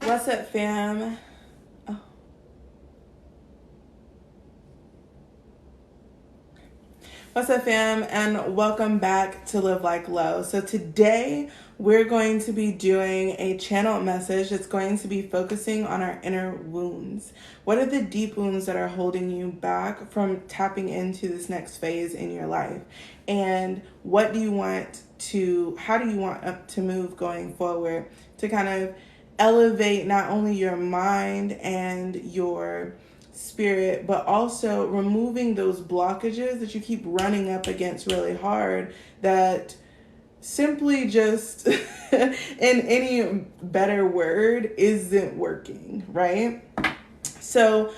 What's up, fam? Oh. What's up, fam? And welcome back to Live Like Low. So today we're going to be doing a channel message that's going to be focusing on our inner wounds. What are the deep wounds that are holding you back from tapping into this next phase in your life? And how do you want to move going forward to kind of elevate not only your mind and your spirit, but also removing those blockages that you keep running up against really hard that simply just, in any better word, isn't working, right? So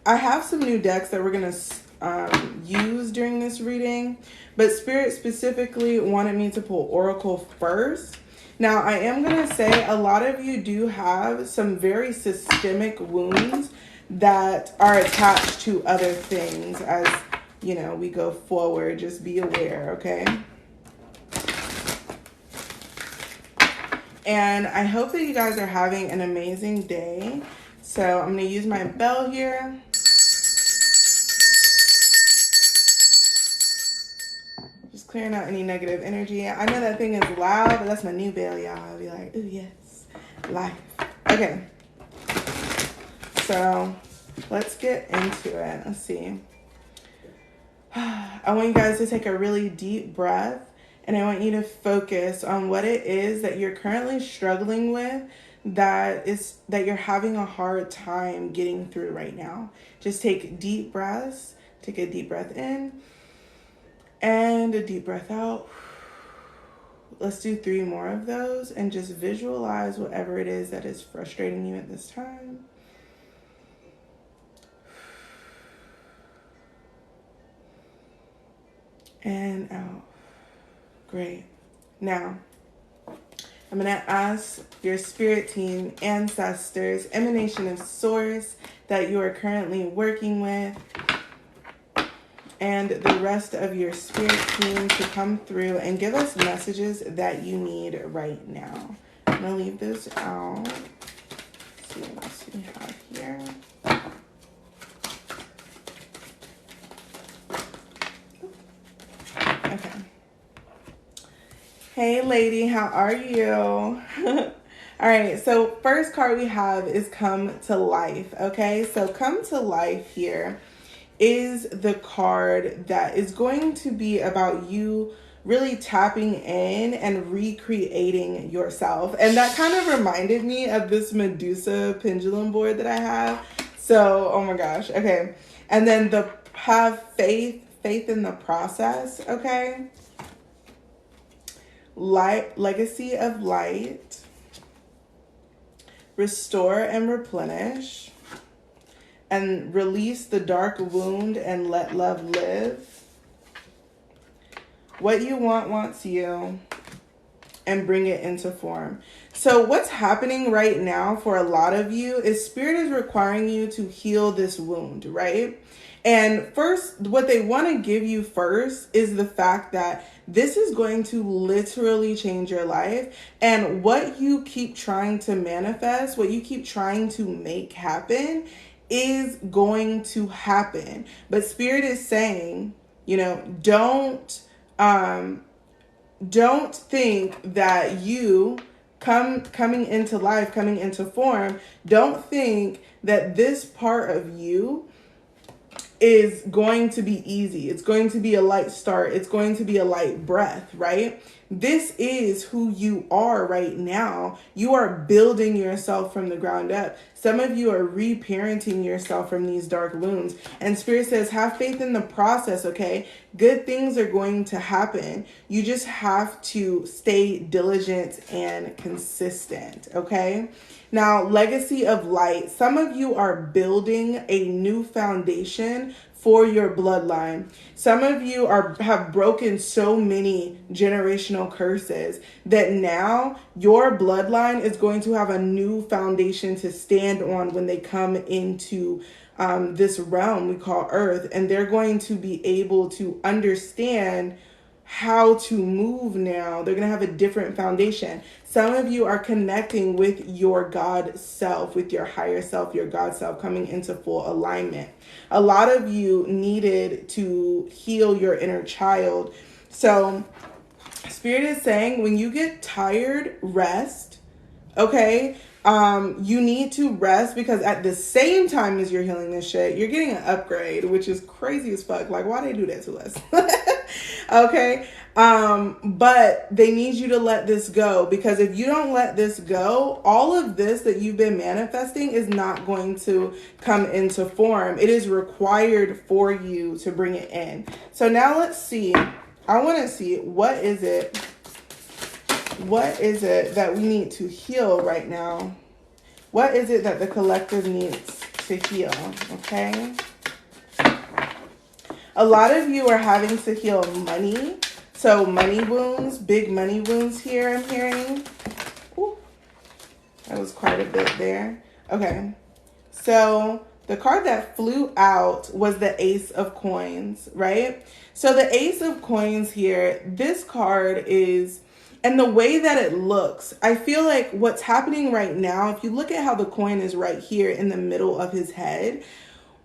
I have some new decks that we're going to use during this reading, but Spirit specifically wanted me to pull Oracle first. Now, I am going to say a lot of you do have some very systemic wounds that are attached to other things as, we go forward. Just be aware, okay? And I hope that you guys are having an amazing day. So I'm going to use my bell here. Just clearing out any negative energy. I know that thing is loud, but that's my new bell, y'all. I'll be like, ooh, yes, life. Okay. So let's get into it. Let's see. I want you guys to take a really deep breath, and I want you to focus on what it is that you're currently struggling with that you're having a hard time getting through right now. Just take deep breaths. Take a deep breath in and a deep breath out. Let's do 3 more of those and just visualize whatever it is that is frustrating you at this time. And out. Great. Now, I'm going to ask your spirit team, ancestors, emanation of source that you are currently working with, and the rest of your spirit team to come through and give us messages that you need right now. I'm going to leave those out. Let's see what else we have here. Okay. Hey, lady, how are you? All right, so first card we have is Come to Life, okay? So Come to Life here is the card that is going to be about you really tapping in and recreating yourself. And that kind of reminded me of this Medusa pendulum board that I have. So, oh my gosh, okay. And then have faith in the process, okay? Legacy of light, restore and replenish, and release the dark wound and let love live. What you want wants you, and bring it into form. So what's happening right now for a lot of you is Spirit is requiring you to heal this wound, right? And first, what they want to give you first is the fact that this is going to literally change your life. And what you keep trying to manifest, what you keep trying to make happen is going to happen. But Spirit is saying, don't think that you coming into life, coming into form, don't think that this part of you is going to be easy. It's going to be a light start. It's going to be a light breath, right? This is who you are right now. You are building yourself from the ground up. Some of you are reparenting yourself from these dark wounds. And Spirit says, have faith in the process, okay? Good things are going to happen. You just have to stay diligent and consistent, okay? Now, legacy of light. Some of you are building a new foundation for your bloodline. Some of you have broken so many generational curses that now your bloodline is going to have a new foundation to stand on when they come into this realm we call Earth, and they're going to be able to understand how to move now. They're going to have a different foundation. Some of you are connecting with your God self, with your higher self, your God self, coming into full alignment. A lot of you needed to heal your inner child. So Spirit is saying when you get tired, rest. Okay. You need to rest, because at the same time as you're healing this shit, you're getting an upgrade, which is crazy as fuck. Like, why they do that to us? Okay. But they need you to let this go, because if you don't let this go, all of this that you've been manifesting is not going to come into form. It is required for you to bring it in. So now let's see. I want to see, what is it that we need to heal right now? What is it that the collective needs to heal? Okay. A lot of you are having to heal money. So money wounds, big money wounds here, I'm hearing. Ooh, that was quite a bit there. Okay. So the card that flew out was the Ace of Coins, right? So the Ace of Coins here, this card is, and the way that it looks, I feel like what's happening right now, if you look at how the coin is right here in the middle of his head,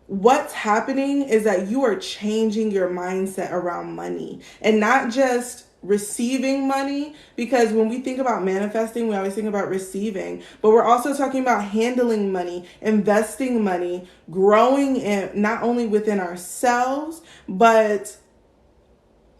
what's happening is that you are changing your mindset around money, and not just receiving money, because when we think about manifesting, we always think about receiving, but we're also talking about handling money, investing money, growing in not only within ourselves, but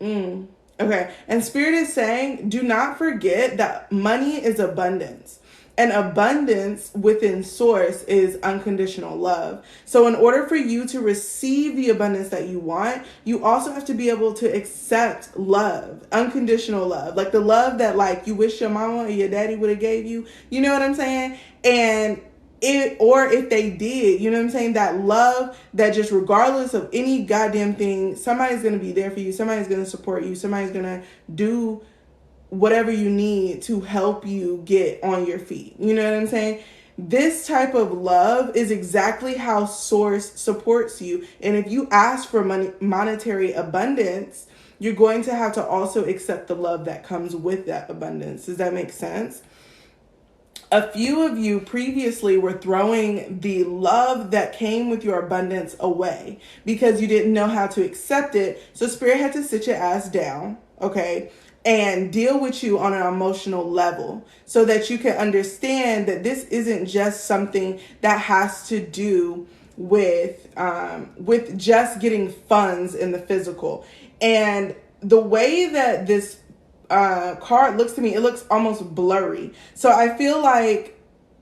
okay. And Spirit is saying, do not forget that money is abundance. And abundance within source is unconditional love. So in order for you to receive the abundance that you want, you also have to be able to accept love, unconditional love, like the love that like you wish your mama or your daddy would have gave you. You know what I'm saying? And or if they did, you know what I'm saying? That love that just regardless of any goddamn thing, somebody's going to be there for you. Somebody's going to support you. Somebody's going to do whatever you need to help you get on your feet. You know what I'm saying? This type of love is exactly how source supports you. And if you ask for monetary abundance, you're going to have to also accept the love that comes with that abundance. Does that make sense? A few of you previously were throwing the love that came with your abundance away because you didn't know how to accept it. So Spirit had to sit your ass down, okay, and deal with you on an emotional level so that you can understand that this isn't just something that has to do with just getting funds in the physical. And the way that this card looks to me, it looks almost blurry. So I feel like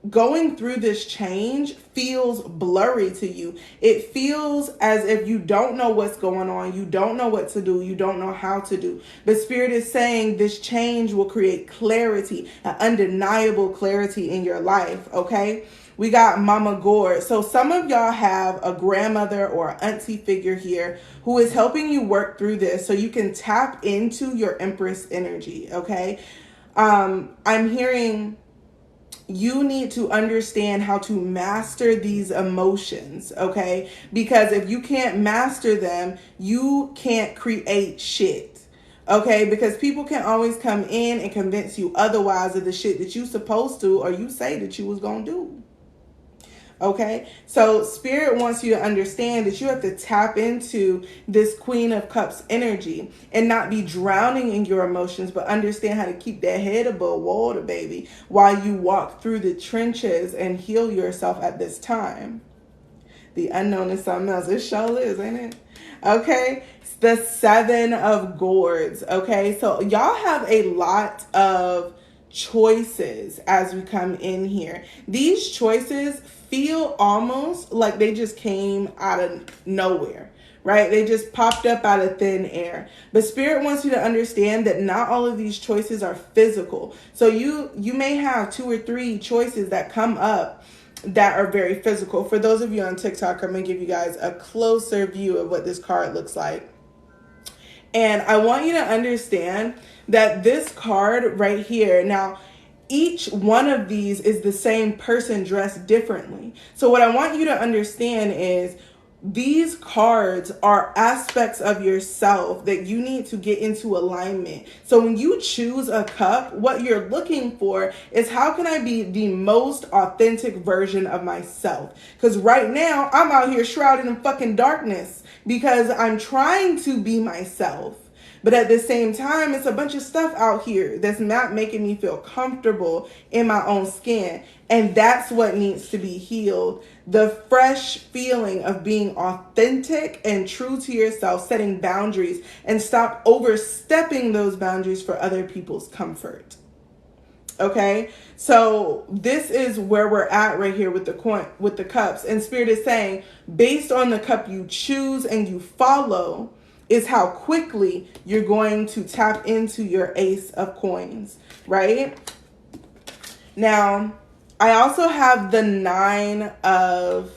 going through this change feels blurry to you. It feels as if you don't know what's going on. You don't know what to do. You don't know how to do. But Spirit is saying this change will create clarity, an undeniable clarity in your life. Okay. We got Mama Gore. So some of y'all have a grandmother or auntie figure here who is helping you work through this so you can tap into your Empress energy. Okay. I'm hearing you need to understand how to master these emotions, okay? Because if you can't master them, you can't create shit, okay? Because people can always come in and convince you otherwise of the shit that you supposed to or you say that you was gonna do. Okay, so Spirit wants you to understand that you have to tap into this Queen of Cups energy and not be drowning in your emotions, but understand how to keep that head above water, baby, while you walk through the trenches and heal yourself at this time. The unknown is something else. It sure is, ain't it? Okay, it's the Seven of Gourds. Okay, so y'all have a lot of choices as we come in here. These choices feel almost like they just came out of nowhere, right? They just popped up out of thin air. But Spirit wants you to understand that not all of these choices are physical. So you may have 2 or 3 choices that come up that are very physical. For those of you on TikTok, I'm going to give you guys a closer view of what this card looks like. And I want you to understand that this card right here, now, each one of these is the same person dressed differently. So what I want you to understand is these cards are aspects of yourself that you need to get into alignment. So when you choose a cup, what you're looking for is, how can I be the most authentic version of myself? Because right now I'm out here shrouded in fucking darkness because I'm trying to be myself. But at the same time, it's a bunch of stuff out here that's not making me feel comfortable in my own skin. And that's what needs to be healed. The fresh feeling of being authentic and true to yourself, setting boundaries, and stop overstepping those boundaries for other people's comfort. Okay, so this is where we're at right here with the coin, with the cups. And Spirit is saying, based on the cup you choose and you follow, is how quickly you're going to tap into your ace of coins, right? Now, I also have the nine of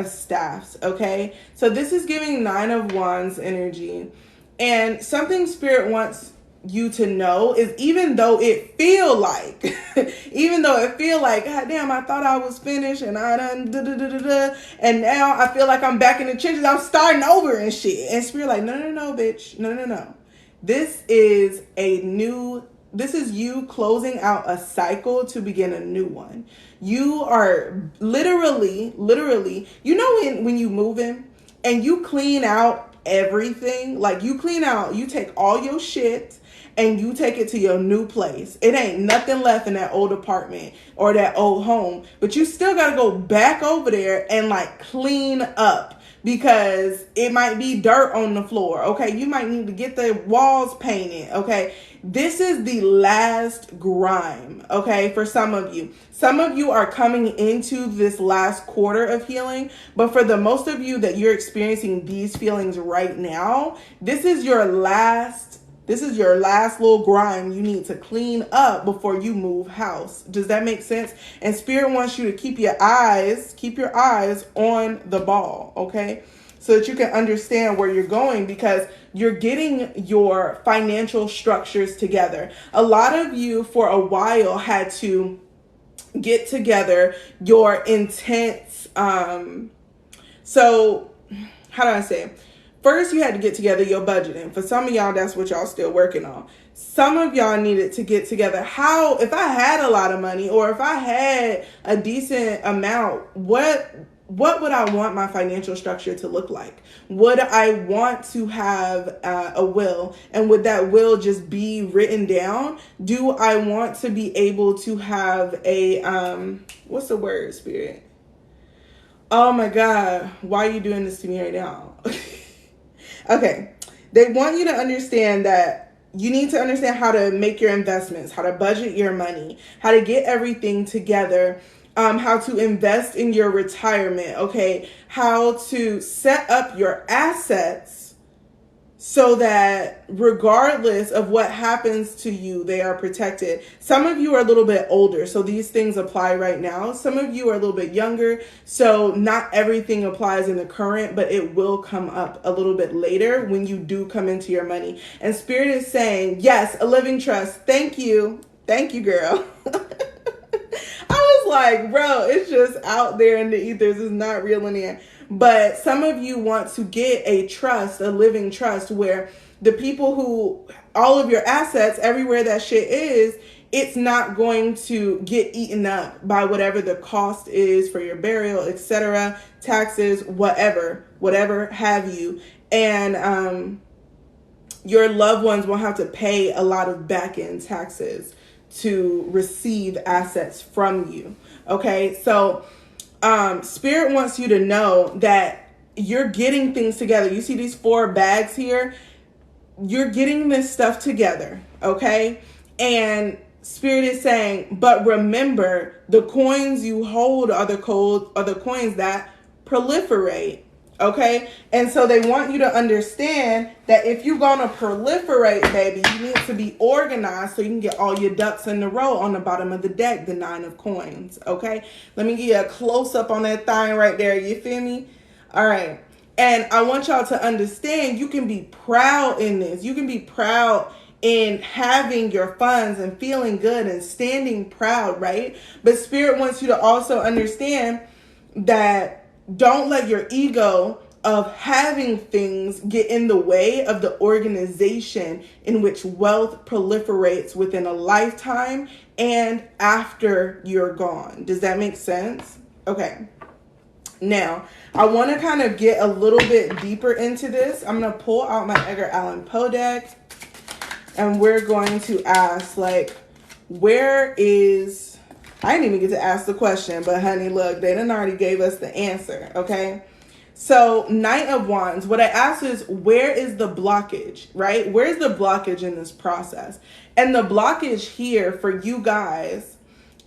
staffs, okay? So this is giving 9 of wands energy. And something Spirit wants you to know is, even though it feel like God damn, I thought I was finished and I done and now I feel like I'm back in the trenches, I'm starting over and shit. And Spirit like, no, bitch, no. This is you closing out a cycle to begin a new one. You are literally, you know, when you move in and you clean out everything, like you take all your shit and you take it to your new place. It ain't nothing left in that old apartment or that old home, but you still got to go back over there and like clean up, because it might be dirt on the floor. Okay. You might need to get the walls painted. Okay. This is the last grime. Okay. For some of you are coming into this last quarter of healing, but for the most of you that you're experiencing these feelings right now, this is your last little grime you need to clean up before you move house. Does that make sense? And Spirit wants you to keep your eyes on the ball, okay? So that you can understand where you're going, because you're getting your financial structures together. A lot of you for a while had to get together your intense, so how do I say? First, you had to get together your budgeting. For some of y'all, that's what y'all still working on. Some of y'all needed to get together, if I had a lot of money, or if I had a decent amount, what would I want my financial structure to look like? Would I want to have a will? And would that will just be written down? Do I want to be able to have a, what's the word, Spirit? Oh my God, why are you doing this to me right now? Okay, they want you to understand that you need to understand how to make your investments, how to budget your money, how to get everything together, how to invest in your retirement, okay, how to set up your assets so that regardless of what happens to you, they are protected. Some of you are a little bit older, so these things apply right now. Some of you are a little bit younger, so not everything applies in the current, but it will come up a little bit later when you do come into your money. And Spirit is saying, yes, a living trust. Thank you. Thank you, girl. I was like, bro, it's just out there in the ethers. It's not reeling in. But some of you want to get a trust, a living trust, where the people who, all of your assets, everywhere that shit is, it's not going to get eaten up by whatever the cost is for your burial, etc., taxes, whatever have you. And your loved ones won't have to pay a lot of back-end taxes to receive assets from you. Okay, so Spirit wants you to know that you're getting things together. You see these 4 bags here? You're getting this stuff together, okay? And Spirit is saying, but remember, the coins you hold are the coins that proliferate, okay? And so they want you to understand that if you're going to proliferate, baby, you need to be organized so you can get all your ducks in a row on the bottom of the deck, the 9 of coins, okay? Let me give you a close-up on that thing right there, you feel me? All right. And I want y'all to understand, you can be proud in this. You can be proud in having your funds and feeling good and standing proud, right? But Spirit wants you to also understand that don't let your ego of having things get in the way of the organization in which wealth proliferates within a lifetime and after you're gone. Does that make sense? Okay. Now, I want to kind of get a little bit deeper into this. I'm going to pull out my Edgar Allan Poe deck, and we're going to ask, like, where is... I didn't even get to ask the question, but honey, look, they done already gave us the answer, okay? So, Knight of Wands, what I asked is, where is the blockage, right? Where's the blockage in this process? And the blockage here for you guys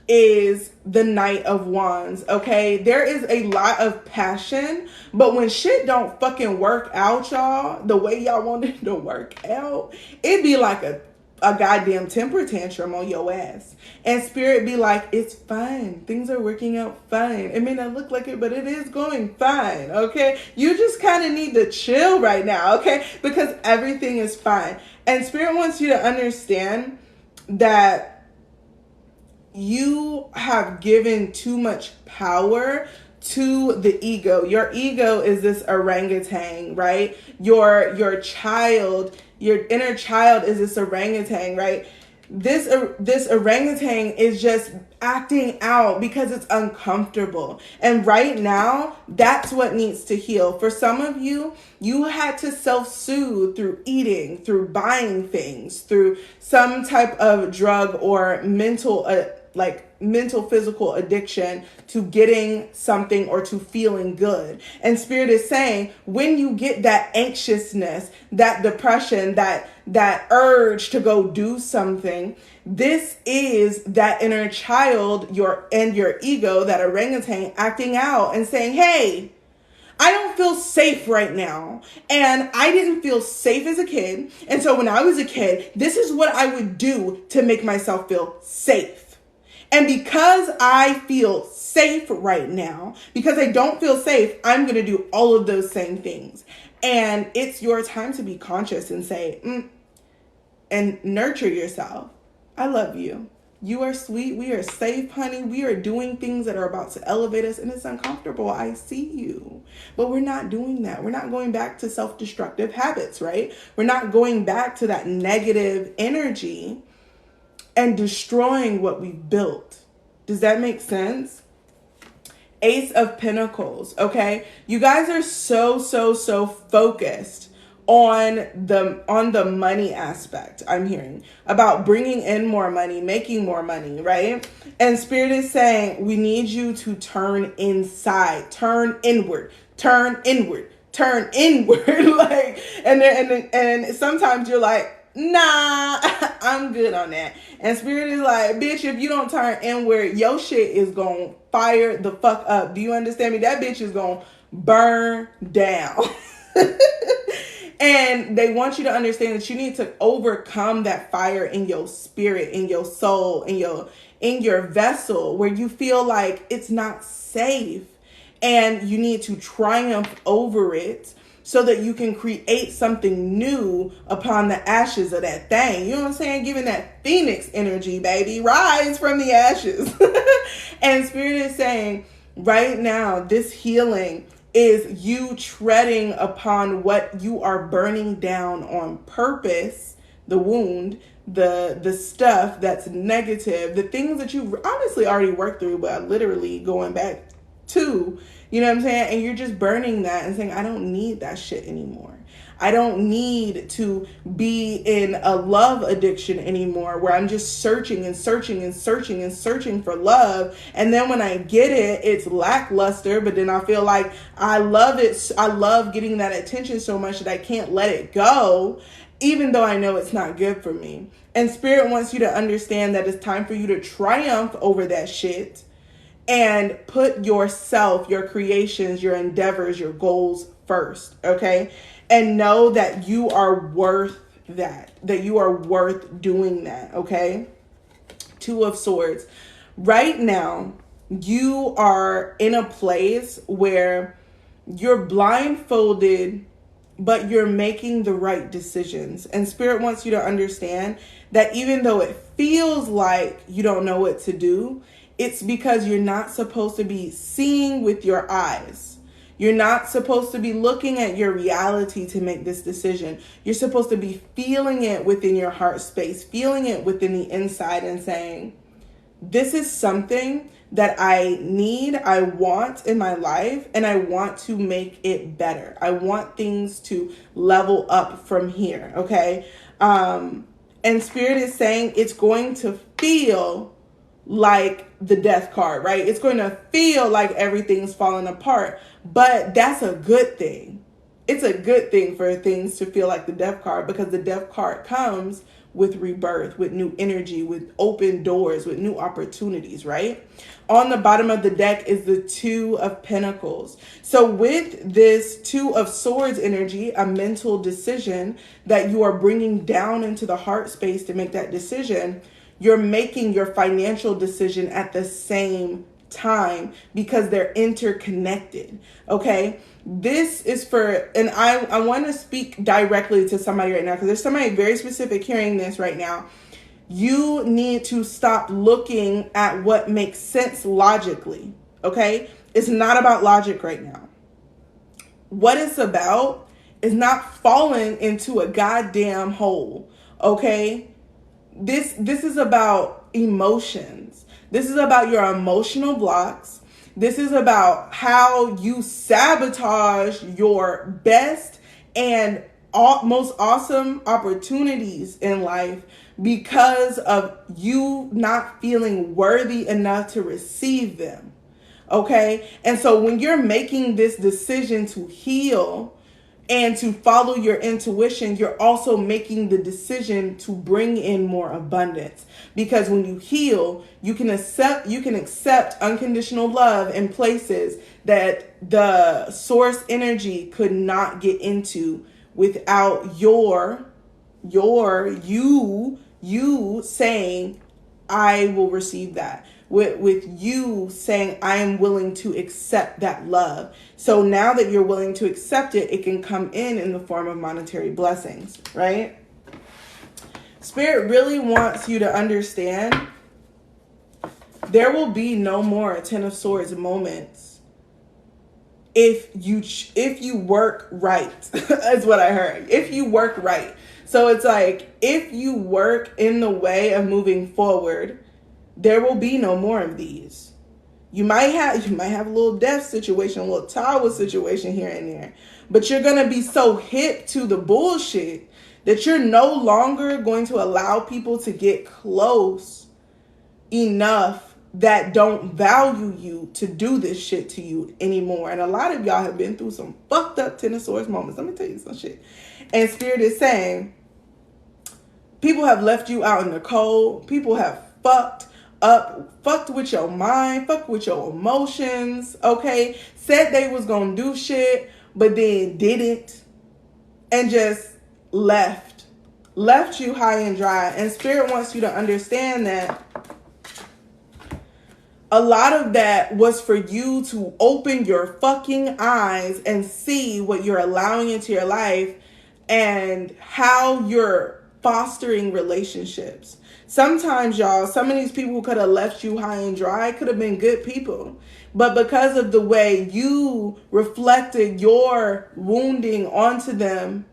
is the Knight of Wands, okay? There is a lot of passion, but when shit don't fucking work out, y'all, the way y'all want it to work out, it be like a goddamn temper tantrum on your ass. And spirit be like, it's fine. Things are working out fine. It may not look like it, but it is going fine, okay? You just kind of need to chill right now, okay? Because everything is fine. And spirit wants you to understand that you have given too much power to the ego. Your ego is this orangutan, right? Your child, your inner child is this orangutan, right? This orangutan is just acting out because it's uncomfortable. And right now, that's what needs to heal. For some of you, you had to self-soothe through eating, through buying things, through some type of drug or mental physical addiction to getting something or to feeling good. And spirit is saying, when you get that anxiousness, that depression, that urge to go do something, this is that inner child, your ego, that orangutan acting out and saying, hey, I don't feel safe right now. And I didn't feel safe as a kid. And so when I was a kid, this is what I would do to make myself feel safe. And because I feel safe right now, because I don't feel safe, I'm going to do all of those same things. And it's your time to be conscious and say, and nurture yourself. I love you. You are sweet. We are safe, honey. We are doing things that are about to elevate us, and it's uncomfortable. I see you. But we're not doing that. We're not going back to self-destructive habits, right? We're not going back to that negative energy and destroying what we've built. Does that make sense? Ace of Pentacles, okay? You guys are so focused on the money aspect. I'm hearing about bringing in more money, making more money, right? And spirit is saying, we need you to turn inside, turn inward, turn inward, turn inward. Like, and sometimes you're like, nah, I'm good on that. And spirit is like, bitch, if you don't turn inward, your shit is gonna fire the fuck up. Do you understand me? That bitch is gonna burn down. And they want you to understand that you need to overcome that fire in your spirit, in your soul, in your vessel, where you feel like it's not safe, and you need to triumph over it, so that you can create something new upon the ashes of that thing. You know what I'm saying? Giving that phoenix energy, baby. Rise from the ashes. And spirit is saying, right now, this healing is you treading upon what you are burning down on purpose, the wound, the stuff that's negative, the things that you honestly already worked through, but literally going back to, you know what I'm saying? And you're just burning that and saying, I don't need that shit anymore. I don't need to be in a love addiction anymore, where I'm just searching and searching and searching and searching for love. And then when I get it, it's lackluster, but then I feel like I love it. I love getting that attention so much that I can't let it go, even though I know it's not good for me. And spirit wants you to understand that it's time for you to triumph over that shit and put yourself, your creations, your endeavors, your goals first, okay? And know that you are worth that you are worth doing that, okay? Two of Swords. Right now, you are in a place where you're blindfolded, but you're making the right decisions. And spirit wants you to understand that even though it feels like you don't know what to do, it's because you're not supposed to be seeing with your eyes. You're not supposed to be looking at your reality to make this decision. You're supposed to be feeling it within your heart space, feeling it within the inside and saying, this is something that I need, I want in my life, and I want to make it better. I want things to level up from here, okay? And Spirit is saying it's going to feel like the death card, right? It's going to feel like everything's falling apart, but that's a good thing. It's a good thing for things to feel like the death card, because the death card comes with rebirth, with new energy, with open doors, with new opportunities, right? On the bottom of the deck is the Two of Pentacles. So with this Two of Swords energy, a mental decision that you are bringing down into the heart space to make that decision, you're making your financial decision at the same time because they're interconnected, okay? This is for, and I want to speak directly to somebody right now, because there's somebody very specific hearing this right now. You need to stop looking at what makes sense logically, okay? It's not about logic right now. What it's about is not falling into a goddamn hole, okay? This is about emotions. This is about your emotional blocks. This is about how you sabotage your best and most awesome opportunities in life because of you not feeling worthy enough to receive them. Okay? And so when you're making this decision to heal and to follow your intuition, you're also making the decision to bring in more abundance. Because when you heal, you can accept unconditional love in places that the source energy could not get into without you saying, I will receive that. With you saying, I am willing to accept that love. So now that you're willing to accept it, it can come in the form of monetary blessings, right? Spirit really wants you to understand there will be no more Ten of Swords moments if you work right. That's what I heard. If you work right. So it's like, if you work in the way of moving forward, there will be no more of these. You might have a little death situation, a little tower situation here and there, but you're going to be so hip to the bullshit that you're no longer going to allow people to get close enough that don't value you to do this shit to you anymore. And a lot of y'all have been through some fucked up Ten of Swords moments. Let me tell you some shit. And Spirit is saying, people have left you out in the cold. People have fucked with your mind, fucked with your emotions, okay? Said they was gonna do shit, but then didn't, and just left you high and dry. And Spirit wants you to understand that a lot of that was for you to open your fucking eyes and see what you're allowing into your life and how you're fostering relationships. Sometimes, y'all, some of these people who could have left you high and dry could have been good people. But because of the way you reflected your wounding onto them,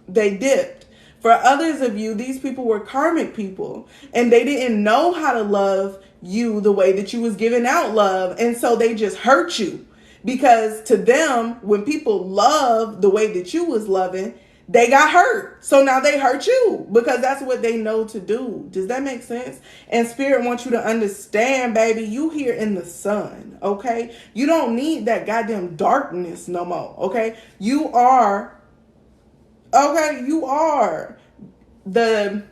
they dipped. For others of you, these people were karmic people, and they didn't know how to love you the way that you was giving out love. And so they just hurt you, because to them, when people love the way that you was loving, they got hurt. So now they hurt you because that's what they know to do. Does that make sense? And Spirit wants you to understand, baby, you here in the sun, okay? You don't need that goddamn darkness no more, okay? You are the,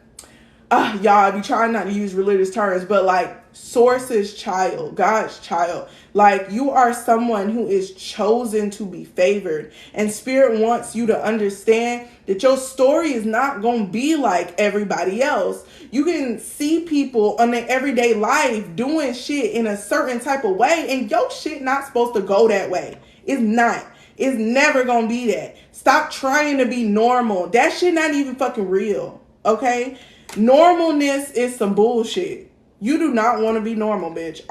y'all, I be trying not to use religious terms, but like Source's child, God's child. Like, you are someone who is chosen to be favored. And Spirit wants you to understand that your story is not going to be like everybody else. You can see people on their everyday life doing shit in a certain type of way, and your shit not supposed to go that way. It's not. It's never going to be that. Stop trying to be normal. That shit not even fucking real, okay? Normalness is some bullshit. You do not want to be normal, bitch.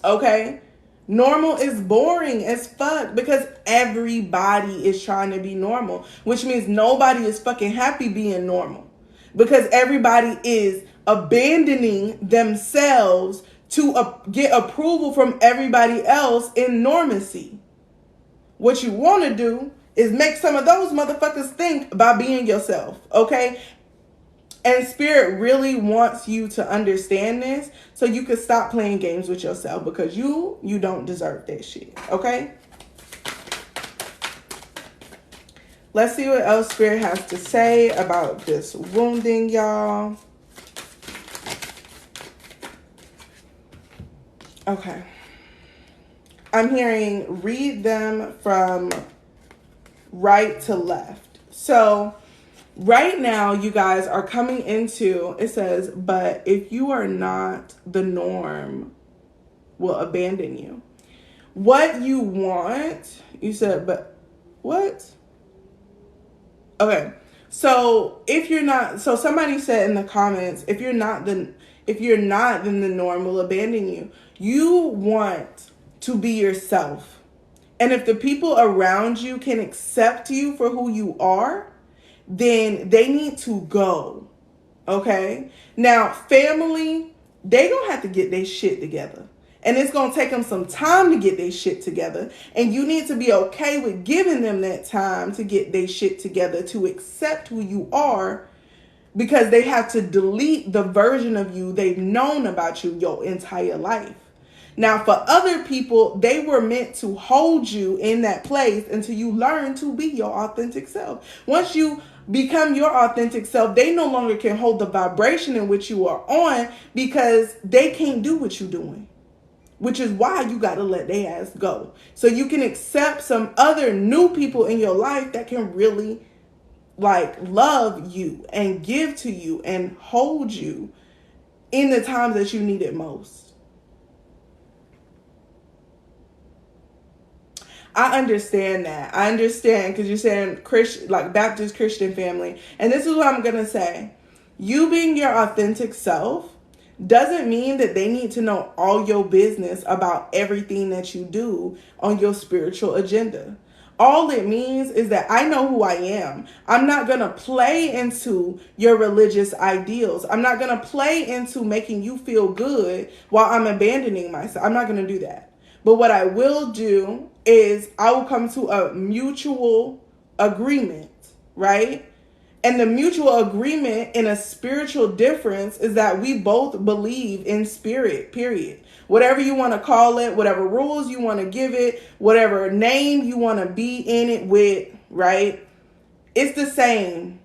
Okay? Normal is boring as fuck because everybody is trying to be normal, which means nobody is fucking happy being normal because everybody is abandoning themselves to get approval from everybody else in normacy. What you want to do is make some of those motherfuckers think about being yourself, okay? And Spirit really wants you to understand this so you can stop playing games with yourself because you don't deserve that shit, okay? Let's see what else Spirit has to say about this wounding, y'all. Okay. I'm hearing read them from right to left. So right now, you guys are coming into, it says, but if you are not, the norm will abandon you. What you want, you said, but what? Okay. So if you're not, so somebody said in the comments, if you're not, then the norm will abandon you. You want to be yourself. And if the people around you can accept you for who you are, then they need to go. Okay? Now, family, they gonna have to get their shit together. And it's gonna take them some time to get their shit together. And you need to be okay with giving them that time to get their shit together, to accept who you are, because they have to delete the version of you they've known about you your entire life. Now, for other people, they were meant to hold you in that place until you learn to be your authentic self. Once you become your authentic self, they no longer can hold the vibration in which you are on because they can't do what you're doing, which is why you got to let their ass go. So you can accept some other new people in your life that can really like love you and give to you and hold you in the times that you need it most. I understand that. I understand because you're saying Christian, like Baptist Christian family. And this is what I'm going to say. You being your authentic self doesn't mean that they need to know all your business about everything that you do on your spiritual agenda. All it means is that I know who I am. I'm not going to play into your religious ideals. I'm not going to play into making you feel good while I'm abandoning myself. I'm not going to do that. But what I will do is I will come to a mutual agreement, right? And the mutual agreement in a spiritual difference is that we both believe in spirit, period. Whatever you want to call it, whatever rules you want to give it, whatever name you want to be in it with, right? It's the same.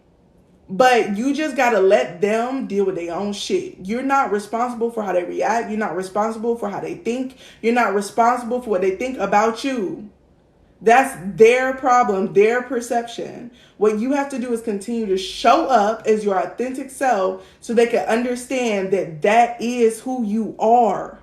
But you just got to let them deal with their own shit. You're not responsible for how they react. You're not responsible for how they think. You're not responsible for what they think about you. That's their problem, their perception. What you have to do is continue to show up as your authentic self so they can understand that that is who you are.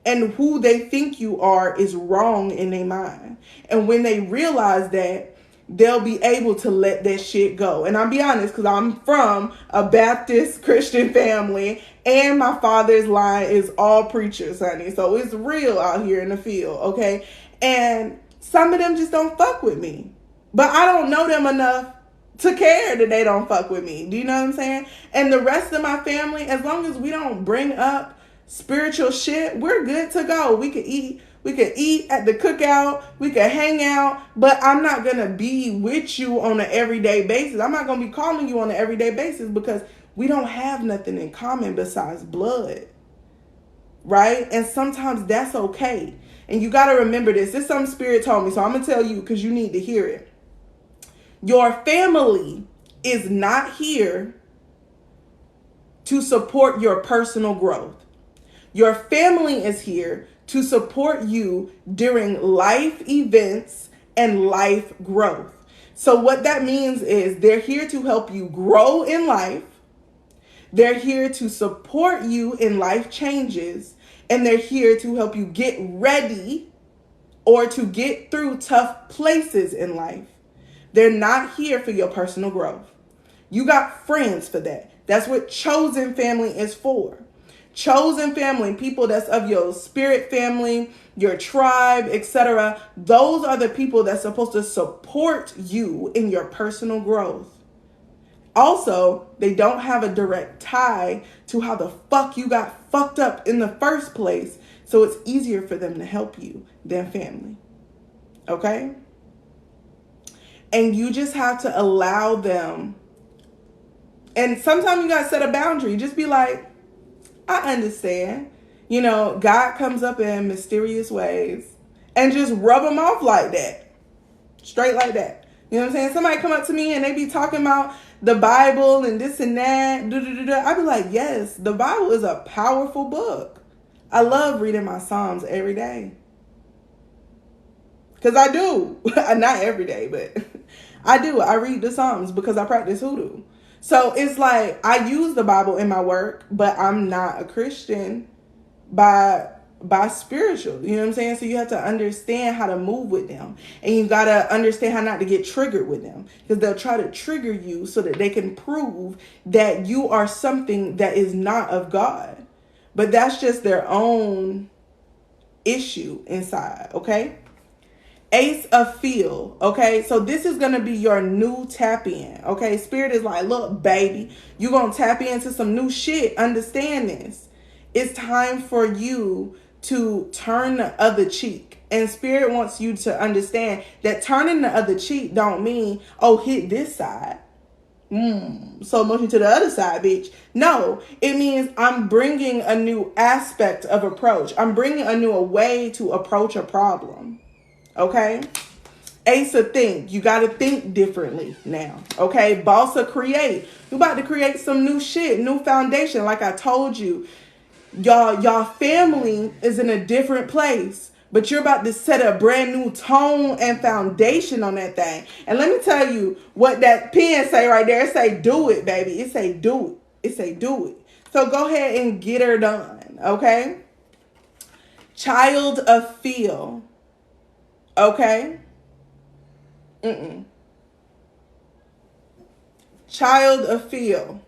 And who they think you are is wrong in their mind. And when they realize that, they'll be able to let that shit go. And I'll be honest, because I'm from a Baptist Christian family and my father's line is all preachers, honey. So it's real out here in the field, okay? And some of them just don't fuck with me. But I don't know them enough to care that they don't fuck with me. Do you know what I'm saying? And the rest of my family, as long as we don't bring up spiritual shit, we're good to go. We could eat at the cookout. We could hang out. But I'm not going to be with you on an everyday basis. I'm not going to be calling you on an everyday basis because we don't have nothing in common besides blood. Right? And sometimes that's okay. And you got to remember this. This is something Spirit told me. So I'm going to tell you because you need to hear it. Your family is not here to support your personal growth. Your family is here to support you during life events and life growth. So what that means is they're here to help you grow in life. They're here to support you in life changes. And they're here to help you get ready or to get through tough places in life. They're not here for your personal growth. You got friends for that. That's what chosen family is for. Chosen family, people that's of your spirit family, your tribe, etc. Those are the people that's supposed to support you in your personal growth. Also, they don't have a direct tie to how the fuck you got fucked up in the first place. So it's easier for them to help you than family. Okay? And you just have to allow them. And sometimes you got to set a boundary. Just be like, I understand. You know, God comes up in mysterious ways. And just rub them off like that. Straight like that. You know what I'm saying? Somebody come up to me and they be talking about the Bible and this and that. I be like, yes, the Bible is a powerful book. I love reading my Psalms every day. Because I do. Not every day, but I do. I read the Psalms because I practice hoodoo. So it's like I use the Bible in my work, but I'm not a Christian by spiritual. You know what I'm saying? So you have to understand how to move with them. And you got to understand how not to get triggered with them. Because they'll try to trigger you so that they can prove that you are something that is not of God. But that's just their own issue inside, okay? Ace of Feel, okay? So this is going to be your new tap in, okay? Spirit is like, look, baby, you're going to tap into some new shit. Understand this. It's time for you to turn the other cheek. And Spirit wants you to understand that turning the other cheek don't mean, oh, hit this side. So motion to the other side, bitch. No, it means I'm bringing a new aspect of approach. I'm bringing a new way to approach a problem. Okay? Ace of Think. You got to think differently now. Okay? Boss of Create. You about to create some new shit, new foundation. Like I told you, y'all family is in a different place, but you're about to set a brand new tone and foundation on that thing. And let me tell you what that pen say right there. It say do it, baby. It say do it. It say do it. So go ahead and get her done. Okay? Child of Feel. Okay? Child of Feel.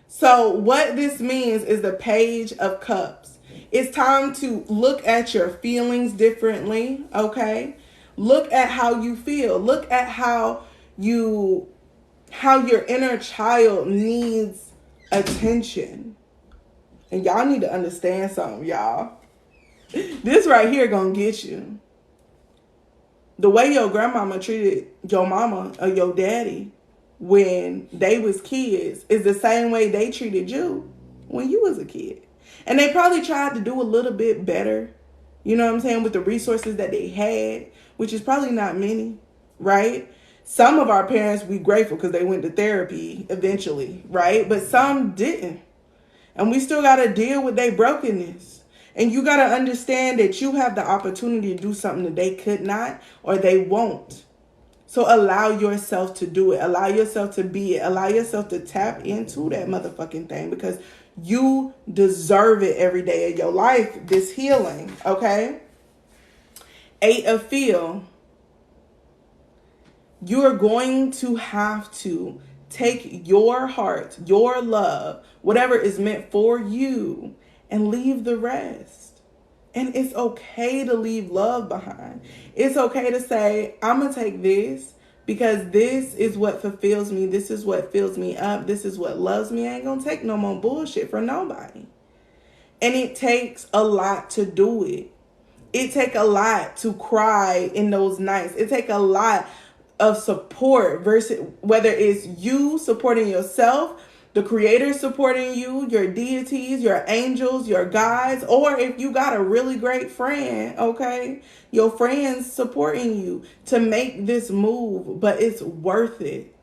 So what this means is the Page of Cups. It's time to look at your feelings differently, okay? Look at how you feel. Look at how your inner child needs attention. And y'all need to understand something, y'all. This right here gonna get you. The way your grandmama treated your mama or your daddy when they was kids is the same way they treated you when you was a kid. And they probably tried to do a little bit better, you know what I'm saying, with the resources that they had, which is probably not many, right? Some of our parents, we grateful because they went to therapy eventually, right? But some didn't. And we still got to deal with their brokenness. And you got to understand that you have the opportunity to do something that they could not or they won't. So allow yourself to do it. Allow yourself to be it. Allow yourself to tap into that motherfucking thing because you deserve it every day of your life, this healing, okay? 8 of Feel. You are going to have to take your heart, your love, whatever is meant for you, and leave the rest. And it's okay to leave love behind. It's okay to say, I'm going to take this because this is what fulfills me. This is what fills me up. This is what loves me. I ain't going to take no more bullshit from nobody. And it takes a lot to do it. It takes a lot to cry in those nights. It takes a lot of support versus whether it's you supporting yourself, the creator supporting you, your deities, your angels, your guides, or if you got a really great friend, okay, your friends supporting you to make this move, but it's worth it.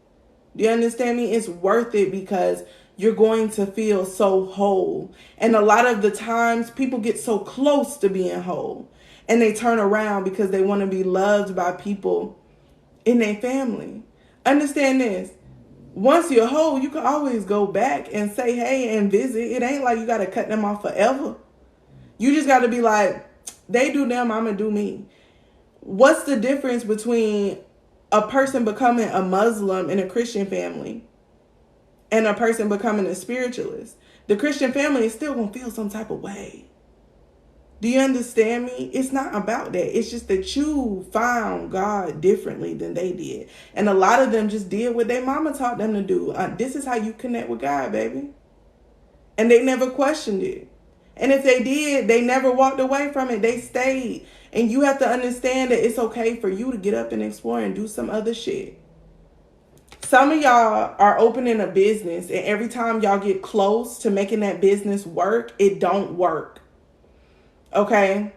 Do you understand me? It's worth it because you're going to feel so whole. And a lot of the times people get so close to being whole and they turn around because they want to be loved by people in their family. Understand this. Once you're whole, you can always go back and say, hey, and visit. It ain't like you got to cut them off forever. You just got to be like, they do them, I'm going to do me. What's the difference between a person becoming a Muslim in a Christian family and a person becoming a spiritualist? The Christian family is still going to feel some type of way. Do you understand me? It's not about that. It's just that you found God differently than they did. And a lot of them just did what their mama taught them to do. This is how you connect with God, baby. And they never questioned it. And if they did, they never walked away from it. They stayed. And you have to understand that it's okay for you to get up and explore and do some other shit. Some of y'all are opening a business, and every time y'all get close to making that business work, it don't work. Okay?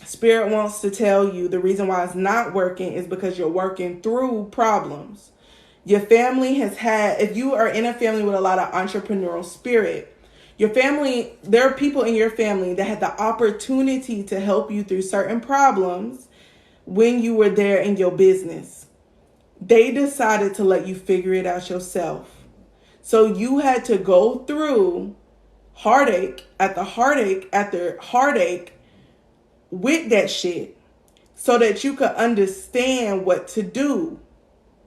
Spirit wants to tell you the reason why it's not working is because you're working through problems. Your family has had, if you are in a family with a lot of entrepreneurial spirit, your family, there are people in your family that had the opportunity to help you through certain problems when you were there in your business. They decided to let you figure it out yourself. So you had to go through heartache after heartache after heartache with that shit so that you could understand what to do.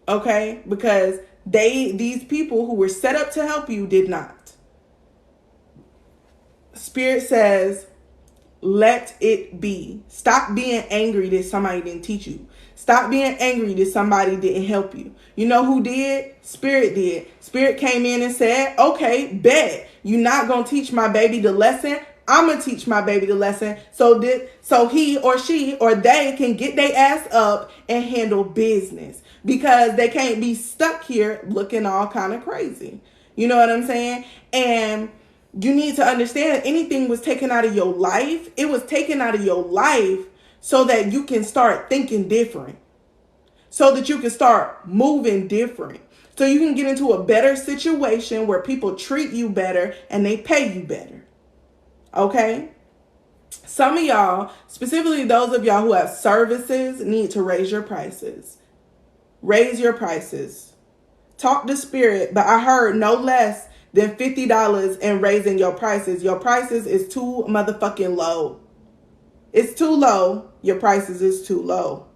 Okay? Because these people who were set up to help you did not. Spirit says, let it be. Stop being angry that somebody didn't teach you. Stop being angry that somebody didn't help you. You know who did? Spirit did. Spirit came in and said, okay, bet. You're not going to teach my baby the lesson. I'm going to teach my baby the lesson so he or she or they can get their ass up and handle business, because they can't be stuck here looking all kind of crazy. You know what I'm saying? And you need to understand that anything was taken out of your life. It was taken out of your life so that you can start thinking different, so that you can start moving different, so you can get into a better situation where people treat you better and they pay you better. Okay? Some of y'all, specifically those of y'all who have services, need to raise your prices. Raise your prices. Talk to Spirit, but I heard no less than $50 in raising your prices. Your prices is too motherfucking low. It's too low. Your prices is too low.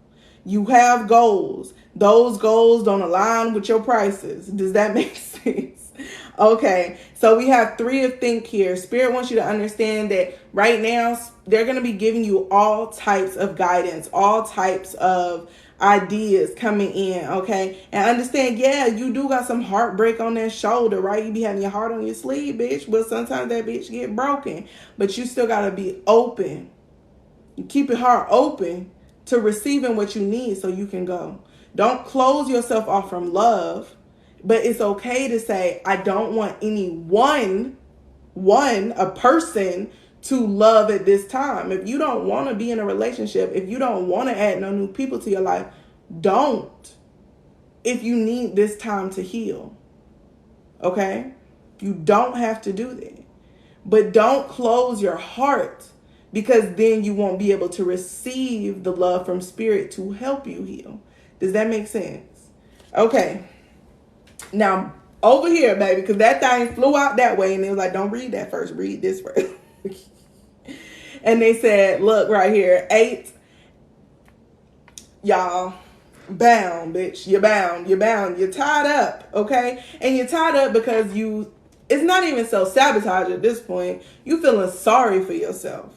You have goals. Those goals don't align with your prices. Does that make sense? Okay, so we have 3 of think here. Spirit wants you to understand that right now they're going to be giving you all types of guidance, all types of ideas coming in, okay? And understand, yeah, you do got some heartbreak on that shoulder, right? You be having your heart on your sleeve, bitch. But sometimes that bitch get broken. But you still got to be open. You keep your heart open to receiving what you need so you can go. Don't close yourself off from love. But it's okay to say, I don't want a person to love at this time. If you don't want to be in a relationship, if you don't want to add no new people to your life, don't. If you need this time to heal. Okay? You don't have to do that. But don't close your heart, because then you won't be able to receive the love from Spirit to help you heal. Does that make sense? Okay. Now, over here, baby, because that thing flew out that way, and it was like, don't read that first. Read this first. And they said, look right here, 8. Y'all, bound, bitch. You're bound. You're bound. You're tied up, okay? And you're tied up because it's not even self-sabotage at this point. You feeling sorry for yourself.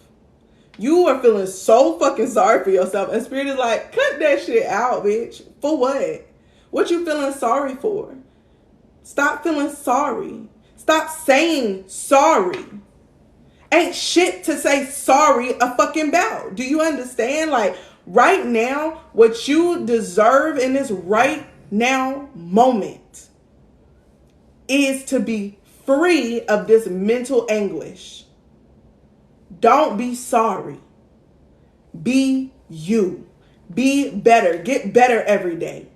You are feeling so fucking sorry for yourself. And Spirit is like, cut that shit out, bitch. For what? What you feeling sorry for? Stop feeling sorry. Stop saying sorry. Ain't shit to say sorry about. Do you understand? Like, right now, what you deserve in this right now moment is to be free of this mental anguish. Don't be sorry. Be you. Be better. Get better every day.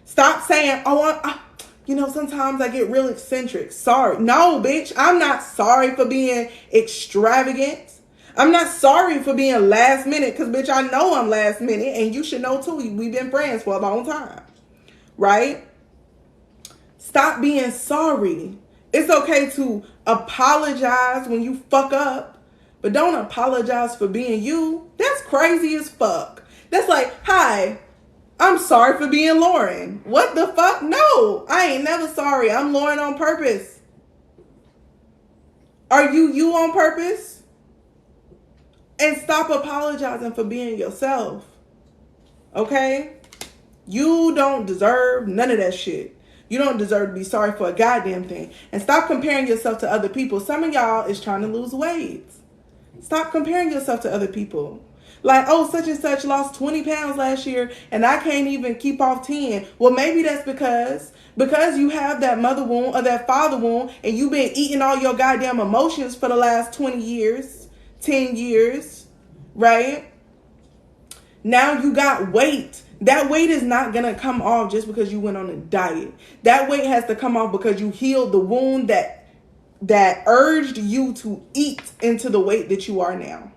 Stop saying, sometimes I get real eccentric. Sorry. No, bitch. I'm not sorry for being extravagant. I'm not sorry for being last minute, because, bitch, I know I'm last minute, and you should know, too. We've been friends for a long time. Right? Stop being sorry. It's okay to apologize when you fuck up, but don't apologize for being you. That's crazy as fuck. That's like, hi, I'm sorry for being Lauren. What the fuck? No, I ain't never sorry. I'm Lauren on purpose. Are you on purpose? And stop apologizing for being yourself. Okay? You don't deserve none of that shit. You don't deserve to be sorry for a goddamn thing. And stop comparing yourself to other people. Some of y'all is trying to lose weight. Stop comparing yourself to other people. Like, oh, such and such lost 20 pounds last year and I can't even keep off 10. Well, maybe that's because you have that mother wound or that father wound and you've been eating all your goddamn emotions for the last 20 years, 10 years, right? Now you got weight. That weight is not going to come off just because you went on a diet. That weight has to come off because you healed the wound that urged you to eat into the weight that you are now.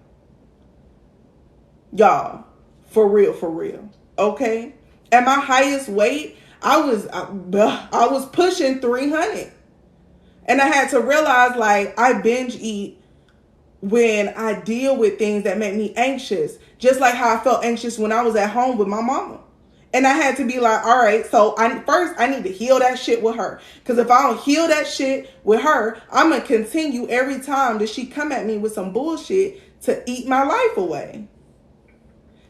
Y'all, for real. Okay? At my highest weight, I was pushing 300. And I had to realize, like, I binge eat when I deal with things that make me anxious. Just like how I felt anxious when I was at home with my mama. And I had to be like, all right, so I need to heal that shit with her. Because if I don't heal that shit with her, I'm going to continue every time that she come at me with some bullshit to eat my life away.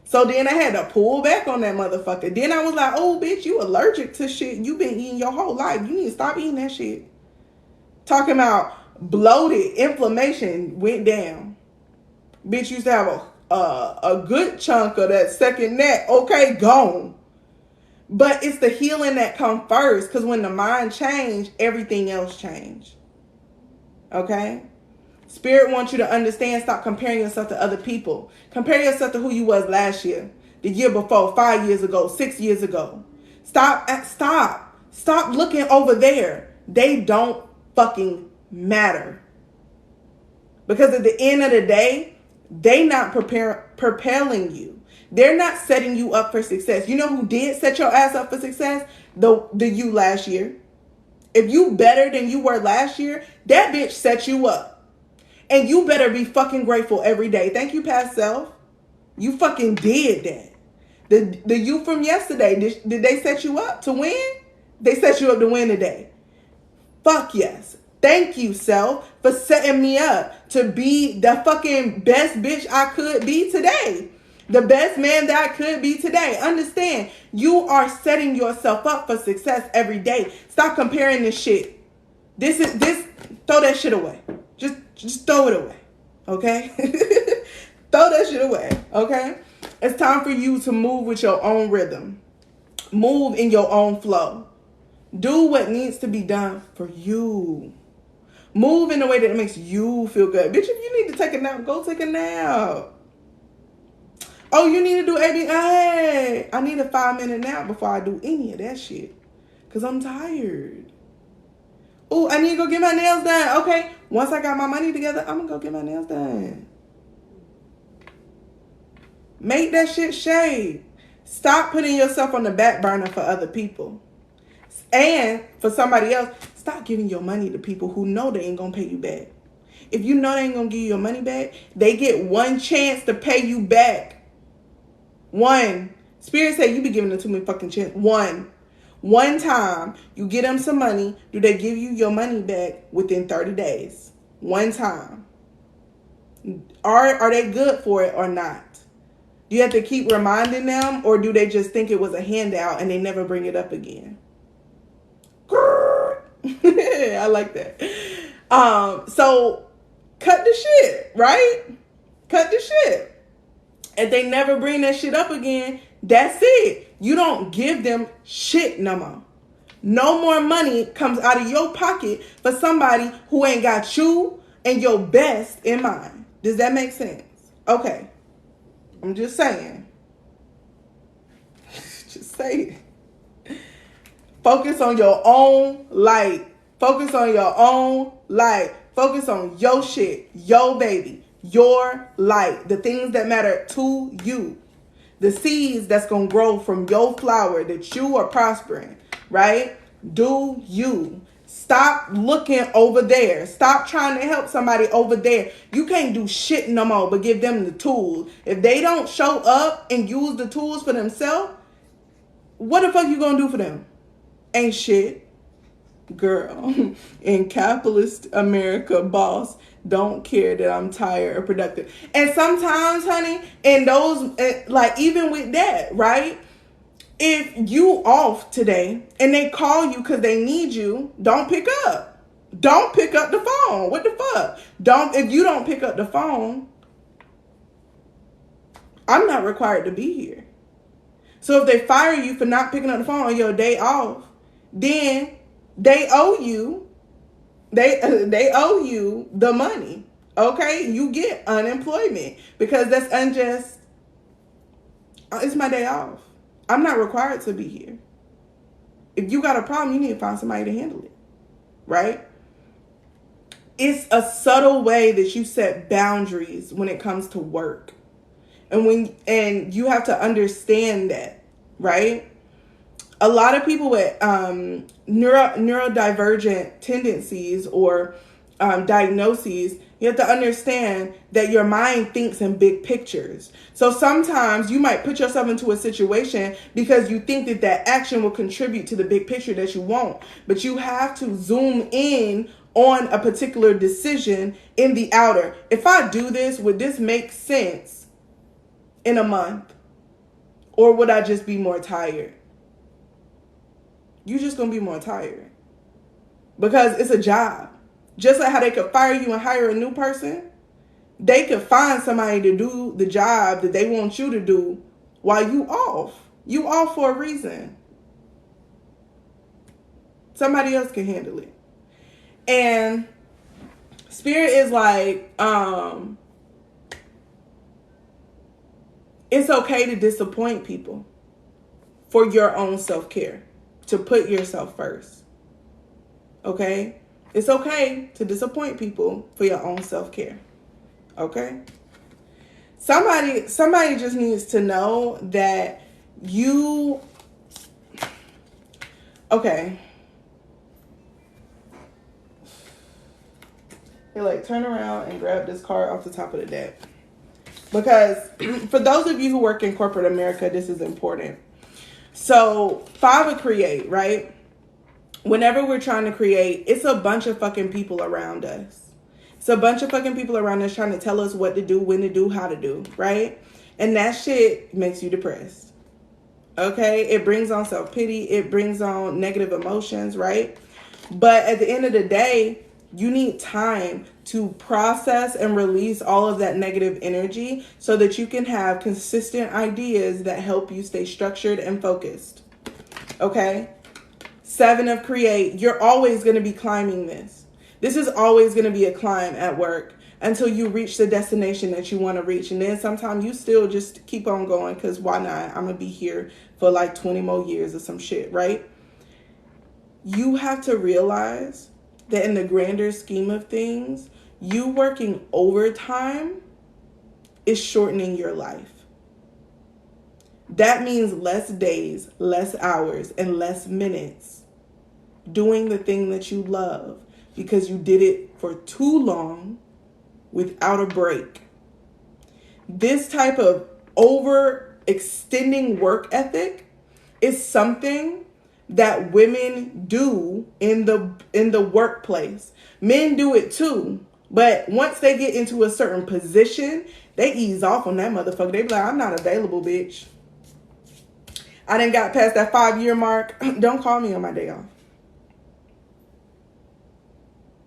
So then I had to pull back on that motherfucker. Then I was like, oh, bitch, you allergic to shit you been eating your whole life. You need to stop eating that shit. Talking about bloated, inflammation went down. Bitch used to have a good chunk of that second neck. Okay, gone. But it's the healing that come first. Because when the mind changed, everything else changed. Okay? Spirit wants you to understand, stop comparing yourself to other people. Compare yourself to who you was last year, the year before, 5 years ago, 6 years ago. Stop looking over there. They don't fucking matter. Because at the end of the day, they not propelling you. They're not setting you up for success. You know who did set your ass up for success? The you last year. If you better than you were last year, that bitch set you up. And you better be fucking grateful every day. Thank you, past self. You fucking did that. The you from yesterday, did they set you up to win? They set you up to win today. Fuck yes. Thank you, self, for setting me up to be the fucking best bitch I could be today. The best man that I could be today. Understand, you are setting yourself up for success every day. Stop comparing this shit. Throw that shit away. Just throw it away, okay? Throw that shit away, okay? It's time for you to move with your own rhythm. Move in your own flow. Do what needs to be done for you. Move in a way that makes you feel good. Bitch, if you need to take a nap, go take a nap. Oh, you need to do AB? Hey, I need a 5-minute nap before I do any of that shit. Because I'm tired. Oh, I need to go get my nails done. Okay, once I got my money together, I'm going to go get my nails done. Make that shit shade. Stop putting yourself on the back burner for other people. And for somebody else, stop giving your money to people who know they ain't going to pay you back. If you know they ain't going to give you your money back, they get one chance to pay you back. One. Spirit said you be giving them too many fucking chances. One time, you get them some money, do they give you your money back within 30 days? One time. Are they good for it or not? Do you have to keep reminding them, or do they just think it was a handout and they never bring it up again? I like that. So cut the shit, right? Cut the shit. If they never bring that shit up again, that's it. You don't give them shit no more. No more money comes out of your pocket for somebody who ain't got you and your best in mind. Does that make sense? Okay. I'm just saying. Just say it. Focus on your own light. Focus on your own light. Focus on your shit, your baby, your light, the things that matter to you. The seeds that's going to grow from your flower that you are prospering, right? Do you. Stop looking over there. Stop trying to help somebody over there. You can't do shit no more but give them the tools. If they don't show up and use the tools for themselves, what the fuck you going to do for them? Ain't shit. Girl, in capitalist America, boss, don't care that I'm tired or productive. And sometimes, honey, in those, like even with that, right? If you off today and they call you because they need you, don't pick up. Don't pick up the phone. What the fuck? If you don't pick up the phone, I'm not required to be here. So if they fire you for not picking up the phone on your day off, then they owe you. They owe you the money. Okay? You get unemployment because that's unjust. It's my day off. I'm not required to be here. If you got a problem, you need to find somebody to handle it. Right? It's a subtle way that you set boundaries when it comes to work. And you have to understand that, right? A lot of people with neurodivergent tendencies or diagnoses, you have to understand that your mind thinks in big pictures. So sometimes you might put yourself into a situation because you think that that action will contribute to the big picture that you want. But you have to zoom in on a particular decision in the outer. If I do this, would this make sense in a month? Or would I just be more tired? You're just going to be more tired. Because it's a job. Just like how they could fire you and hire a new person, they could find somebody to do the job that they want you to do while you off. You off for a reason. Somebody else can handle it. And Spirit is like, it's okay to disappoint people for your own self-care, to put yourself first. Okay? It's okay to disappoint people for your own self-care. Okay? Somebody just needs to know that you... Okay. You're like, turn around and grab this card off the top of the deck. Because for those of you who work in corporate America, this is important. So 5 of create, right? Whenever we're trying to create, it's a bunch of fucking people around us. It's a bunch of fucking people around us trying to tell us what to do, when to do, how to do, right? And that shit makes you depressed. Okay? It brings on self-pity. It brings on negative emotions, right? But at the end of the day, you need time to process and release all of that negative energy so that you can have consistent ideas that help you stay structured and focused. Okay? 7 of create. You're always going to be climbing this. This is always going to be a climb at work until you reach the destination that you want to reach. And then sometimes you still just keep on going because why not? I'm going to be here for like 20 more years or some shit, right? You have to realize that in the grander scheme of things, you working overtime is shortening your life. That means less days, less hours, and less minutes doing the thing that you love because you did it for too long without a break. This type of overextending work ethic is something that women do in the workplace. Men do it too, but once they get into a certain position, they ease off on that motherfucker. They be like, I'm not available, bitch. I done got past that 5-year mark. Don't call me on my day off.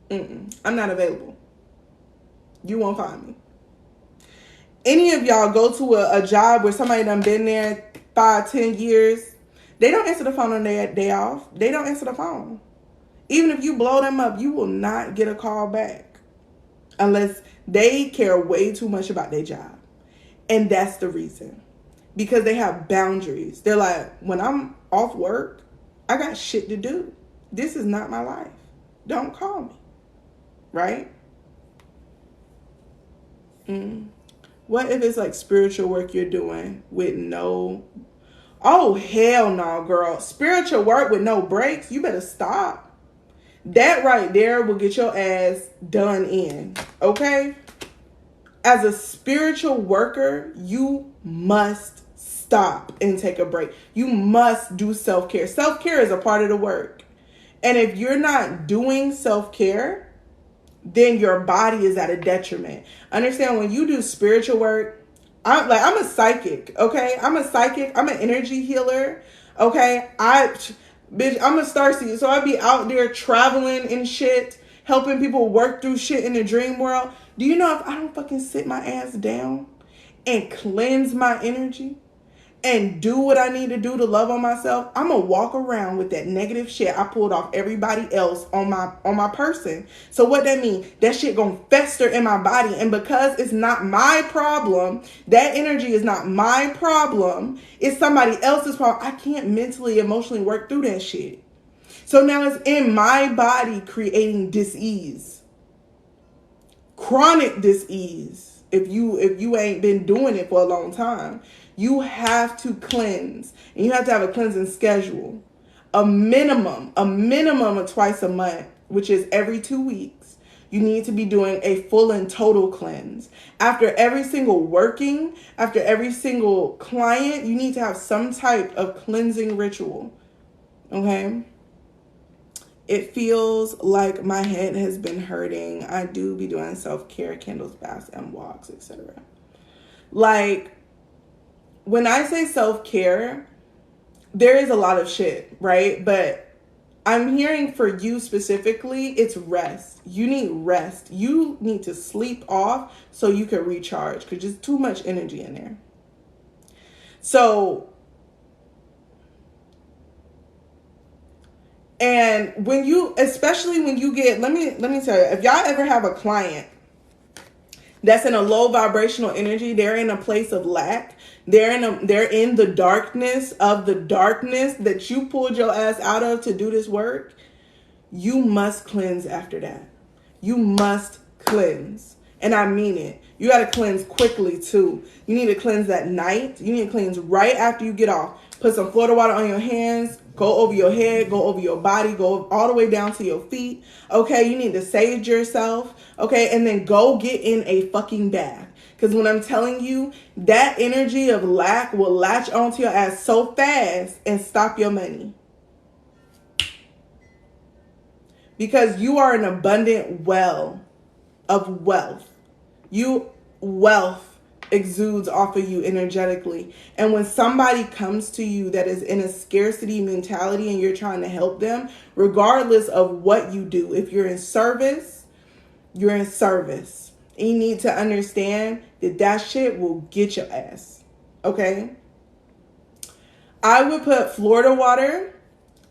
I'm not available. You won't find me. Any of y'all go to a job where somebody done been there 5-10 years, they don't answer the phone on their day off. They don't answer the phone. Even if you blow them up, you will not get a call back unless they care way too much about their job. And that's the reason. Because they have boundaries. They're like, when I'm off work, I got shit to do. This is not my life. Don't call me. Right? What if it's like spiritual work you're doing with no... Oh, hell no, girl. Spiritual work with no breaks, you better stop. That right there will get your ass done in. Okay? As a spiritual worker, you must stop and take a break. You must do self-care. Self-care is a part of the work. And if you're not doing self-care, then your body is at a detriment. Understand, when you do spiritual work, I'm a psychic, okay? I'm a psychic. I'm an energy healer, okay? Bitch, I'm a starseed, so I be out there traveling and shit, helping people work through shit in the dream world. Do you know if I don't fucking sit my ass down and cleanse my energy and do what I need to do to love on myself, I'm gonna walk around with that negative shit I pulled off everybody else on my person. So what that mean? That shit gonna fester in my body, and because it's not my problem, that energy is not my problem, it's somebody else's problem. I can't mentally, emotionally work through that shit. So now it's in my body creating dis-ease, chronic dis-ease. If you ain't been doing it for a long time, you have to cleanse, and you have to have a cleansing schedule, a minimum of twice a month, which is every 2 weeks. You need to be doing a full and total cleanse. After every single working, after every single client, you need to have some type of cleansing ritual. Okay? It feels like my head has been hurting. I do be doing self-care, candles, baths, and walks, etc. Like, when I say self-care, there is a lot of shit, right? But I'm hearing for you specifically, it's rest. You need rest. You need to sleep off so you can recharge, because there's too much energy in there. So, and especially when you get, let me tell you, if y'all ever have a client that's in a low vibrational energy, they're in a place of lack, they're in the darkness of the darkness that you pulled your ass out of to do this work, you must cleanse after that. You must cleanse. And I mean it. You got to cleanse quickly too. You need to cleanse at night. You need to cleanse right after you get off. Put some Florida water on your hands. Go over your head. Go over your body. Go all the way down to your feet. Okay, you need to sage yourself. Okay, and then go get in a fucking bath. Because when I'm telling you, that energy of lack will latch onto your ass so fast and stop your money. Because you are an abundant well of wealth. Wealth exudes off of you energetically. And when somebody comes to you that is in a scarcity mentality and you're trying to help them, regardless of what you do, if you're in service, you're in service. And you need to understand that shit will get your ass. Okay? I would put Florida water,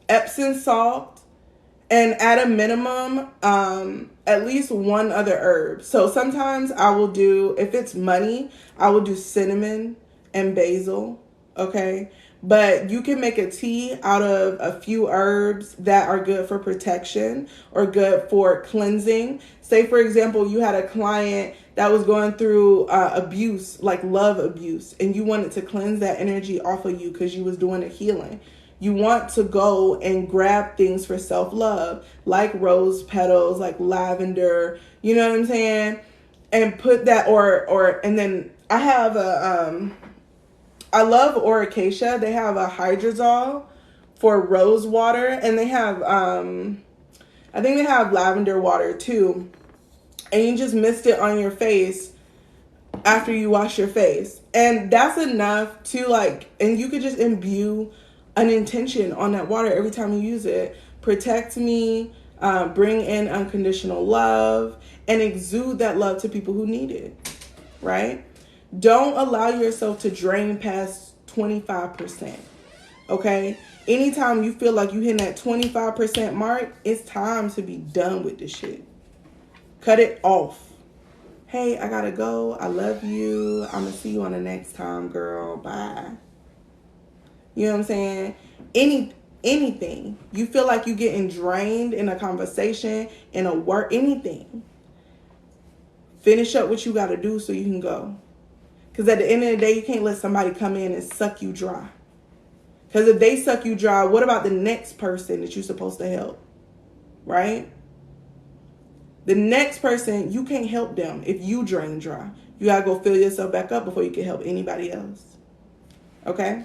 Epsom salt, and at a minimum, at least one other herb. So sometimes I will do, if it's money, I will do cinnamon and basil. Okay. But you can make a tea out of a few herbs that are good for protection or good for cleansing. Say, for example, you had a client that was going through abuse, like love abuse, and you wanted to cleanse that energy off of you because you was doing a healing. You want to go and grab things for self-love, like rose petals, like lavender, you know what I'm saying? And put that, and then I have I love Oracacia. They have a hydrosol for rose water, and they have, I think they have lavender water too. And you just mist it on your face after you wash your face. And that's enough to and you could just imbue an intention on that water every time you use it. Protect me, bring in unconditional love, and exude that love to people who need it, right? Don't allow yourself to drain past 25%, okay? Anytime you feel like you hitting that 25% mark, it's time to be done with this shit. Cut it off. Hey, I gotta go. I love you. I'm gonna see you on the next time, girl. Bye. You know what I'm saying? Anything. You feel like you getting drained in a conversation, in a work, anything. Finish up what you got to do so you can go. Because at the end of the day, you can't let somebody come in and suck you dry. Because if they suck you dry, what about the next person that you're supposed to help? Right? The next person, you can't help them if you drain dry. You got to go fill yourself back up before you can help anybody else. Okay?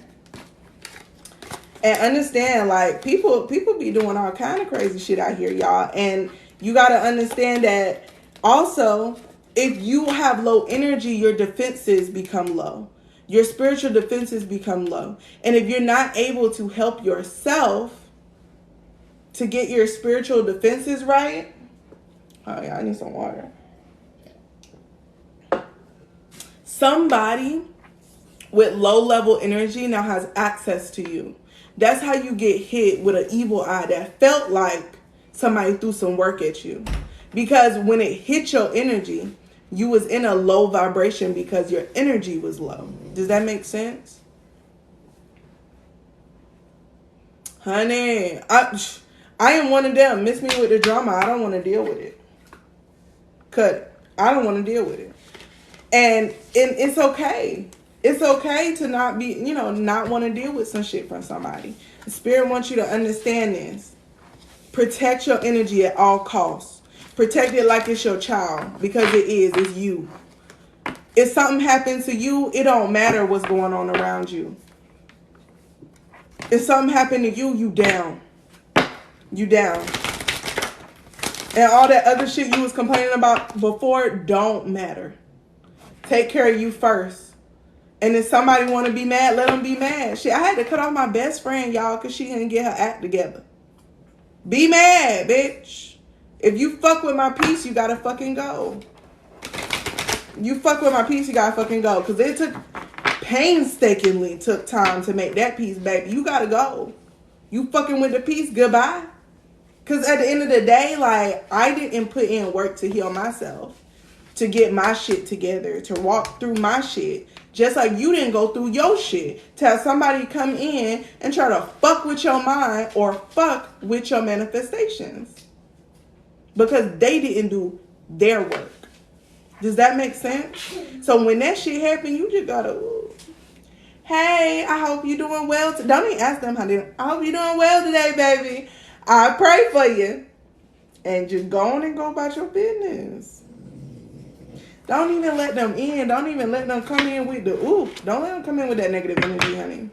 And understand, people be doing all kind of crazy shit out here, y'all. And you got to understand that Also, if you have low energy, your defenses become low. Your spiritual defenses become low. And if you're not able to help yourself to get your spiritual defenses right, oh yeah, I need some water. Somebody with low level energy now has access to you. That's how you get hit with an evil eye that felt like somebody threw some work at you. Because when it hit your energy, you was in a low vibration because your energy was low. Does that make sense? Honey, I am one of them. Miss me with the drama. I don't want to deal with it. Cut it. I don't want to deal with it. And it's okay. It's okay to not be, not want to deal with some shit from somebody. The spirit wants you to understand this. Protect your energy at all costs. Protect it like it's your child, because it is. It's you. If something happens to you, it don't matter what's going on around you. If something happened to you, you down. You down. And all that other shit you was complaining about before don't matter. Take care of you first. And if somebody want to be mad, let them be mad. Shit, I had to cut off my best friend, y'all, because she didn't get her act together. Be mad, bitch. If you fuck with my peace, you gotta fucking go. You fuck with my peace, you gotta fucking go. Because it took, painstakingly took time to make that peace, baby. You gotta go. You fucking with the peace, goodbye. Because at the end of the day, like, I didn't put in work to heal myself, to get my shit together, to walk through my shit. Just like you didn't go through your shit to have somebody come in and try to fuck with your mind or fuck with your manifestations. Because they didn't do their work. Does that make sense? So when that shit happened, you just gotta, ooh, hey, I hope you're doing well. Don't even ask them how they doing. I hope you're doing well today, baby. I pray for you. And just go on and go about your business. Don't even let them in. Don't even let them come in with the, ooh, don't let them come in with that negative energy, honey.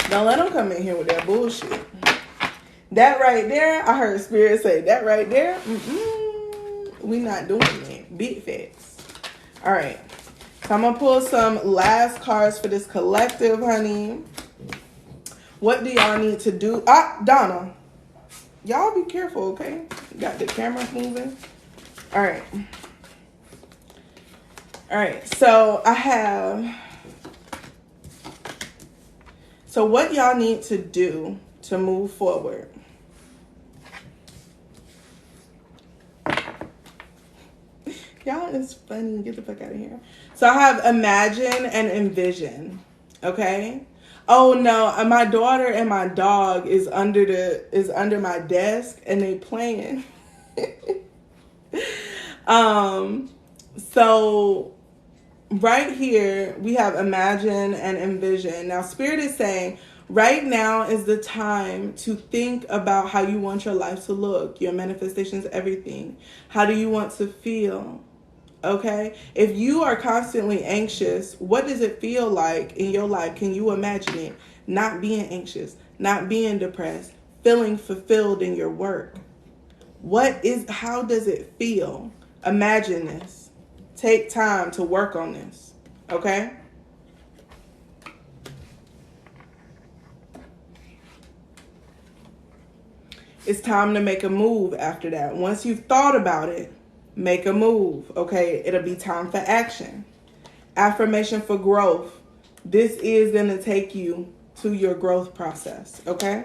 Don't let them come in here with that bullshit. That right there, I heard Spirit say, that right there, we not doing that. Big facts. All right. So I'm going to pull some last cards for this collective, honey. What do y'all need to do? Ah, Donna. Y'all be careful, okay? Got the camera moving. All right. All right. So I have... So what y'all need to do to move forward? Y'all is funny. Get the fuck out of here. So I have imagine and envision. Okay. Oh no, my daughter and my dog is under my desk and they playing. So right here we have imagine and envision. Now Spirit is saying right now is the time to think about how you want your life to look, your manifestations, everything. How do you want to feel? Okay, if you are constantly anxious, what does it feel like in your life? Can you imagine it? Not being anxious, not being depressed, feeling fulfilled in your work. How does it feel? Imagine this. Take time to work on this. Okay? It's time to make a move after that. Once you've thought about it, make a move, okay? It'll be time for action. Affirmation for growth. This is going to take you to your growth process, okay?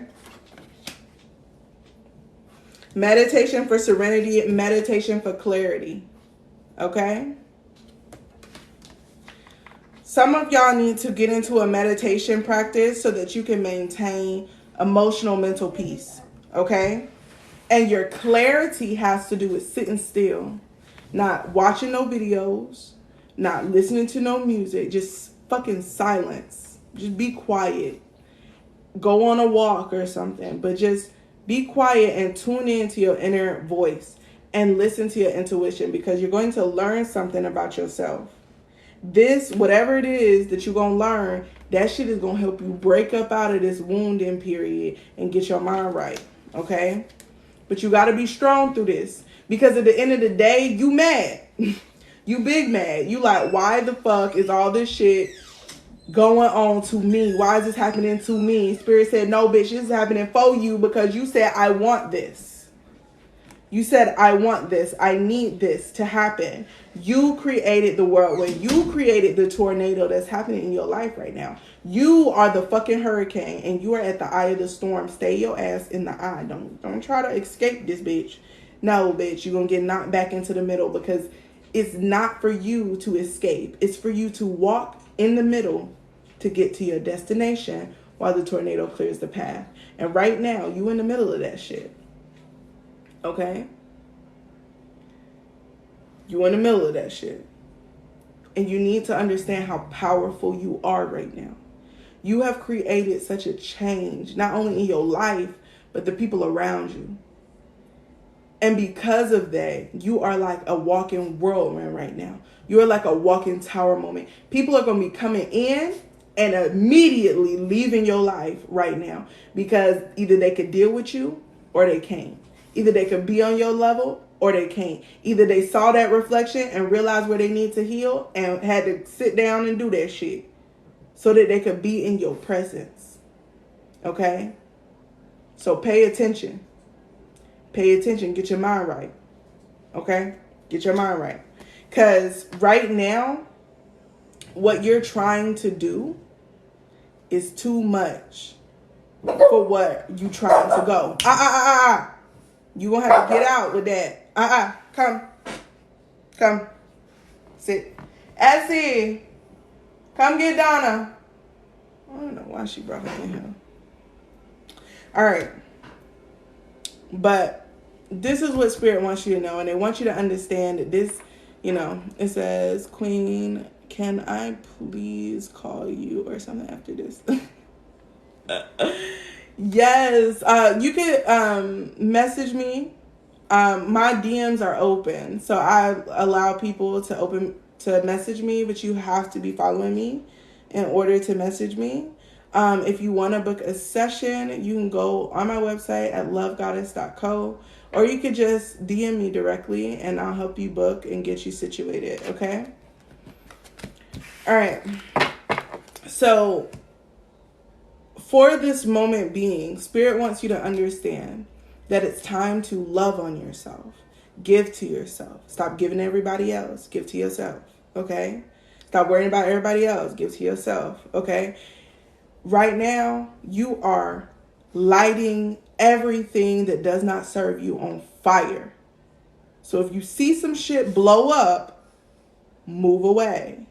Meditation for serenity. Meditation for clarity, okay? Some of y'all need to get into a meditation practice so that you can maintain emotional mental peace, okay? And your clarity has to do with sitting still, not watching no videos, not listening to no music, just fucking silence. Just be quiet. Go on a walk or something, but just be quiet and tune into your inner voice and listen to your intuition, because you're going to learn something about yourself. This, whatever it is that you're going to learn, that shit is going to help you break up out of this wounding period and get your mind right, okay? But you got to be strong through this. Because at the end of the day, you mad. You big mad. You like, why the fuck is all this shit going on to me? Why is this happening to me? Spirit said, no, bitch, this is happening for you because you said, I want this. You said, I want this. I need this to happen. You created the whirlwind. You created the tornado that's happening in your life right now. You are the fucking hurricane and you are at the eye of the storm. Stay your ass in the eye. Don't try to escape this bitch. No, bitch, you're going to get knocked back into the middle because it's not for you to escape. It's for you to walk in the middle to get to your destination while the tornado clears the path. And right now, you in the middle of that shit. Okay? You in the middle of that shit. And you need to understand how powerful you are right now. You have created such a change, not only in your life, but the people around you. And because of that, you are like a walking whirlwind right now. You're like a walking tower moment. People are going to be coming in and immediately leaving your life right now because either they could deal with you or they can't. Either they could be on your level or they can't. Either they saw that reflection and realized where they need to heal and had to sit down and do that shit so that they could be in your presence. Okay? So pay attention. Pay attention. Get your mind right. Okay? Get your mind right. Because right now, what you're trying to do is too much for what you trying to go. You gonna have to get out with that. Come. Sit. Essie, come get Donna. I don't know why she brought her in here. All right. But this is what Spirit wants you to know. And they want you to understand that this, it says, Queen, can I please call you or something after this? Yes. You could message me. My DMs are open. So I allow people to message me, but you have to be following me in order to message me. If you want to book a session, you can go on my website at lovegoddess.co, or you could just DM me directly and I'll help you book and get you situated. Okay. All right. So for this moment being, Spirit wants you to understand that it's time to love on yourself. Give to yourself. Stop giving to everybody else. Give to yourself. Okay. Stop worrying about everybody else. Give to yourself. Okay. Right now, you are lighting everything that does not serve you on fire. So if you see some shit blow up, move away.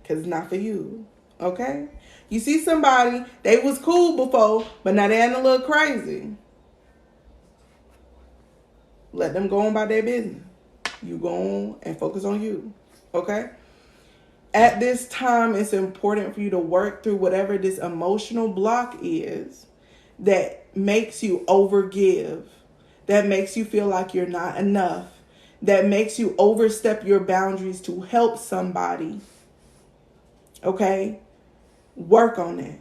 Because it's not for you. Okay? You see somebody, they was cool before, but now they're a little crazy. Let them go on about their business. You go on and focus on you. Okay? At this time, it's important for you to work through whatever this emotional block is that makes you overgive, that makes you feel like you're not enough, that makes you overstep your boundaries to help somebody. Okay? Work on that.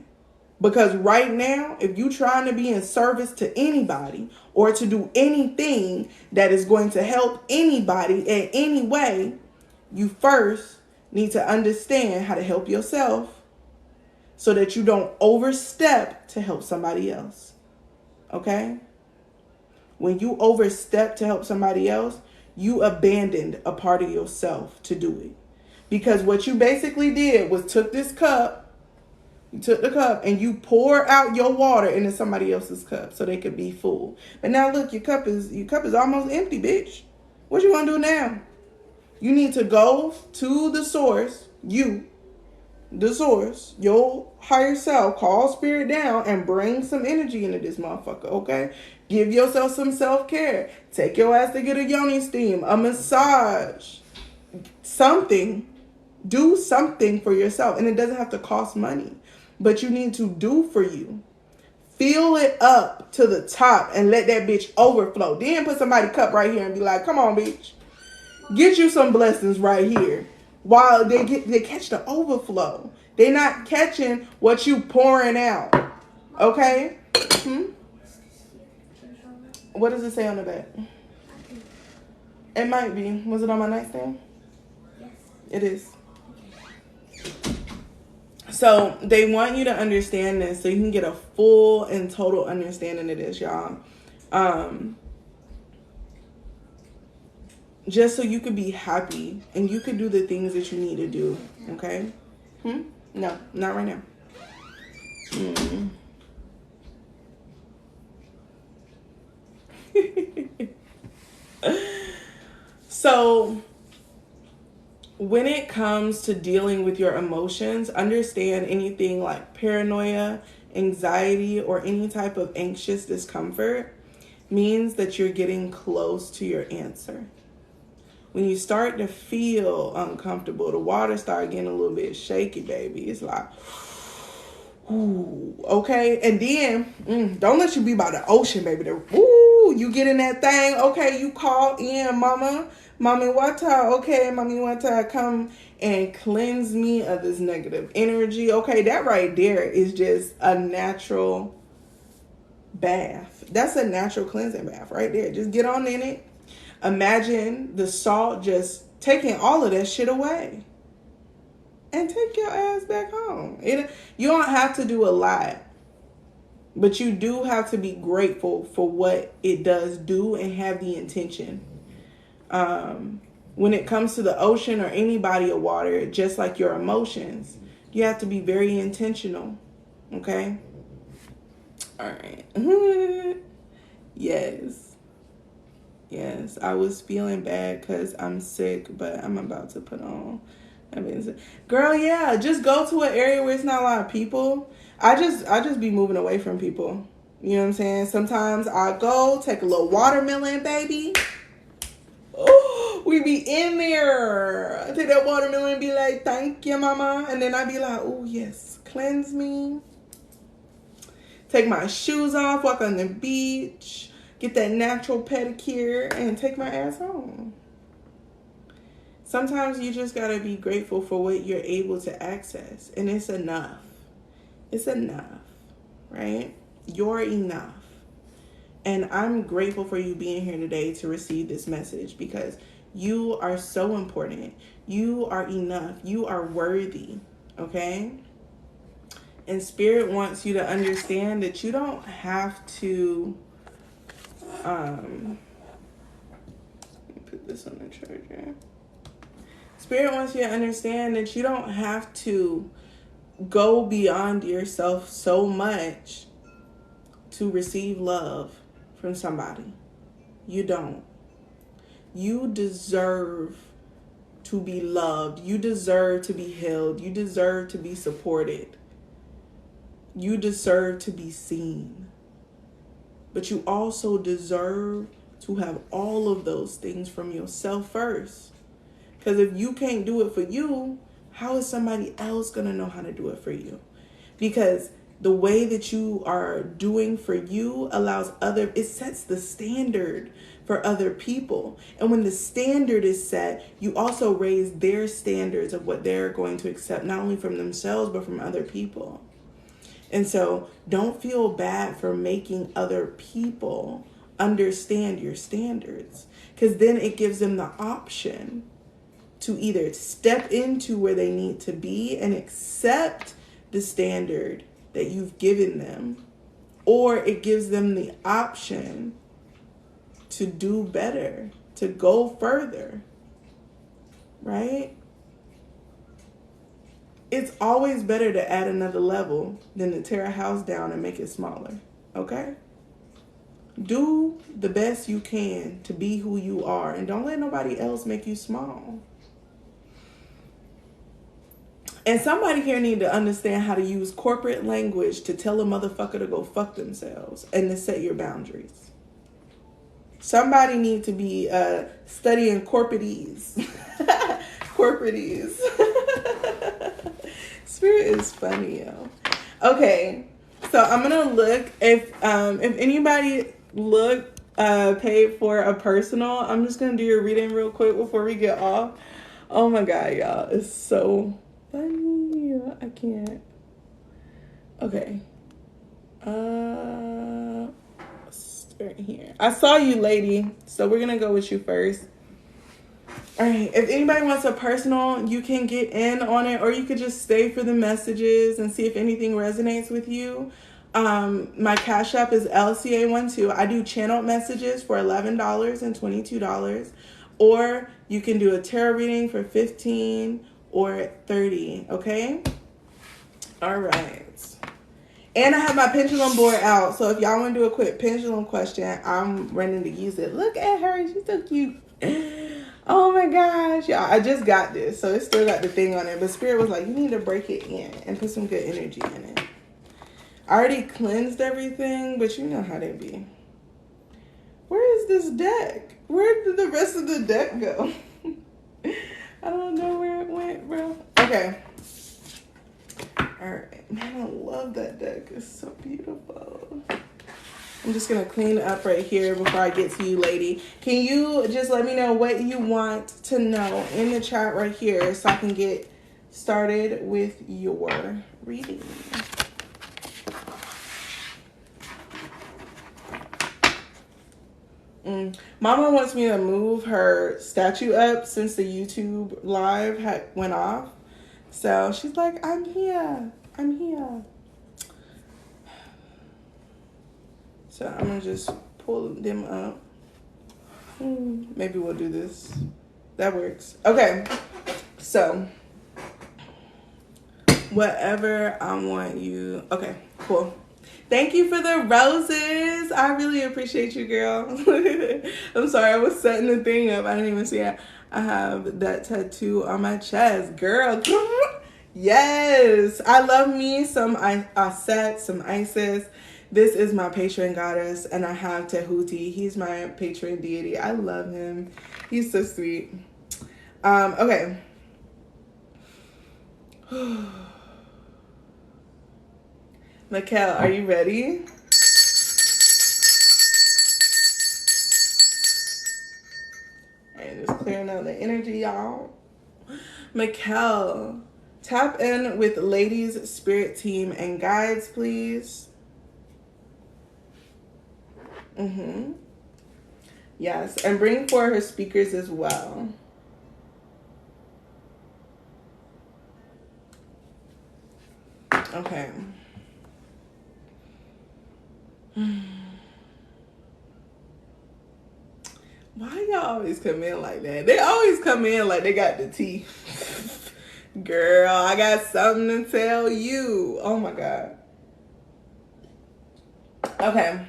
Because right now, if you're trying to be in service to anybody or to do anything that is going to help anybody in any way, you first need to understand how to help yourself so that you don't overstep to help somebody else. Okay? When you overstep to help somebody else, you abandoned a part of yourself to do it. Because what you basically did was took the cup and you pour out your water into somebody else's cup so they could be full. But now look, your cup is almost empty, bitch. What you gonna do now? You need to go to the source, your higher self, call Spirit down and bring some energy into this motherfucker, okay? Give yourself some self-care. Take your ass to get a yoni steam, a massage, something. Do something for yourself. And it doesn't have to cost money, but you need to do for you. Fill it up to the top and let that bitch overflow. Then put somebody's cup right here and be like, come on, bitch. Get you some blessings right here. While they catch the overflow. They're not catching what you pouring out. Okay? What does it say on the back? It might be. Was it on my nightstand? Yes. It is. So they want you to understand this so you can get a full and total understanding of this, y'all. Just so you could be happy and you could do the things that you need to do. Okay? No, not right now. So when it comes to dealing with your emotions, understand anything like paranoia, anxiety, or any type of anxious discomfort means that you're getting close to your answer. When you start to feel uncomfortable, the water start getting a little bit shaky, baby. It's like, ooh, okay. And then, don't let you be by the ocean, baby. Ooh, you get in that thing. Okay, you call in, mama. Mommy water. Okay, mommy water, come and cleanse me of this negative energy. Okay, that right there is just a natural bath. That's a natural cleansing bath right there. Just get on in it. Imagine the salt just taking all of that shit away. And take your ass back home. You don't have to do a lot. But you do have to be grateful for what it does do and have the intention. When it comes to the ocean or any body of water, just like your emotions, you have to be very intentional. Okay? All right. Yes. Yes. I was feeling bad because I'm sick, but I'm about to put on. Girl, yeah, just go to an area where it's not a lot of people. I just be moving away from people. You know what I'm saying? Sometimes I go take a little watermelon, baby. Oh, we be in there. I take that watermelon and be like, thank you, mama. And then I be like, oh, yes, cleanse me. Take my shoes off, walk on the beach, get that natural pedicure, and take my ass home. Sometimes you just gotta be grateful for what you're able to access. And it's enough. It's enough, right? You're enough. And I'm grateful for you being here today to receive this message because you are so important. You are enough. You are worthy, okay? And Spirit wants you to understand that you don't have to put this on the charger. Spirit wants you to understand that you don't have to go beyond yourself so much to receive love from somebody. You don't. You deserve to be loved. You deserve to be held. You deserve to be supported. You deserve to be seen. But you also deserve to have all of those things from yourself first. Because if you can't do it for you, how is somebody else going to know how to do it for you? Because the way that you are doing for you it sets the standard for other people. And when the standard is set, you also raise their standards of what they're going to accept, not only from themselves, but from other people. And so don't feel bad for making other people understand your standards, because then it gives them the option to either step into where they need to be and accept the standard that you've given them, or it gives them the option to do better, to go further, right? It's always better to add another level than to tear a house down and make it smaller, okay? Do the best you can to be who you are, and don't let nobody else make you small. And somebody here need to understand how to use corporate language to tell a motherfucker to go fuck themselves and to set your boundaries. Somebody need to be studying corporatese. Corporatese. Spirit is funny, yo. Okay, so I'm gonna look if anybody paid for a personal. I'm just gonna do your reading real quick before we get off. Oh my god, y'all, it's so funny. I can't. Okay. Start here. I saw you, lady. So we're gonna go with you first. All right, if anybody wants a personal, you can get in on it, or you could just stay for the messages and see if anything resonates with you. My Cash App is LCA12. I do channeled messages for $11 and $22, or you can do a tarot reading for $15 or $30. Okay. All right. And I have my pendulum board out, so if y'all want to do a quick pendulum question, I'm ready to use it. Look at her, she's so cute. Oh my gosh, y'all, I just got this, so it still got the thing on it, but Spirit was like, you need to break it in and put some good energy in it. I already cleansed everything, but you know how they be. Where is this deck? Where did the rest of the deck go? I don't know where it went, bro. Okay. Alright, man, I love that deck. It's so beautiful. I'm just going to clean up right here before I get to you, lady. Can you just let me know what you want to know in the chat right here so I can get started with your reading? Mama wants me to move her statue up since the YouTube live went off. So she's like, I'm here. I'm here. So I'm going to just pull them up. Maybe we'll do this. That works. Okay. So whatever I want you. Okay, cool. Thank you for the roses. I really appreciate you, girl. I'm sorry, I was setting the thing up. I didn't even see it. I have that tattoo on my chest. Girl, yes. I love me some Aset, some Isis. This is my patron goddess, and I have Tehuti. He's my patron deity. I love him. He's so sweet. Okay. Mikkel, are you ready? And just clearing out the energy, y'all. Mikkel, tap in with ladies, spirit team, and guides, please. Yes, and bring forward her speakers as well. Okay. Why y'all always come in like that? They always come in like they got the tea. Girl, I got something to tell you. Oh my God. Okay.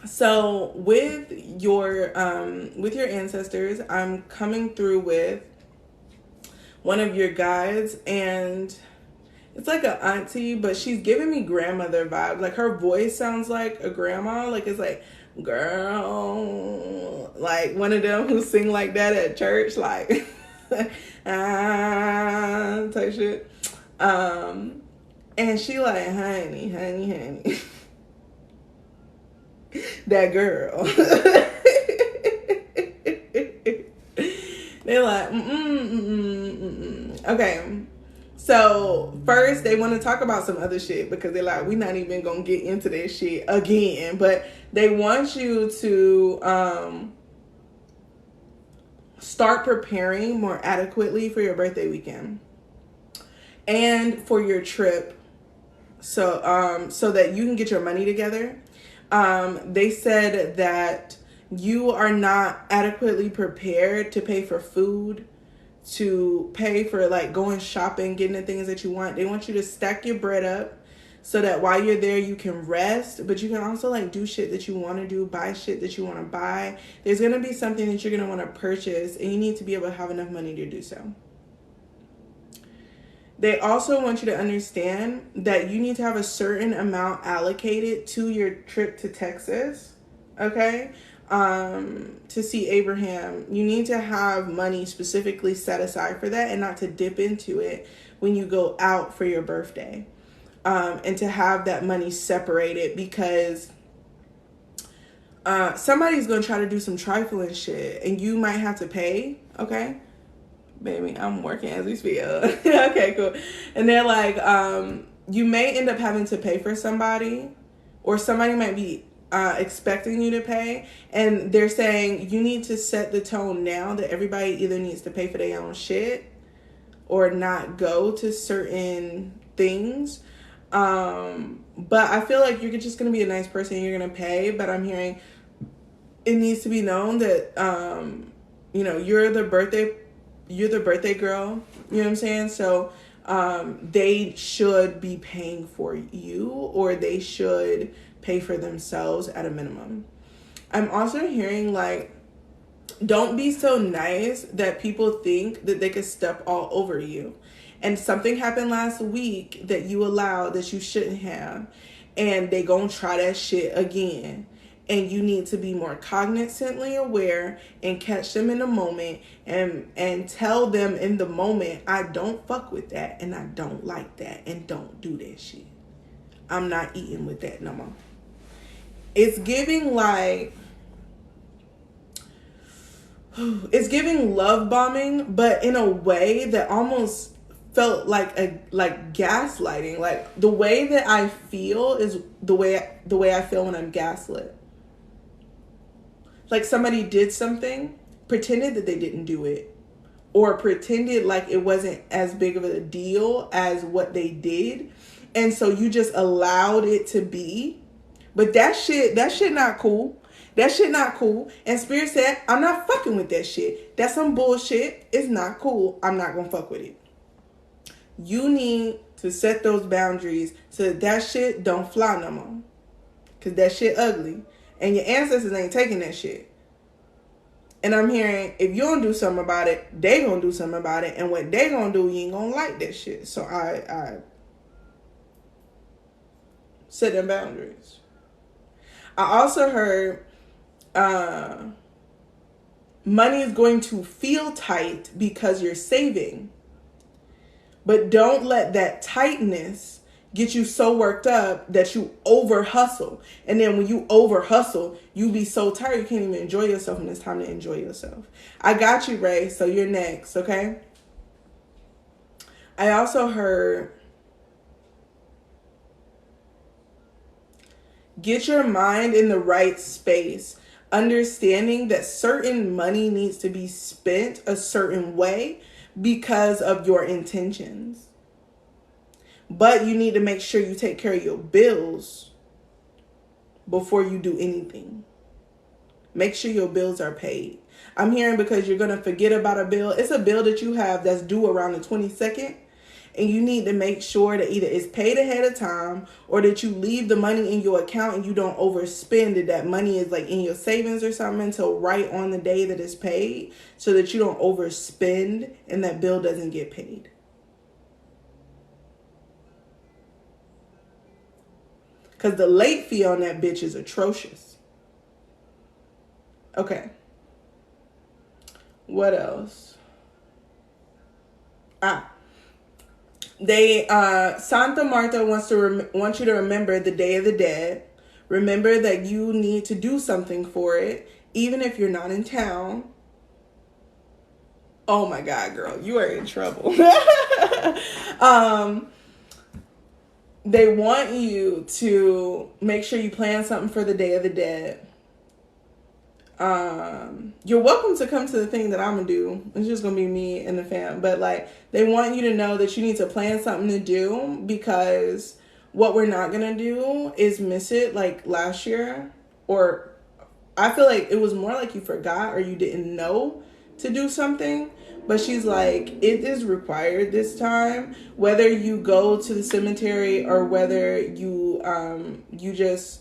So with your ancestors, I'm coming through with one of your guides, and it's like an auntie, but she's giving me grandmother vibes. Like her voice sounds like a grandma. Like it's like, girl, like one of them who sing like that at church, like type shit. And she like, honey. That girl. They're like, Okay. So first they want to talk about some other shit because they're like, we're not even gonna get into that shit again. But they want you to start preparing more adequately for your birthday weekend and for your trip, so so that you can get your money together. They said that you are not adequately prepared to pay for food, to pay for like going shopping, getting the things that you want. They want you to stack your bread up so that while you're there you can rest, but you can also like do shit that you want to do, buy shit that you want to buy. There's going to be something that you're going to want to purchase, and you need to be able to have enough money to do so. They also want you to understand that you need to have a certain amount allocated to your trip to Texas, okay? To see Abraham. You need to have money specifically set aside for that and not to dip into it when you go out for your birthday. And to have that money separated because somebody's going to try to do some trifling shit and you might have to pay, okay? Baby, I'm working as we speak. Okay, cool. And they're like, you may end up having to pay for somebody, or somebody might be expecting you to pay, and they're saying you need to set the tone now that everybody either needs to pay for their own shit or not go to certain things. But I feel like you're just going to be a nice person and you're going to pay, but I'm hearing it needs to be known that you're the birthday girl, you know what I'm saying? So they should be paying for you, or they should pay for themselves at a minimum. I'm also hearing like, don't be so nice that people think that they could step all over you. And something happened last week that you allowed that you shouldn't have, and they gonna try that shit again. And you need to be more cognizantly aware and catch them in the moment, and tell them in the moment, I don't fuck with that, and I don't like that, and don't do that shit. I'm not eating with that no more. It's giving like, it's giving love bombing, but in a way that almost felt like gaslighting. Like the way that I feel is the way I feel when I'm gaslit. Like somebody did something, pretended that they didn't do it, or pretended like it wasn't as big of a deal as what they did, and so you just allowed it to be. But that shit not cool. That shit not cool. And Spirit said, I'm not fucking with that shit. That's some bullshit. It's not cool. I'm not gonna fuck with it. You need to set those boundaries so that shit don't fly no more. Cause that shit ugly. And your ancestors ain't taking that shit. And I'm hearing, if you don't do something about it, they gonna do something about it. And what they gonna do, you ain't gonna like that shit. So I set them boundaries. I also heard money is going to feel tight because you're saving. But don't let that tightness get you so worked up that you over hustle. And then when you over hustle, you be so tired you can't even enjoy yourself when it's time to enjoy yourself. I got you, Ray. So you're next, okay? I also heard, get your mind in the right space, understanding that certain money needs to be spent a certain way because of your intentions. But you need to make sure you take care of your bills before you do anything. Make sure your bills are paid. I'm hearing because you're going to forget about a bill. It's a bill that you have that's due around the 22nd. And you need to make sure that either it's paid ahead of time, or that you leave the money in your account and you don't overspend it. That money is like in your savings or something until right on the day that it's paid, so that you don't overspend and that bill doesn't get paid. Because the late fee on that bitch is atrocious. Okay. What else? Santa Marta wants you to remember the Day of the Dead. Remember that you need to do something for it, even if you're not in town. Oh my God, girl, you are in trouble. They want you to make sure you plan something for the Day of the Dead. You're welcome to come to the thing that I'm gonna do. It's just gonna be me and the fam. But like, they want you to know that you need to plan something to do, because what we're not gonna do is miss it like last year. Or I feel like it was more like you forgot or you didn't know to do something. But she's like, it is required this time, whether you go to the cemetery or whether you just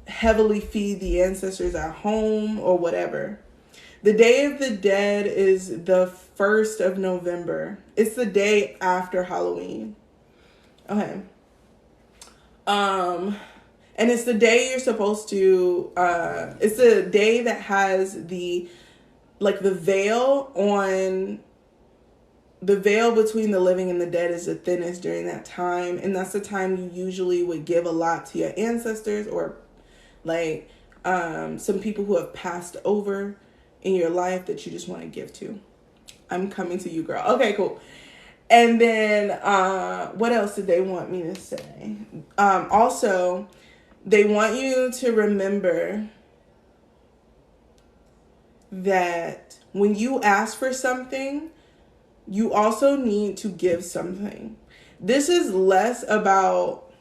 heavily feed the ancestors at home or whatever. The Day of the Dead is the 1st of November. It's the day after Halloween. Okay. And it's the day you're supposed to, it's the day that has the veil between the living and the dead is the thinnest during that time. And that's the time you usually would give a lot to your ancestors, or like some people who have passed over in your life that you just want to give to. I'm coming to you, girl. Okay, cool. And then what else did they want me to say? Also, They want you to remember that when you ask for something, you also need to give something. This is less about,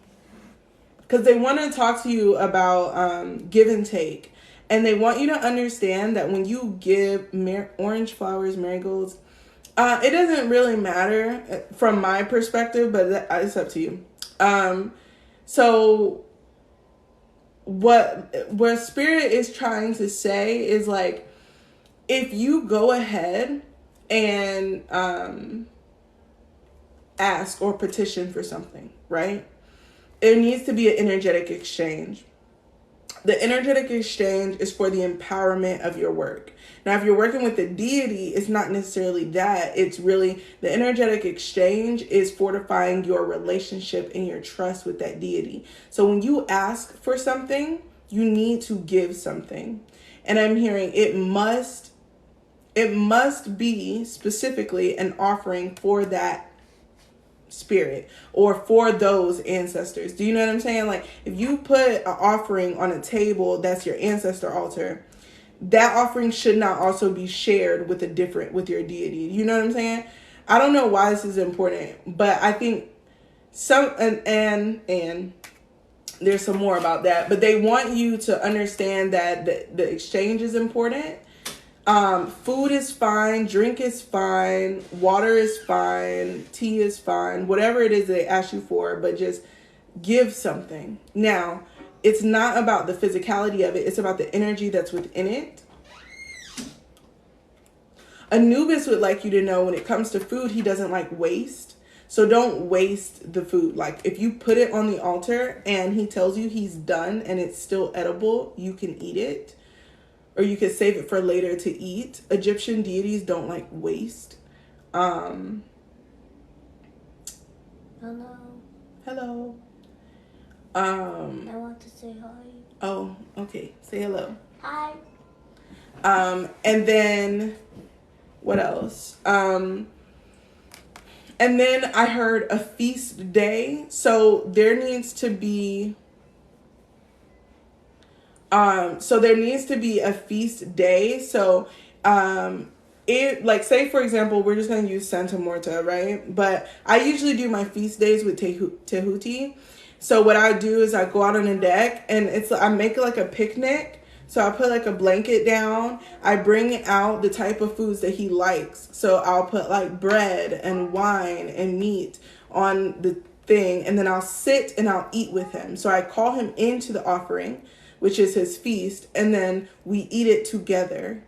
because they want to talk to you about give and take. And they want you to understand that when you give orange flowers, marigolds, it doesn't really matter from my perspective, but it's up to you. So what Spirit is trying to say is like, if you go ahead and ask or petition for something, right? It needs to be an energetic exchange. The energetic exchange is for the empowerment of your work. Now, if you're working with the deity, it's not necessarily that. It's really the energetic exchange is fortifying your relationship and your trust with that deity. So when you ask for something, you need to give something. And I'm hearing it must be specifically an offering for that spirit or for those ancestors. Do you know what I'm saying? Like, if you put an offering on a table that's your ancestor altar, that offering should not also be shared with with your deity. You know what I'm saying? I don't know why this is important, but I think some and there's some more about that, but they want you to understand that the exchange is important. Food is fine, drink is fine, water is fine, tea is fine, whatever it is they ask you for, but just give something. Now, it's not about the physicality of it, it's about the energy that's within it. Anubis would like you to know when it comes to food, he doesn't like waste. So don't waste the food. Like, if you put it on the altar and he tells you he's done and it's still edible, you can eat it. Or you could save it for later to eat. Egyptian deities don't like waste. Hello. Hello. I want to say hi. Oh, okay. Say hello. Hi. And then what else? And then I heard a feast day. So there needs to be a feast day. So it, like, say for example, we're just going to use Santa Morta, right? But I usually do my feast days with Tehuti. So what I do is I go out on a deck and I make like a picnic. So I put like a blanket down. I bring out the type of foods that he likes. So I'll put like bread and wine and meat on the thing, and then I'll sit and I'll eat with him. So I call him into the offering, which is his feast, and then we eat it together.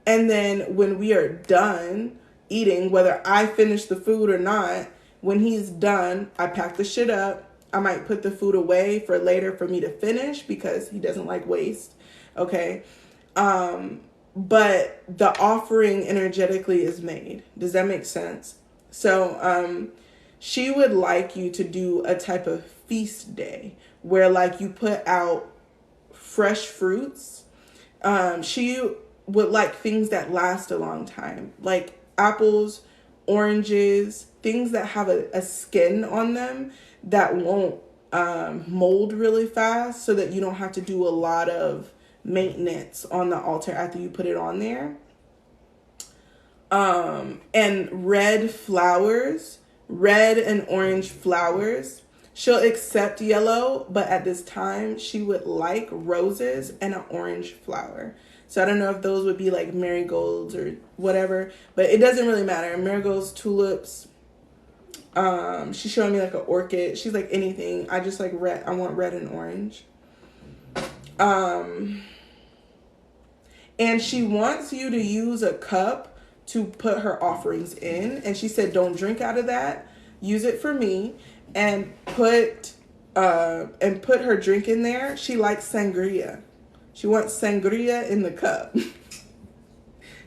And then when we are done eating, whether I finish the food or not, when he's done, I pack the shit up. I might put the food away for later for me to finish because he doesn't like waste. Okay. But the offering energetically is made. Does that make sense? So, she would like you to do a type of feast day where like you put out fresh fruits. She would like things that last a long time, like apples, oranges, things that have a skin on them that won't mold really fast, so that you don't have to do a lot of maintenance on the altar after you put it on there. And red and orange flowers. She'll accept yellow, but at this time she would like roses and an orange flower. So I don't know if those would be like marigolds or whatever, but it doesn't really matter. Marigolds, tulips. She's showing me like an orchid. She's like anything. I just like red. I want red and orange. And she wants you to use a cup to put her offerings in. And she said, don't drink out of that. Use it for me. And put her drink in there. She likes sangria. She wants sangria in the cup.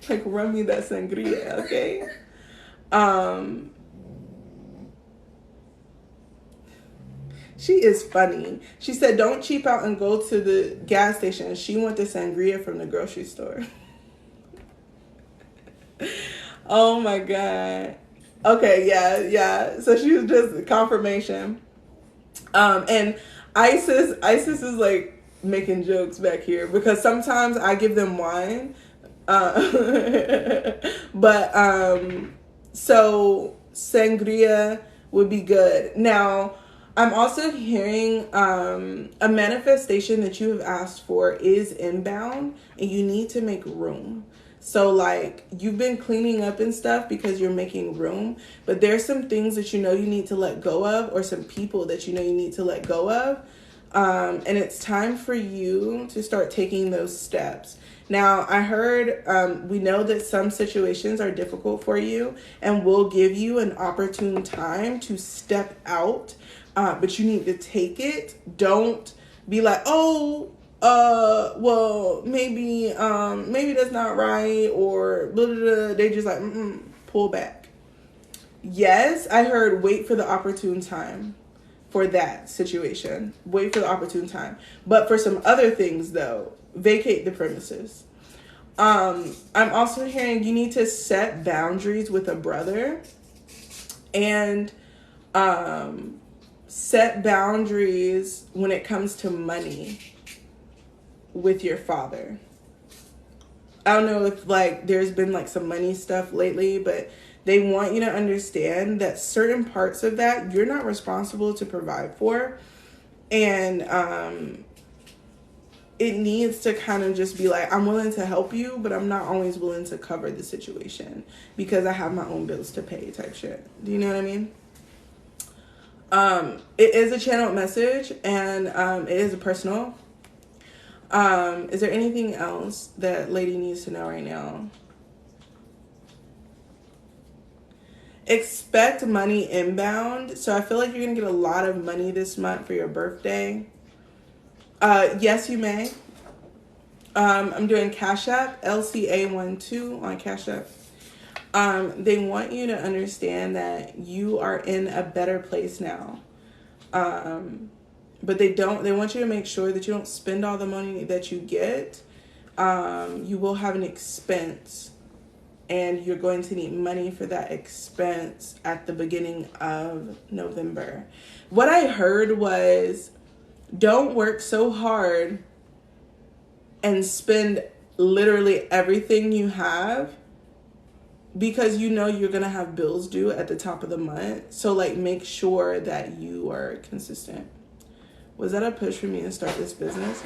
Like, run me that sangria, okay? She is funny. She said, don't cheap out and go to the gas station. She want the sangria from the grocery store. Oh my God. Okay, yeah. So she was just confirmation. And Isis is like making jokes back here because sometimes I give them wine. But so sangria would be good. Now, I'm also hearing a manifestation that you have asked for is inbound, and you need to make room. So like you've been cleaning up and stuff because you're making room, but there's some things that you know you need to let go of, or some people that you know you need to let go of. And it's time for you to start taking those steps. Now, I heard we know that some situations are difficult for you, and we'll give you an opportune time to step out, but you need to take it. Don't be like, oh, well, maybe that's not right, or blah, blah, blah. They just like, pull back. Yes, I heard wait for the opportune time for that situation. Wait for the opportune time. But for some other things, though, vacate the premises. I'm also hearing you need to set boundaries with a brother, and set boundaries when it comes to money with your father. I don't know if like there's been like some money stuff lately, but they want you to understand that certain parts of that you're not responsible to provide for. And it needs to kind of just be like, I'm willing to help you, but I'm not always willing to cover the situation because I have my own bills to pay type shit. Do you know what I mean? It is a channeled message, and it is a personal. Is there anything else that lady needs to know right now? Expect money inbound. So I feel like you're going to get a lot of money this month for your birthday. Yes, you may. I'm doing Cash App, LCA12 on Cash App. They want you to understand that you are in a better place now. But they want you to make sure that you don't spend all the money that you get. You will have an expense, and you're going to need money for that expense at the beginning of November. What I heard was, don't work so hard and spend literally everything you have, because you know you're going to have bills due at the top of the month. So like make sure that you are consistent. Was that a push for me to start this business?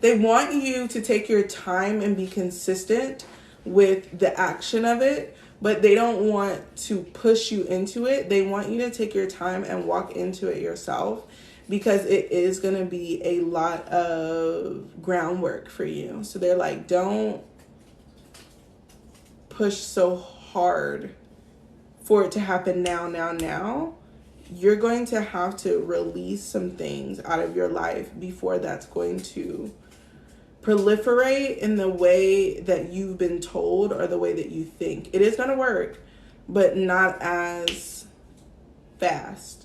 They want you to take your time and be consistent with the action of it, but they don't want to push you into it. They want you to take your time and walk into it yourself, because it is going to be a lot of groundwork for you. So they're like, don't push so hard for it to happen now. You're going to have to release some things out of your life before that's going to proliferate in the way that you've been told or the way that you think. It is going to work, but not as fast.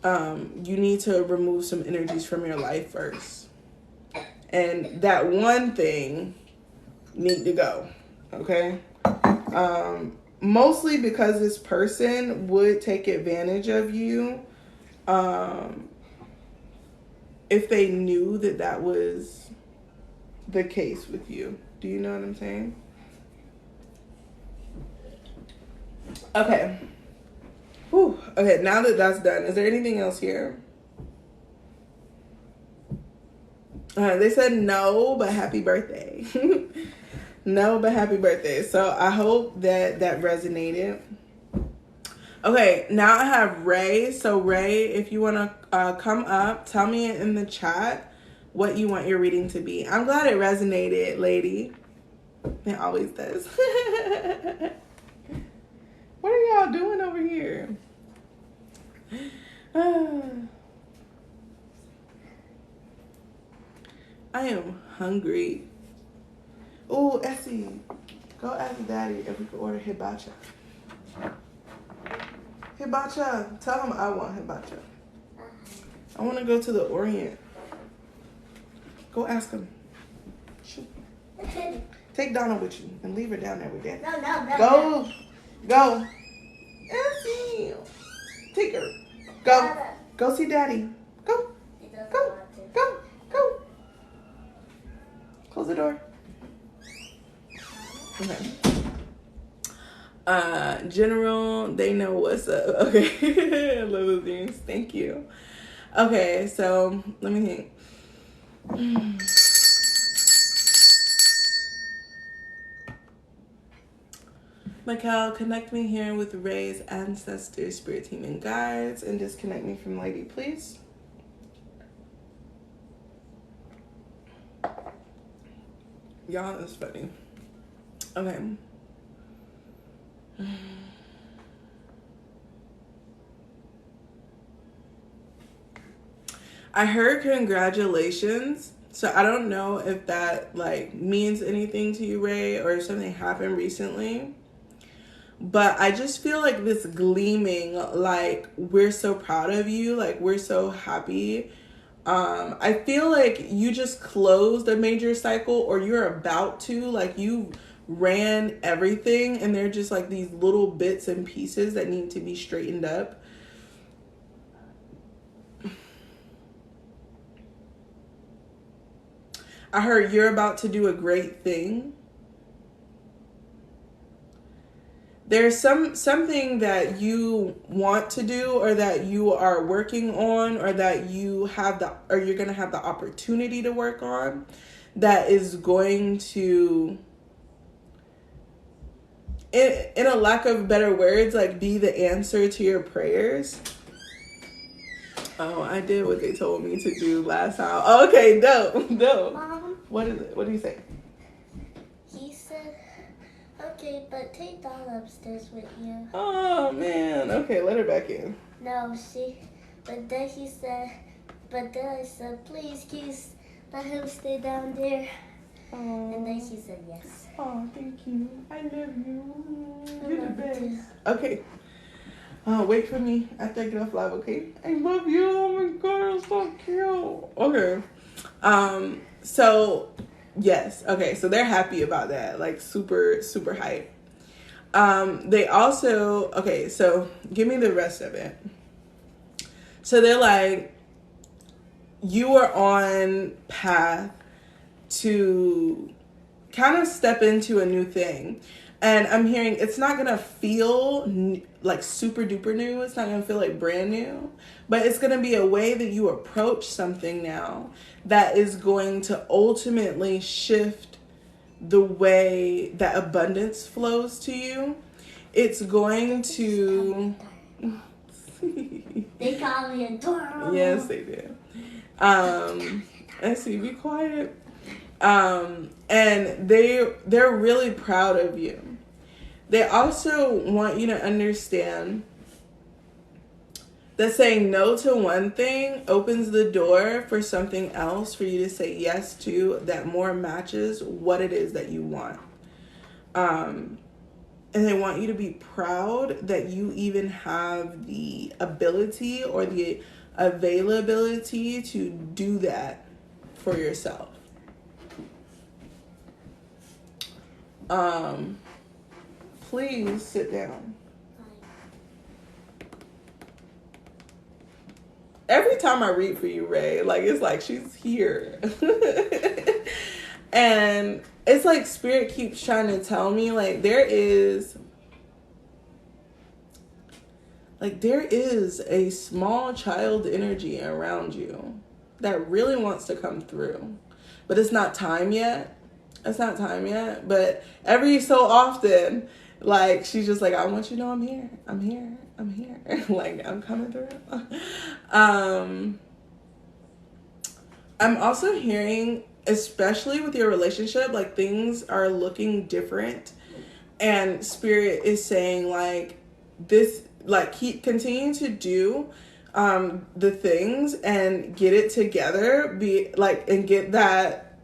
You need to remove some energies from your life first. And that one thing need to go. Okay? Mostly because this person would take advantage of you if they knew that that was the case with you. Do you know what I'm saying? Okay. Whew. Okay, now that that's done, is there anything else here? They said no, but happy birthday. No, but happy birthday. So I hope that that resonated. Okay, now I have Ray. So Ray, if you want to come up, tell me in the chat what you want your reading to be. I'm glad it resonated, lady. It always does. What are y'all doing over here? I am hungry. Oh, Essie, go ask Daddy if we could order hibacha. Hibacha. Tell him I want hibacha. I want to go to the Orient. Go ask him. Shoot. Take Donna with you and leave her down there with Daddy. No. Go. Essie. Take her. Go. Go see Daddy. Go. He doesn't Go. want to. Go. Go. Close the door. Okay. General, they know what's up. Okay. I love those things. Thank you. Okay, so let me think. Mikhail, connect me here with Ray's ancestors, spirit team, and guides, and disconnect me from Lady, please. Y'all, that's funny. Okay. I heard congratulations. So I don't know if that like means anything to you, Ray, or if something happened recently. But I just feel like this gleaming, like we're so proud of you, like we're so happy. I feel like you just closed a major cycle, or you're about to, like you ran everything, and they're just like these little bits and pieces that need to be straightened up. I heard you're about to do a great thing. There's something that you want to do, or that you are working on, or that you have or you're going to have the opportunity to work on, that is going to, in a lack of better words, like be the answer to your prayers. Oh, I did what they told me to do last time. Oh, okay, dope. Mom, What is it? What do you say? he said, okay, but take Dawn upstairs with you. Oh, man. Okay, let her back in. No, but then I said, please, let him stay down there. Oh. And then he said yes. Oh, thank you. I love you. I You're the love you best. too. Okay. Wait for me after I get off live, okay? I love you. Oh my god, it's so cute. Okay. So yes. Okay, so they're happy about that. Like super, super hype. They also, okay, so give me the rest of it. So they're like, you are on path to kind of step into a new thing. And I'm hearing it's not going to feel like super duper new. It's not going to feel like brand new. But it's going to be a way that you approach something now that is going to ultimately shift the way that abundance flows to you. It's going to... They call me adorable. Yes, they do. Let's see, be quiet. And they're really proud of you. They also want you to understand that saying no to one thing opens the door for something else for you to say yes to that more matches what it is that you want. And they want you to be proud that you even have the ability or the availability to do that for yourself. Please sit down. Every time I read for you, Ray, like it's like she's here. And it's like Spirit keeps trying to tell me like there is a small child energy around you that really wants to come through. But it's not time yet. But every so often, like, she's just like, I want you to know I'm here. Like, I'm coming through. I'm also hearing, especially with your relationship, like, things are looking different. And Spirit is saying, like, this, like, keep continuing to do the things and get it together, and get that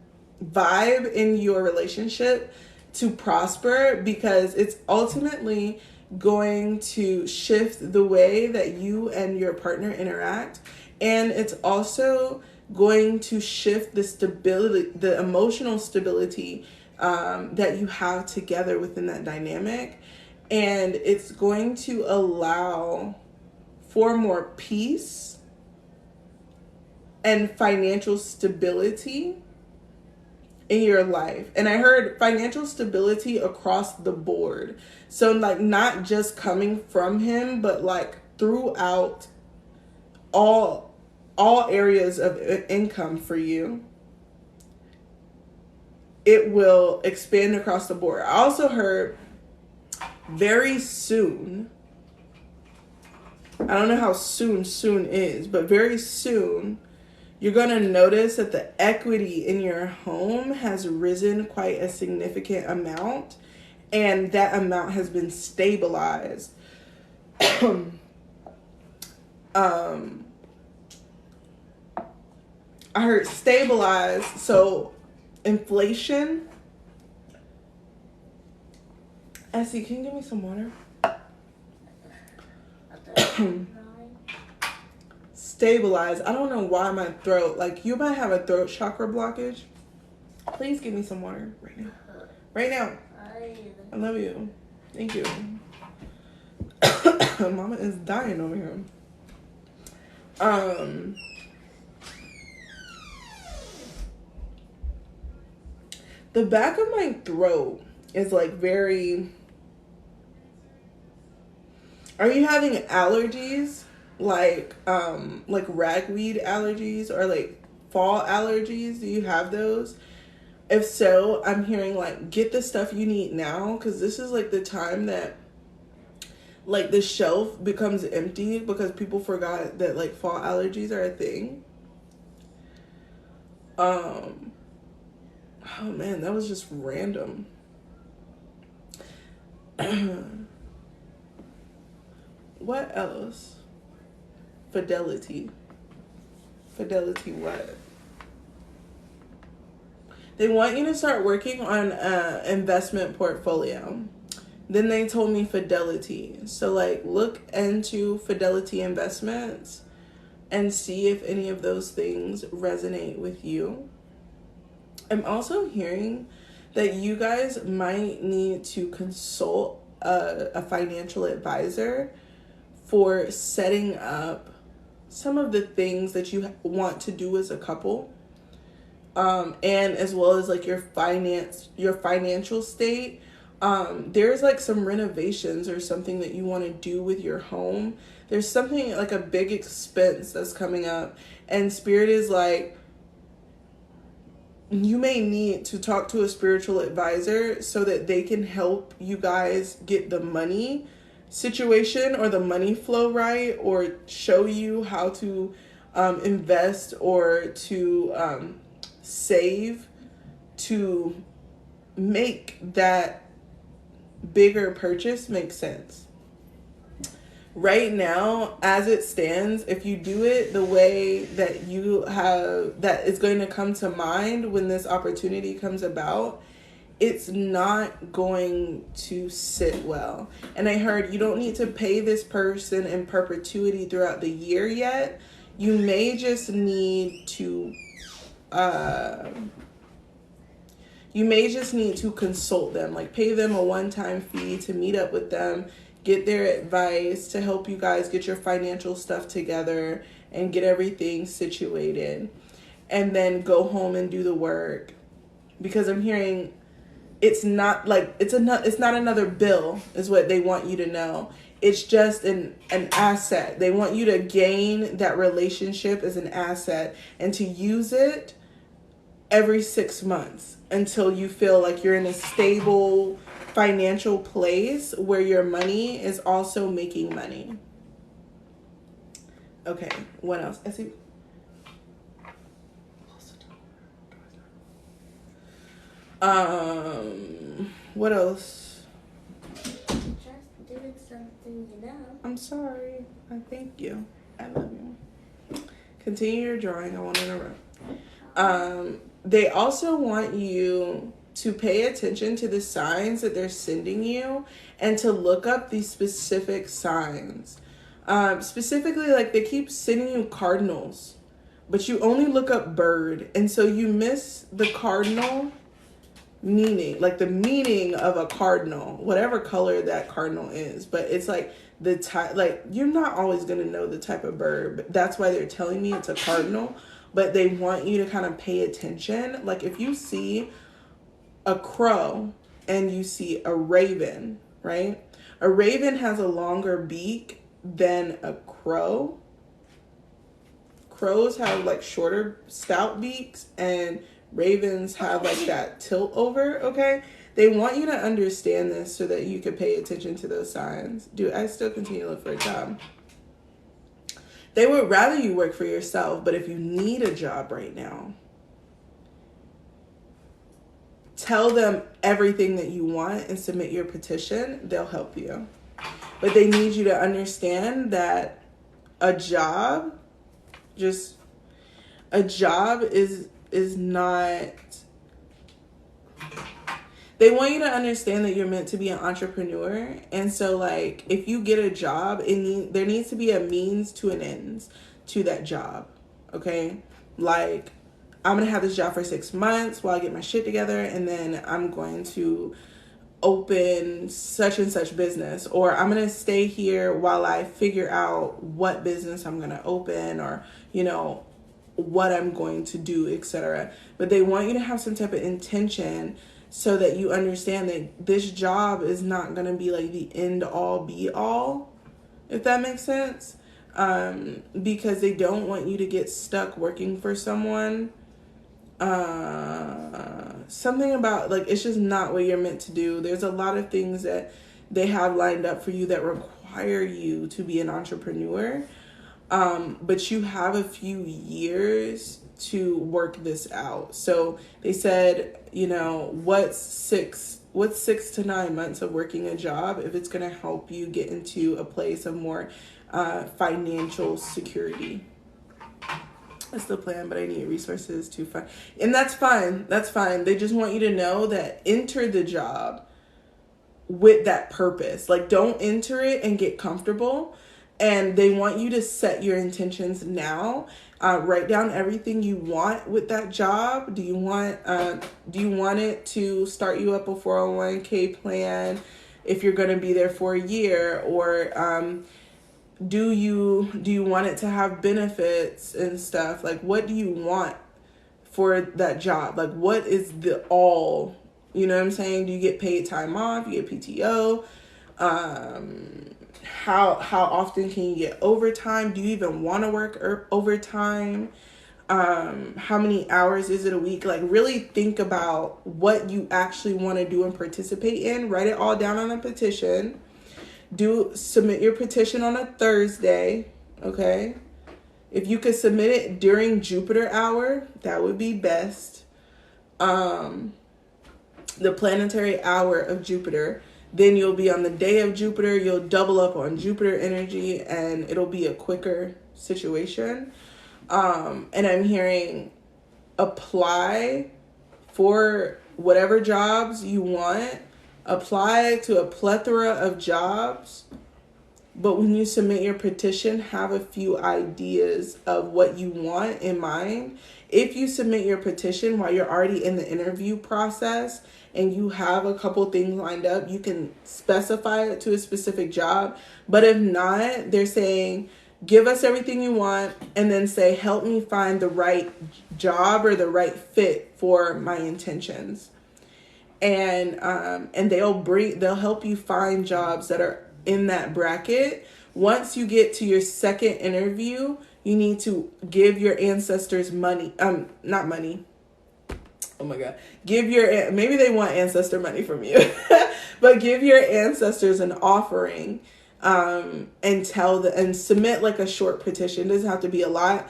vibe in your relationship to prosper, because it's ultimately going to shift the way that you and your partner interact, and it's also going to shift the stability, the emotional stability that you have together within that dynamic, and it's going to allow for more peace and financial stability in your life. And I heard financial stability across the board. So like not just coming from him, but like throughout all areas of income for you. It will expand across the board. I also heard very soon, I don't know how soon is, but very soon, you're going to notice that the equity in your home has risen quite a significant amount, and that amount has been stabilized. I heard stabilize, so inflation. Essie, can you give me some water? Stabilize. I don't know why my throat, like you might have a throat chakra blockage. Please give me some water right now. Right now. I love you. Thank you. Mama is dying over here. The back of my throat is like very... Are you having allergies? Like ragweed allergies or like fall allergies? Do you have those? If so, I'm hearing like get the stuff you need now, because this is like the time that like the shelf becomes empty because people forgot that like fall allergies are a thing. Oh man, that was just random. What else? Fidelity. Fidelity what? They want you to start working on an investment portfolio. Then they told me fidelity. So like look into fidelity investments and see if any of those things resonate with you. I'm also hearing that you guys might need to consult a financial advisor for setting up some of the things that you want to do as a couple, and as well as like your financial state. There's like some renovations or something that you want to do with your home. There's something like a big expense that's coming up, and Spirit is like, you may need to talk to a spiritual advisor so that they can help you guys get the money situation or the money flow right, or show you how to invest or to save to make that bigger purchase make sense. Right now, as it stands, if you do it the way that you have, that is going to come to mind when this opportunity comes about, it's not going to sit well. And I heard you don't need to pay this person in perpetuity throughout the year yet. You may just need to consult them, like pay them a one-time fee to meet up with them, get their advice to help you guys get your financial stuff together and get everything situated, and then go home and do the work. Because I'm hearing it's not like it's not another bill is what they want you to know. It's just an asset. They want you to gain that relationship as an asset and to use it every 6 months until you feel like you're in a stable financial place where your money is also making money. Okay, what else? I see. What else? Just doing something, you know. I'm sorry. I thank you. I love you. Continue your drawing. I won't interrupt. They also want you to pay attention to the signs that they're sending you and to look up these specific signs. Specifically, like they keep sending you cardinals, but you only look up bird. And so you miss the cardinal meaning, like the meaning of a cardinal, whatever color that cardinal is. But it's like the type, like you're not always going to know the type of bird. But that's why they're telling me it's a cardinal. but they want you to kind of pay attention. Like if you see a crow and you see a raven, right? A raven has a longer beak than a crow. Crows have like shorter, stout beaks, and ravens have like that tilt over, okay? They want you to understand this so that you can pay attention to those signs. Dude, I still continue to look for a job. They would rather you work for yourself, but if you need a job right now, tell them everything that you want and submit your petition. They'll help you. But they need you to understand that a job is not. They want you to understand that you're meant to be an entrepreneur. And so, like, if you get a job, there needs to be a means to an end to that job, okay? Like, I'm going to have this job for 6 months while I get my shit together, and then I'm going to open such and such business. Or I'm going to stay here while I figure out what business I'm going to open, or, you know, what I'm going to do, etc. But they want you to have some type of intention so that you understand that this job is not going to be like the end all be all, if that makes sense. Because they don't want you to get stuck working for someone. Something about, like, it's just not what you're meant to do. There's a lot of things that they have lined up for you that require you to be an entrepreneur. But you have a few years to work this out. So they said, you know, what's 6 to 9 months of working a job if it's going to help you get into a place of more financial security. That's the plan, but I need resources to find. And that's fine. That's fine. They just want you to know that enter the job with that purpose. Like, don't enter it and get comfortable. And they want you to set your intentions now. Write down everything you want with that job. Do you want it to start you up a 401k plan if you're going to be there for a year? Or do you want it to have benefits and stuff? Like, what do you want for that job? Like, what is the all? You know what I'm saying? Do you get paid time off? You get PTO? How often can you get overtime? Do you even want to work overtime? How many hours is it a week? Like, really think about what you actually want to do and participate in. Write it all down on a petition. Submit your petition on a Thursday, okay? If you could submit it during Jupiter hour, that would be best. The planetary hour of Jupiter. Then you'll be on the day of Jupiter. You'll double up on Jupiter energy, and it'll be a quicker situation. And I'm hearing apply for whatever jobs you want. Apply to a plethora of jobs. But when you submit your petition, have a few ideas of what you want in mind. If you submit your petition while you're already in the interview process and you have a couple things lined up, you can specify it to a specific job. But if not, they're saying, give us everything you want, and then say, help me find the right job or the right fit for my intentions. And they'll help you find jobs that are in that bracket. Once you get to your second interview, you need to give your ancestors money. Not money. Oh my God. Maybe they want ancestor money from you, but give your ancestors an offering, and submit like a short petition. It doesn't have to be a lot.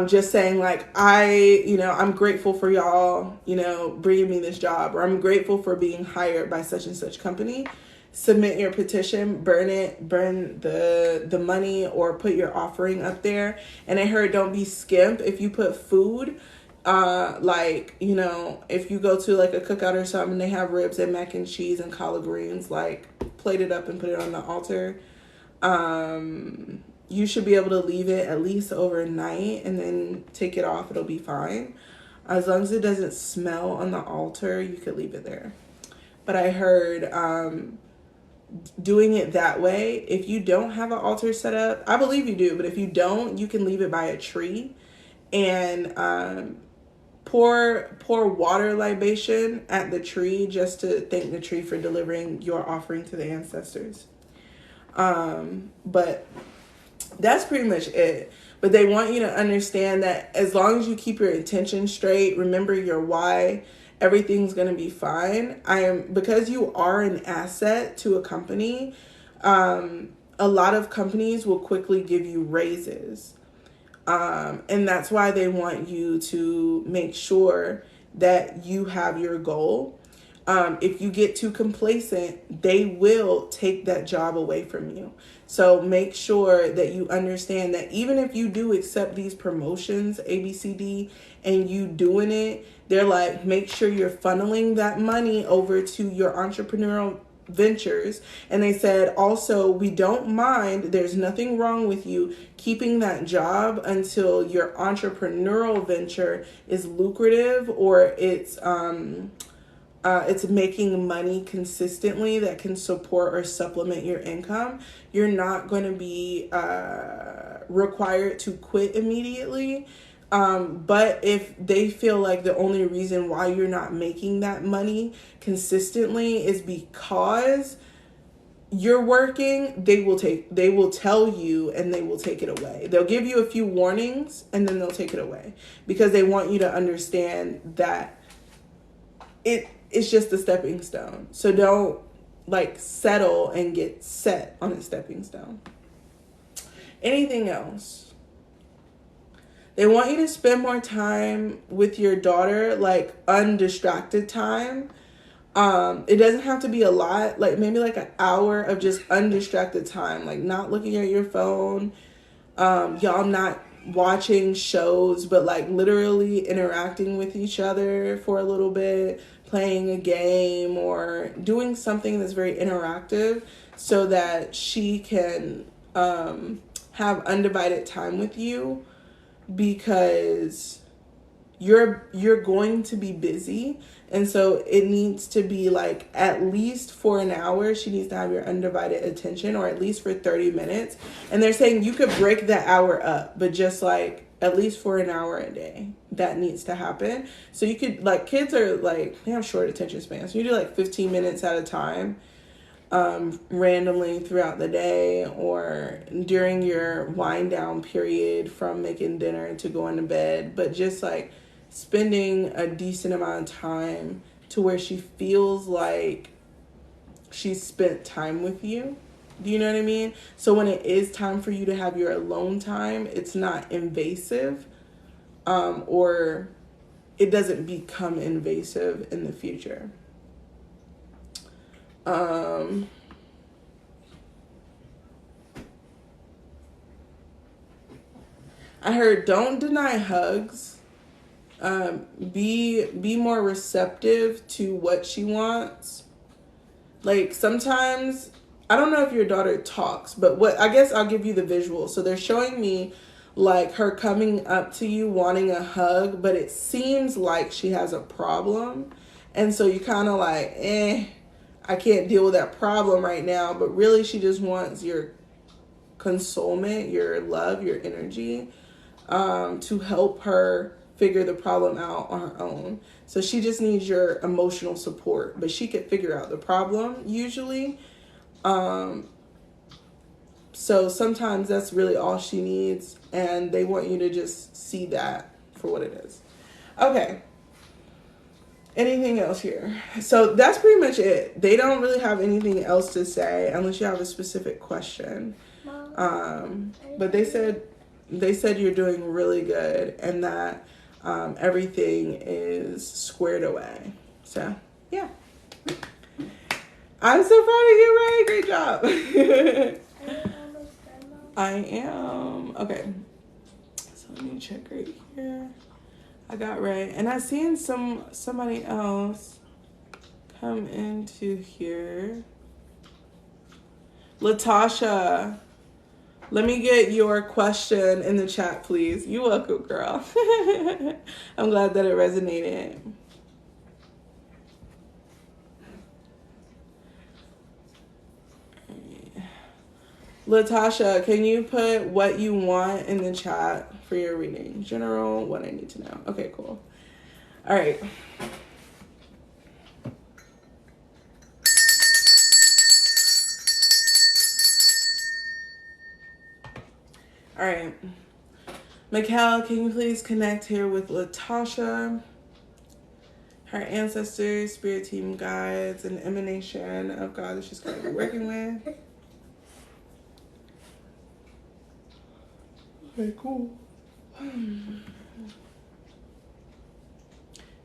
Just saying like, I'm grateful for y'all, bringing me this job, or I'm grateful for being hired by such and such company. Submit your petition, burn the money, or put your offering up there. And I heard, don't be skimp if you put food. If you go to like a cookout or something, they have ribs and mac and cheese and collard greens, like plate it up and put it on the altar. You should be able to leave it at least overnight and then take it off. It'll be fine. As long as it doesn't smell on the altar, you could leave it there. But I heard, doing it that way, if you don't have an altar set up, I believe you do, but if you don't, you can leave it by a tree. and pour water libation at the tree just to thank the tree for delivering your offering to the ancestors. But that's pretty much it. But they want you to understand that as long as you keep your intention straight, remember your why, everything's going to be fine. Because you are an asset to a company, a lot of companies will quickly give you raises. And that's why they want you to make sure that you have your goal. If you get too complacent, they will take that job away from you. So make sure that you understand that even if you do accept these promotions, ABCD, and you doing it, they're like, make sure you're funneling that money over to your entrepreneurial ventures. And they said also, we don't mind, there's nothing wrong with you keeping that job until your entrepreneurial venture is lucrative or it's making money consistently that can support or supplement your income. You're not going to be required to quit immediately. But if they feel like the only reason why you're not making that money consistently is because you're working, they will tell you and they will take it away. They'll give you a few warnings and then they'll take it away because they want you to understand that it's just a stepping stone. So don't like settle and get set on a stepping stone. Anything else? They want you to spend more time with your daughter, like undistracted time. It doesn't have to be a lot, like maybe like an hour of just undistracted time, like not looking at your phone, y'all not watching shows, but like literally interacting with each other for a little bit, playing a game or doing something that's very interactive so that she can have undivided time with you, because you're going to be busy. And so it needs to be like at least for an hour, she needs to have your undivided attention, or at least for 30 minutes. And they're saying you could break that hour up, but just like at least for an hour a day, that needs to happen. So you could, like, kids are like, they have short attention spans. So you do like 15 minutes at a time, randomly throughout the day or during your wind down period from making dinner to going to bed, but just like spending a decent amount of time to where she feels like she's spent time with you. Do you know what I mean? So when it is time for you to have your alone time, it's not invasive, or it doesn't become invasive in the future. I heard don't deny hugs. Be more receptive to what she wants. Like sometimes, I don't know if your daughter talks, but what, I guess I'll give you the visual. So they're showing me like her coming up to you wanting a hug, but it seems like she has a problem. And so you kind of like, I can't deal with that problem right now. But really she just wants your consolement, your love, your energy, to help her figure the problem out on her own. So she just needs your emotional support, but she could figure out the problem usually. So sometimes that's really all she needs, and they want you to just see that for what it is. Okay. Anything else here? So that's pretty much it. They don't really have anything else to say unless you have a specific question. But they said you're doing really good and that everything is squared away. So yeah, I'm so proud of you, Ray. Great job. I am. Okay, so let me check right here. I got Ray, and I seen somebody else come into here. Latasha, let me get your question in the chat, please. You're welcome, girl. I'm glad that it resonated. Latasha, can you put what you want in the chat for your reading? General, what I need to know. Okay, cool. All right. All right. Mikhail, can you please connect here with Latasha? Her ancestors, spirit team guides, and emanation of God that she's going to be working with. Okay, cool.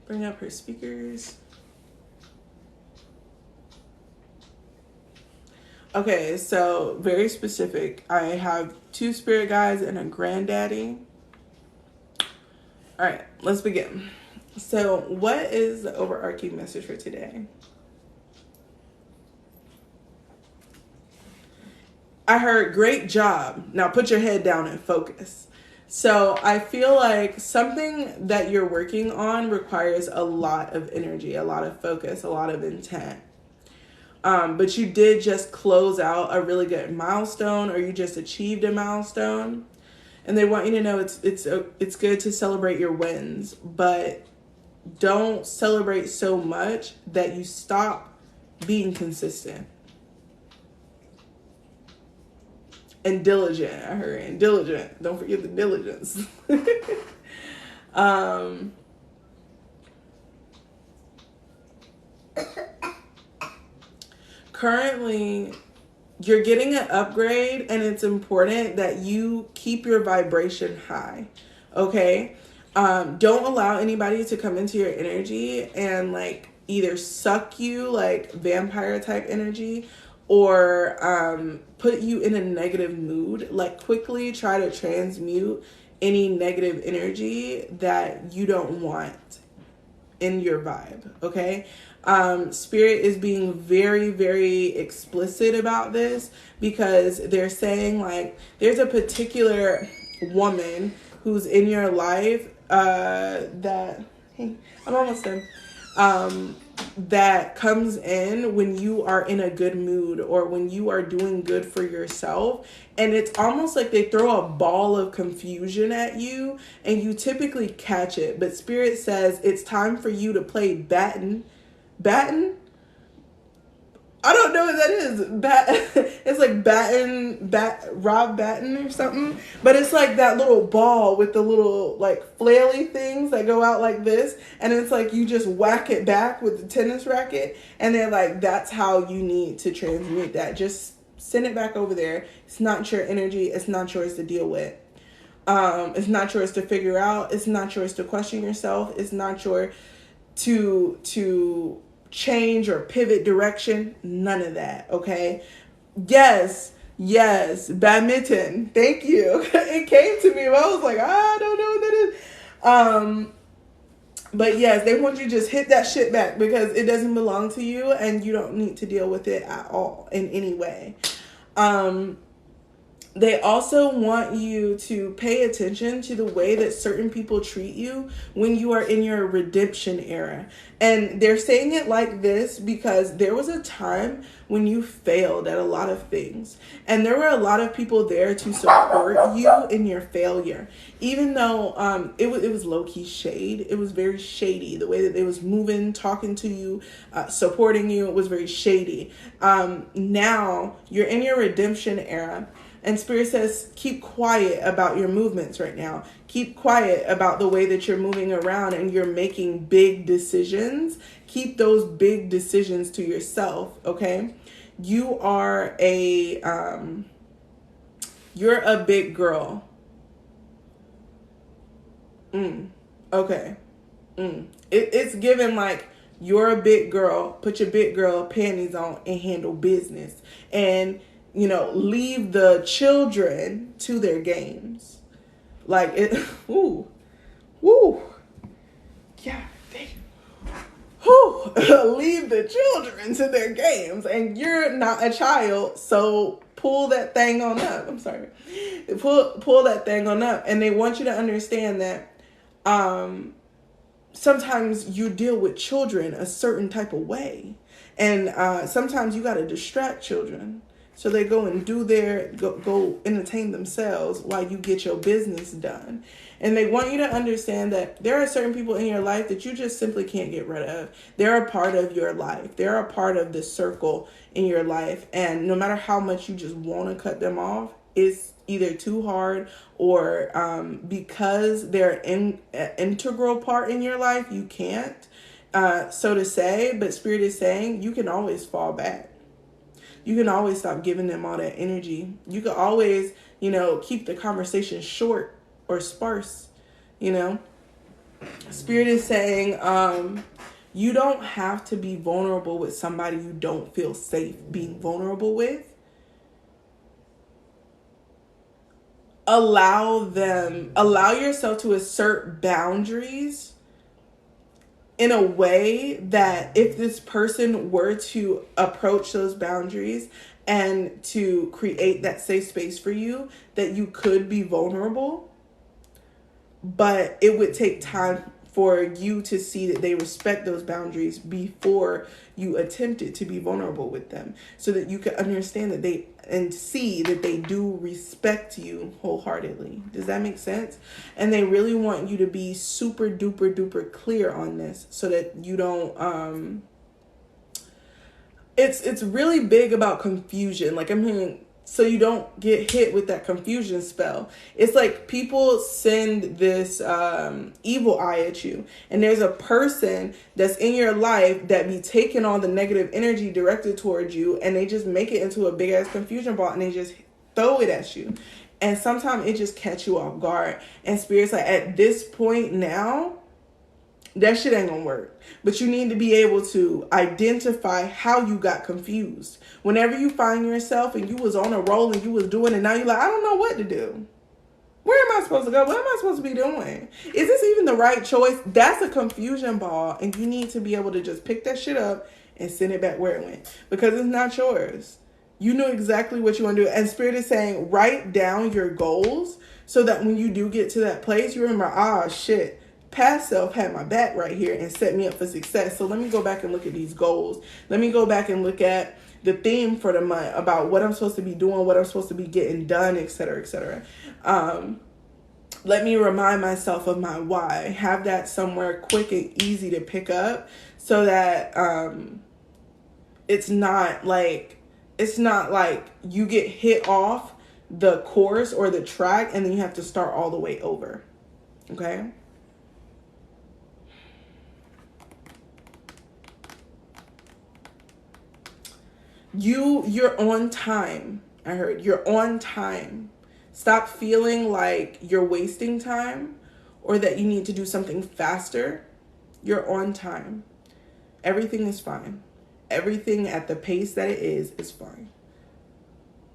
Bring up her speakers. Okay, so very specific. I have 2 spirit guides and a granddaddy. All right, let's begin. So, what is the overarching message for today? I heard great job. Now put your head down and focus. So I feel like something that you're working on requires a lot of energy, a lot of focus, a lot of intent. But you did just close out a really good milestone, or you just achieved a milestone. And they want you to know it's good to celebrate your wins, but don't celebrate so much that you stop being consistent. And diligent, I heard. And diligent. Don't forget the diligence. Currently, you're getting an upgrade, and it's important that you keep your vibration high. Okay? Don't allow anybody to come into your energy and like either suck you like vampire type energy, or put you in a negative mood. Like quickly try to transmute any negative energy that you don't want in your vibe. Okay? Spirit is being very, very explicit about this, because they're saying like there's a particular woman who's in your life that, hey, I'm almost done. That comes in when you are in a good mood, or when you are doing good for yourself, and it's almost like they throw a ball of confusion at you and you typically catch it. But Spirit says it's time for you to play batten. I don't know what that is. It's like Rob Batten or something. But it's like that little ball with the little like flaily things that go out like this. And it's like you just whack it back with the tennis racket. And they're like, that's how you need to transmute that. Just send it back over there. It's not your energy. It's not yours to deal with. It's not yours to figure out. It's not yours to question yourself. It's not yours to change or pivot direction. None of that. Okay. Yes, badminton. Thank you. It came to me, but I was like, I don't know what that is. But yes, they want you to just hit that shit back, because it doesn't belong to you and you don't need to deal with it at all in any way. They also want you to pay attention to the way that certain people treat you when you are in your redemption era. And they're saying it like this because there was a time when you failed at a lot of things. And there were a lot of people there to support you in your failure. Even though it was low-key shade. It was very shady. The way that they was moving, talking to you, supporting you, it was very shady. Now you're in your redemption era. And Spirit says, keep quiet about your movements right now. Keep quiet about the way that you're moving around and you're making big decisions. Keep those big decisions to yourself, okay? You are you're a big girl. Okay. It's given like, you're a big girl. Put your big girl panties on and handle business. And leave the children to their games. Like it, yeah, leave the children to their games. And you're not a child, so pull that thing on up. I'm sorry. Pull that thing on up. And they want you to understand that sometimes you deal with children a certain type of way. And sometimes you got to distract children. So they go and go entertain themselves while you get your business done. And they want you to understand that there are certain people in your life that you just simply can't get rid of. They're a part of your life. They're a part of the circle in your life. And no matter how much you just want to cut them off, it's either too hard or because they're an integral part in your life, you can't, so to say. But Spirit is saying you can always fall back. You can always stop giving them all that energy. You can always, keep the conversation short or sparse, Spirit is saying, you don't have to be vulnerable with somebody you don't feel safe being vulnerable with. Allow yourself to assert boundaries in a way that if this person were to approach those boundaries and to create that safe space for you, that you could be vulnerable, but it would take time for you to see that they respect those boundaries before you attempted to be vulnerable with them, so that you can understand that and see that they do respect you wholeheartedly. Does that make sense? And they really want you to be super duper duper clear on this, so that you don't it's really big about confusion. Like, I'm hearing, so you don't get hit with that confusion spell. It's like people send this evil eye at you, and there's a person that's in your life that be taking all the negative energy directed towards you, and they just make it into a big ass confusion ball, and they just throw it at you. And sometimes it just catch you off guard. And Spirit's like, at this point now, that shit ain't gonna work. But you need to be able to identify how you got confused. Whenever you find yourself and you was on a roll and you was doing it, now you're like, I don't know what to do. Where am I supposed to go? What am I supposed to be doing? Is this even the right choice? That's a confusion ball, and you need to be able to just pick that shit up and send it back where it went, because it's not yours. You know exactly what you want to do. And Spirit is saying, write down your goals so that when you do get to that place, you remember, shit, past self had my back right here and set me up for success. So let me go back and look at these goals. Let me go back and look at the theme for the month about what I'm supposed to be doing, what I'm supposed to be getting done, etc., etc. Let me remind myself of my why. Have that somewhere quick and easy to pick up, so that it's not like you get hit off the course or the track and then you have to start all the way over. Okay? You're on time. I heard you're on time. Stop feeling like you're wasting time or that you need to do something faster. You're on time. Everything is fine. Everything at the pace that it is fine.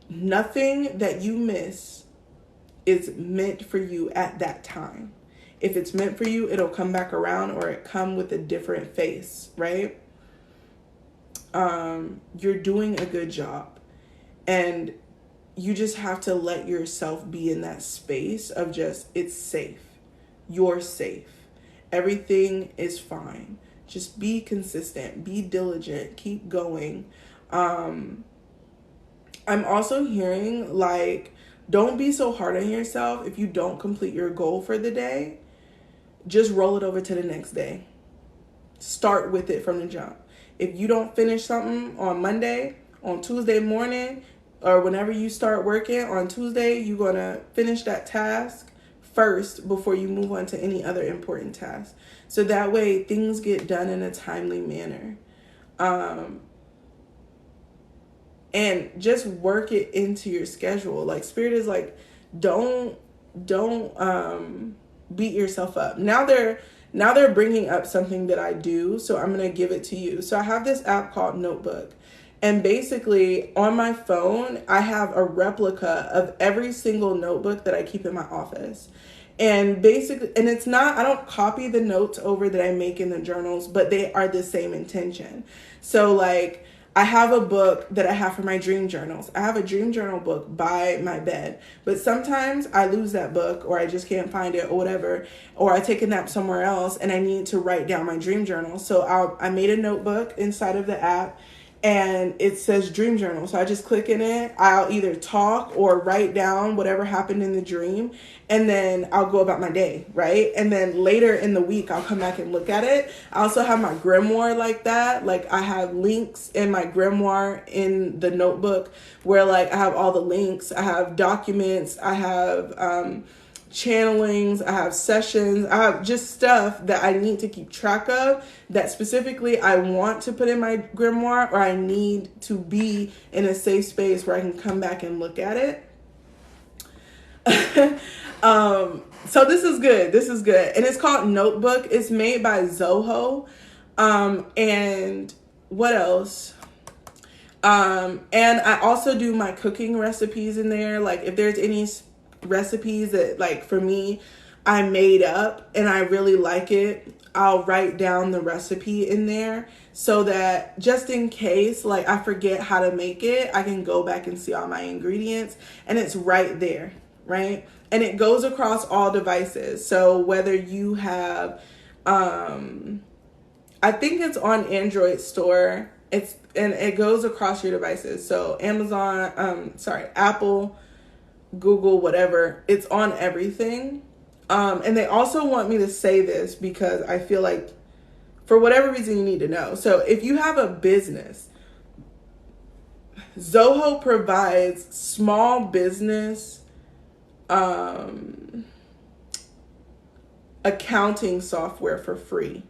Nothing that you miss is meant for you at that time. If it's meant for you, it'll come back around, or it come with a different face, right? You're doing a good job, and you just have to let yourself be in that space of just, it's safe. You're safe. Everything is fine. Just be consistent, be diligent, keep going. I'm also hearing, like, don't be so hard on yourself if you don't complete your goal for the day. Just roll it over to the next day. Start with it from the jump. If you don't finish something on Monday, on Tuesday morning, or whenever you start working on Tuesday, you're going to finish that task first before you move on to any other important task. So that way things get done in a timely manner. And just work it into your schedule. Like, Spirit is like, don't beat yourself up. Now they're bringing up something that I do, so I'm going to give it to you. So I have this app called Notebook. And basically on my phone, I have a replica of every single notebook that I keep in my office. And basically, and it's not, I don't copy the notes over that I make in the journals, but they are the same intention. So like, I have a book that I have for my dream journals. I have a dream journal book by my bed, but sometimes I lose that book, or I just can't find it, or whatever, or I take a nap somewhere else and I need to write down my dream journal. So I made a notebook inside of the app, and it says dream journal. So I just click in it. I'll either talk or write down whatever happened in the dream, and then I'll go about my day, right? And then later in the week, I'll come back and look at it. I also have my grimoire like that. Like I have links in my grimoire in the notebook where like I have all the links. I have documents. I have channelings, I have sessions, I have just stuff that I need to keep track of that specifically I want to put in my grimoire, or I need to be in a safe space where I can come back and look at it. So this is good. This is good. And it's called Notebook. It's made by Zoho. And what else? And I also do my cooking recipes in there. Like if there's any recipes that like for me I made up and I really like it, I'll write down the recipe in there so that just in case like I forget how to make it, I can go back and see all my ingredients and it's right there, right? And it goes across all devices. So whether you have I think it's on Android store, and it goes across your devices. So Amazon, Apple, Google, whatever, it's on everything. And they also want me to say this because I feel like for whatever reason you need to know. So if you have a business, Zoho provides small business accounting software for free.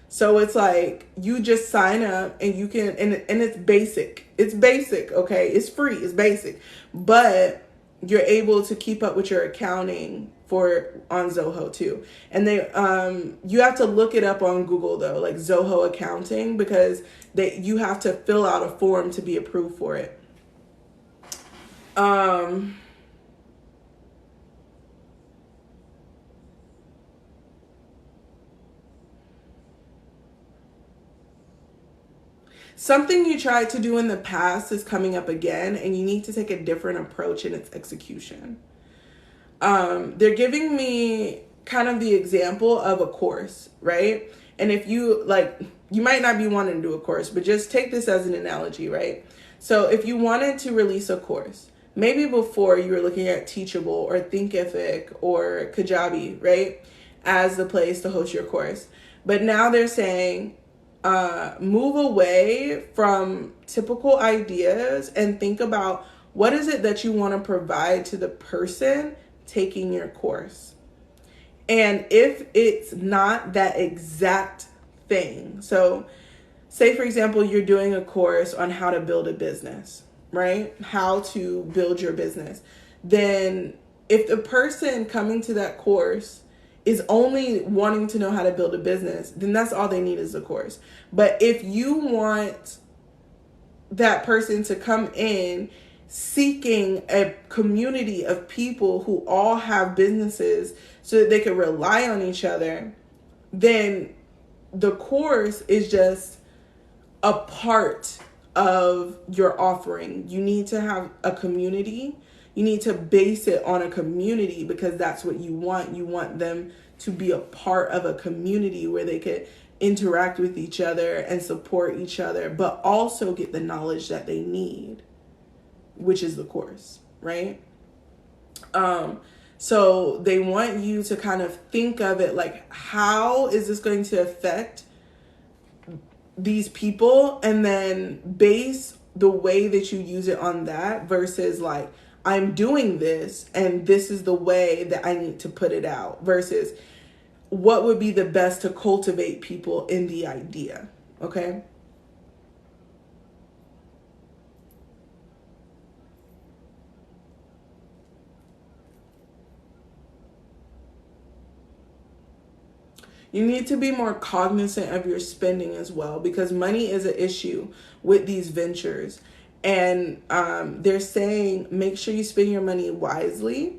So it's like you just sign up and you can, and it's basic. It's basic, okay? It's free, it's basic. But you're able to keep up with your accounting on Zoho too. And you have to look it up on Google though, like Zoho accounting, because you have to fill out a form to be approved for it. Something you tried to do in the past is coming up again, and you need to take a different approach in its execution. They're giving me kind of the example of a course, right? And if you you might not be wanting to do a course, but just take this as an analogy, right? So if you wanted to release a course, maybe before you were looking at Teachable or Thinkific or Kajabi, right, as the place to host your course. But now they're saying, move away from typical ideas and think about what is it that you want to provide to the person taking your course. And if it's not that exact thing, so say for example, you're doing a course on how to build a business, right? How to build your business. Then if the person coming to that course is only wanting to know how to build a business, then that's all they need is a course. But if you want that person to come in seeking a community of people who all have businesses so that they can rely on each other, then the course is just a part of your offering. You need to have a community. You need to base it on a community because that's what you want. You want them to be a part of a community where they could interact with each other and support each other, but also get the knowledge that they need, which is the course, right? So they want you to kind of think of it like, how is this going to affect these people? And then base the way that you use it on that versus like, I'm doing this and this is the way that I need to put it out versus what would be the best to cultivate people in the idea, okay? You need to be more cognizant of your spending as well because money is an issue with these ventures. And they're saying make sure you spend your money wisely.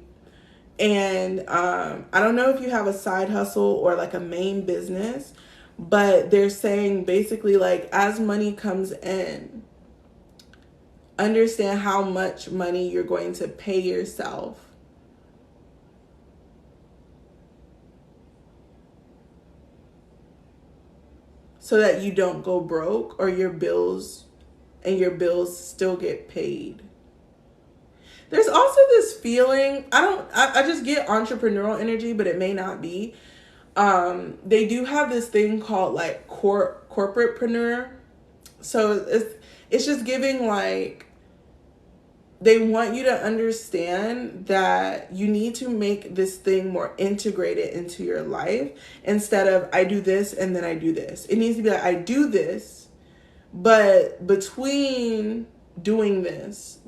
And I don't know if you have a side hustle or like a main business, but they're saying basically like as money comes in, understand how much money you're going to pay yourself so that you don't go broke or your bills and your bills still get paid. There's also this feeling, I just get entrepreneurial energy, but it may not be. They do have this thing called like corporatepreneur. So it's just giving like, they want you to understand that you need to make this thing more integrated into your life instead of I do this and then I do this. It needs to be like I do this, but between doing this,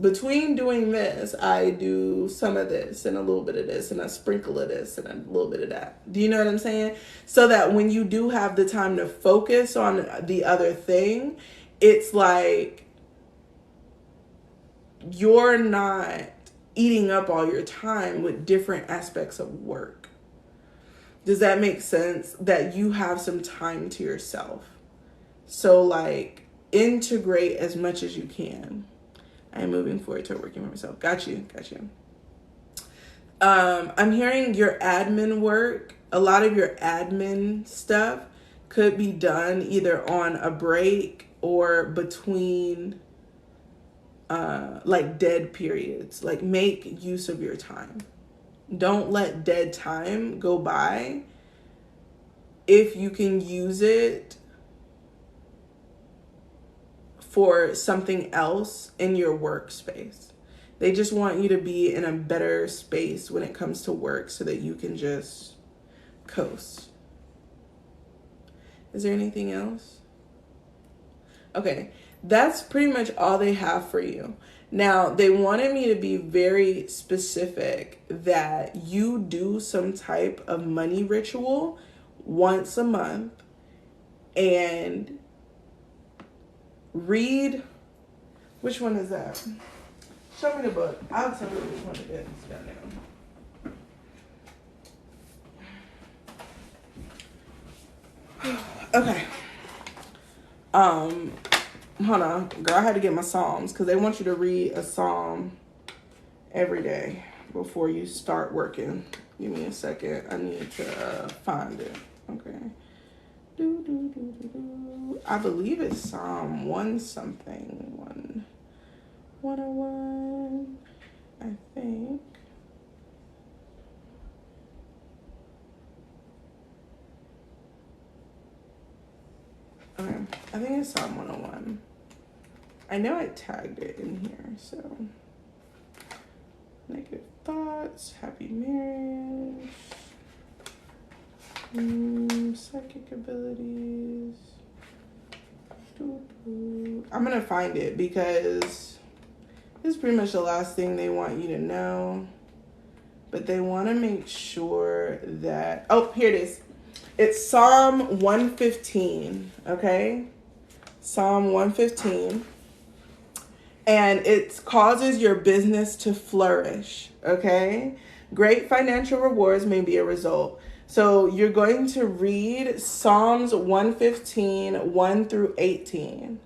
I do some of this and a little bit of this and a sprinkle of this and a little bit of that. Do you know what I'm saying? So that when you do have the time to focus on the other thing, it's like you're not eating up all your time with different aspects of work. Does that make sense? That you have some time to yourself. So like integrate as much as you can. I am moving forward to working for myself. Got you. I'm hearing your admin work. A lot of your admin stuff could be done either on a break or between like dead periods. Like make use of your time. Don't let dead time go by. If you can use it for something else in your workspace. They just want you to be in a better space when it comes to work so that you can just coast. Is there anything else? Okay, that's pretty much all they have for you. Now, they wanted me to be very specific that you do some type of money ritual once a month and read. Which one is that? Show me the book. I'll tell you which one it is. Okay. Hold on. Girl, I had to get my Psalms because they want you to read a Psalm every day before you start working. Give me a second. I need to find it. Okay. I believe it's Psalm 1 something. 101, I think. Okay, I think it's Psalm 101. I know I tagged it in here, so. Negative thoughts, happy marriage, psychic abilities. I'm gonna find it because this is pretty much the last thing they want you to know. But they want to make sure that, oh, here it is. It's Psalm 115, okay? Psalm 115. And it causes your business to flourish, okay? Great financial rewards may be a result. So you're going to read Psalms 115, 1 through 18.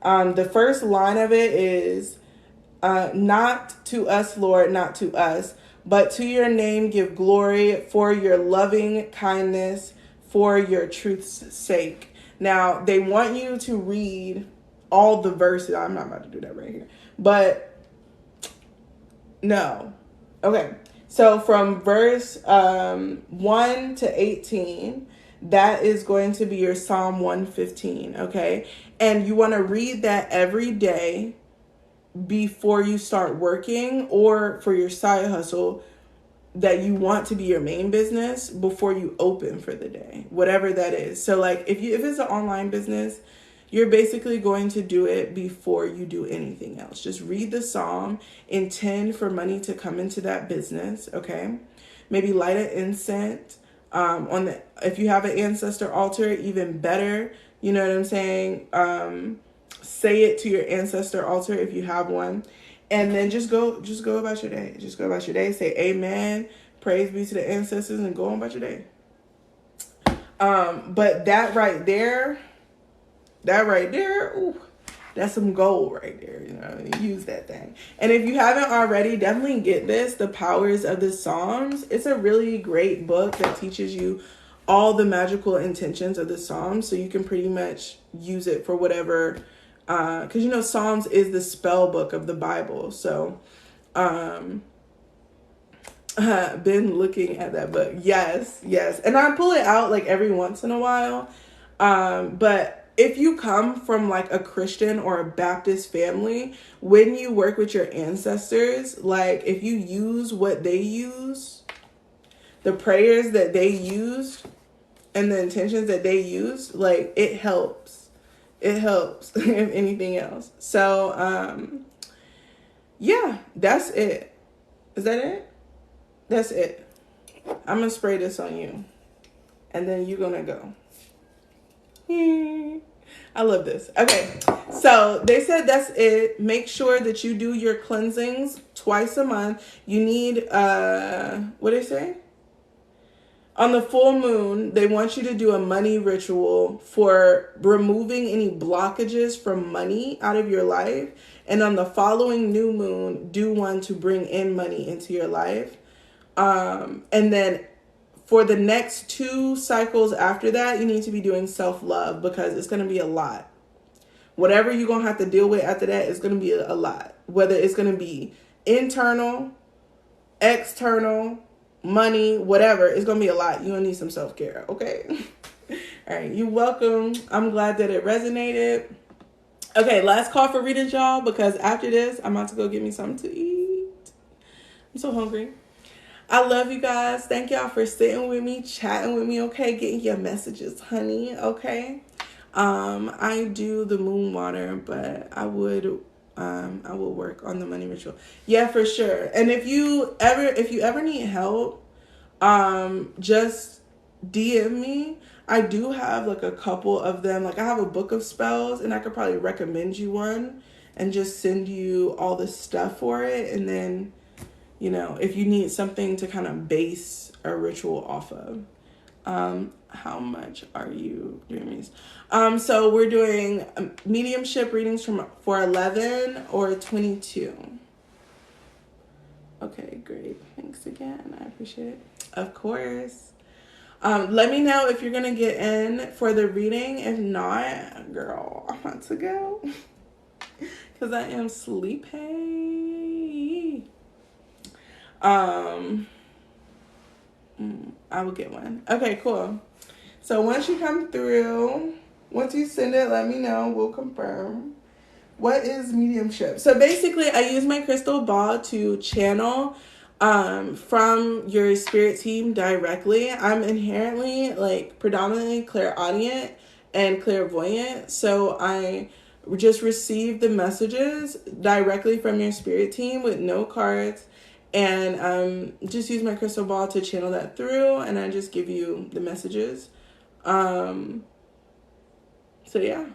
The first line of it is, not to us, Lord, not to us, but to your name give glory for your loving kindness, for your truth's sake. Now, they want you to read all the verses. I'm not about to do that right here. But no. Okay. So from verse 1 to 18, that is going to be your Psalm 115. Okay. And you want to read that every day before you start working or for your side hustle that you want to be your main business before you open for the day, whatever that is. So like if it's an online business, you're basically going to do it before you do anything else. Just read the Psalm, intend for money to come into that business, okay? Maybe light an incense if you have an ancestor altar, even better. You know what I'm saying? Say it to your ancestor altar if you have one. And then just go about your day. Just go about your day. Say amen. Praise be to the ancestors and go on about your day. But that right there, ooh, that's some gold right there. You know, use that thing. And if you haven't already, definitely get this, The Powers of the Psalms. It's a really great book that teaches you all the magical intentions of the Psalms. So you can pretty much use it for whatever because you know Psalms is the spell book of the Bible. So been looking at that book. Yes, and I pull it out like every once in a while. But if you come from like a Christian or a Baptist family, when you work with your ancestors, like if you use what they use, the prayers that they used and the intentions that they used, like it helps. It helps if anything else. So yeah, that's it. Is that it? That's it. I'm gonna spray this on you and then you're gonna go. I love this. Okay, so they said that's it. Make sure that you do your cleansings twice a month. You need what did they say? On the full moon, they want you to do a money ritual for removing any blockages from money out of your life. And on the following new moon, do one to bring in money into your life. And then for the next 2 cycles after that, you need to be doing self-love because it's going to be a lot. Whatever you're going to have to deal with after that is going to be a lot. Whether it's going to be internal, external, money, whatever, it's going to be a lot. You're going to need some self-care, okay? All right, you're welcome. I'm glad that it resonated. Okay, last call for readings, y'all, because after this, I'm about to go get me something to eat. I'm so hungry. I love you guys. Thank y'all for sitting with me, chatting with me, okay? Getting your messages, honey, okay? I do the moon water, but I will work on the money ritual. Yeah, for sure. And if you ever need help, just DM me. I do have like a couple of them. Like I have a book of spells and I could probably recommend you one and just send you all the stuff for it. And then, you know, if you need something to kind of base a ritual off of. How much are you doing these? So we're doing mediumship readings for 11 or 22. Okay, great. Thanks again. I appreciate it. Of course. Let me know if you're going to get in for the reading. If not, girl, I want to go. Because I am sleepy. I will get one. Okay, cool. So once you come through, once you send it, let me know. We'll confirm. What is mediumship? So basically, I use my crystal ball to channel from your spirit team directly. I'm inherently, like, predominantly clairaudient and clairvoyant. So I just receive the messages directly from your spirit team with no cards. And just use my crystal ball to channel that through. And I just give you the messages. So yeah.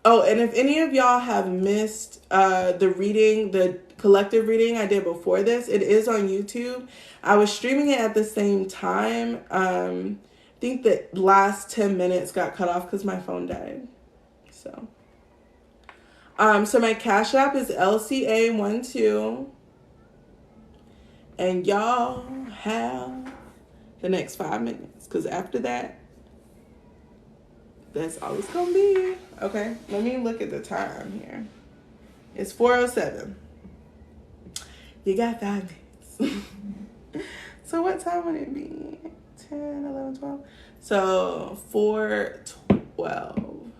Oh, and if any of y'all have missed the reading, the collective reading I did before this, it is on YouTube. I was streaming it at the same time. I think the last 10 minutes got cut off because my phone died. So my Cash App is LCA12. And y'all have the next 5 minutes because after that, that's all it's gonna be. Okay, let me look at the time here. It's 4:07. You got 5 minutes. So what time would it be? 10, 11, 12. So 4:12.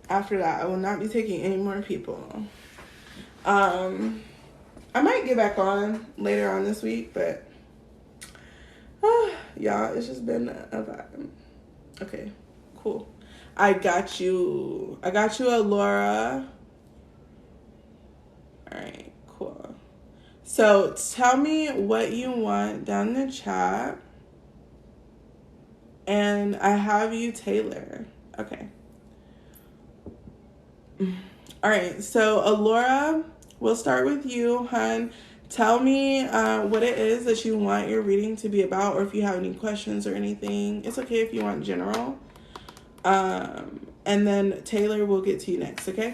After that, I will not be taking any more people. I might get back on later on this week, but y'all, it's just been a vibe. Okay, cool. I got you, Laura. All right, cool. So tell me what you want down in the chat. And I have you, Taylor. Okay. All right, so Alora, we'll start with you, hun. Tell me what it is that you want your reading to be about, or if you have any questions or anything. It's okay if you want general. And then Taylor will get to you next, okay?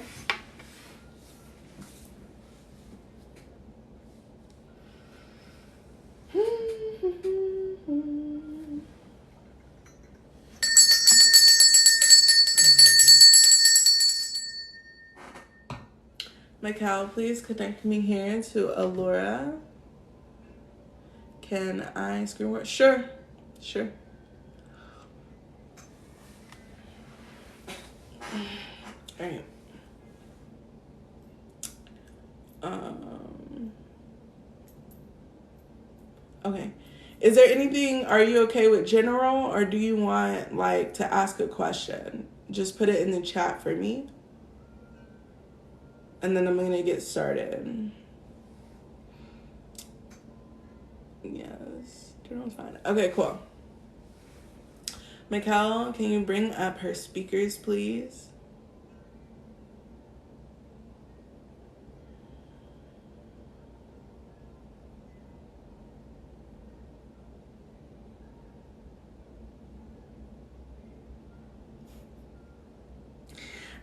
Mikhail, please connect me here to Allura. Can I screen work? Sure. Sure. All right. Okay. Is there anything, are you okay with general, or do you want like to ask a question? Just put it in the chat for me. And then I'm going to get started. Yes. General's fine. Okay, cool. Mikhail, can you bring up her speakers, please?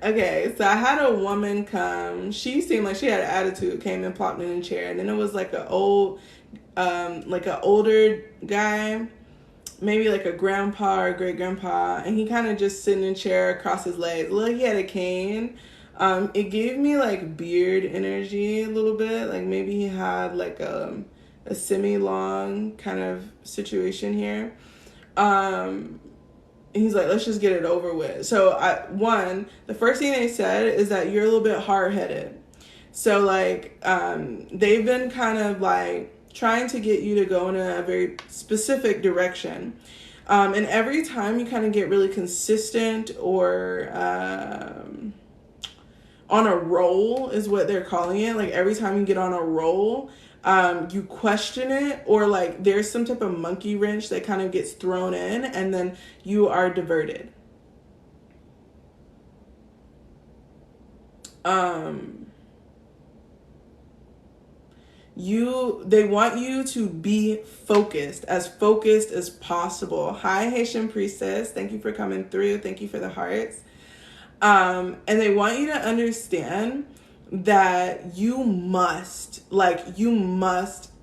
Okay, so I had a woman come. She seemed like she had an attitude, came and plopped in a chair. And then it was like an older guy, maybe like a grandpa or great grandpa. And he kind of just sitting in a chair across his legs. Look, he had a cane. It gave me like beard energy a little bit. Like maybe he had like a semi-long kind of situation here. He's like, let's just get it over with. So the first thing they said is that you're a little bit hard-headed. So like, they've been kind of like trying to get you to go in a very specific direction. And every time you kind of get really consistent or on a roll is what they're calling it. Like every time you get on a roll, you question it, or like there's some type of monkey wrench that kind of gets thrown in and then you are diverted. They want you to be focused as possible. Hi, Haitian Priestess. Thank you for coming through. Thank you for the hearts. And they want you to understand that you must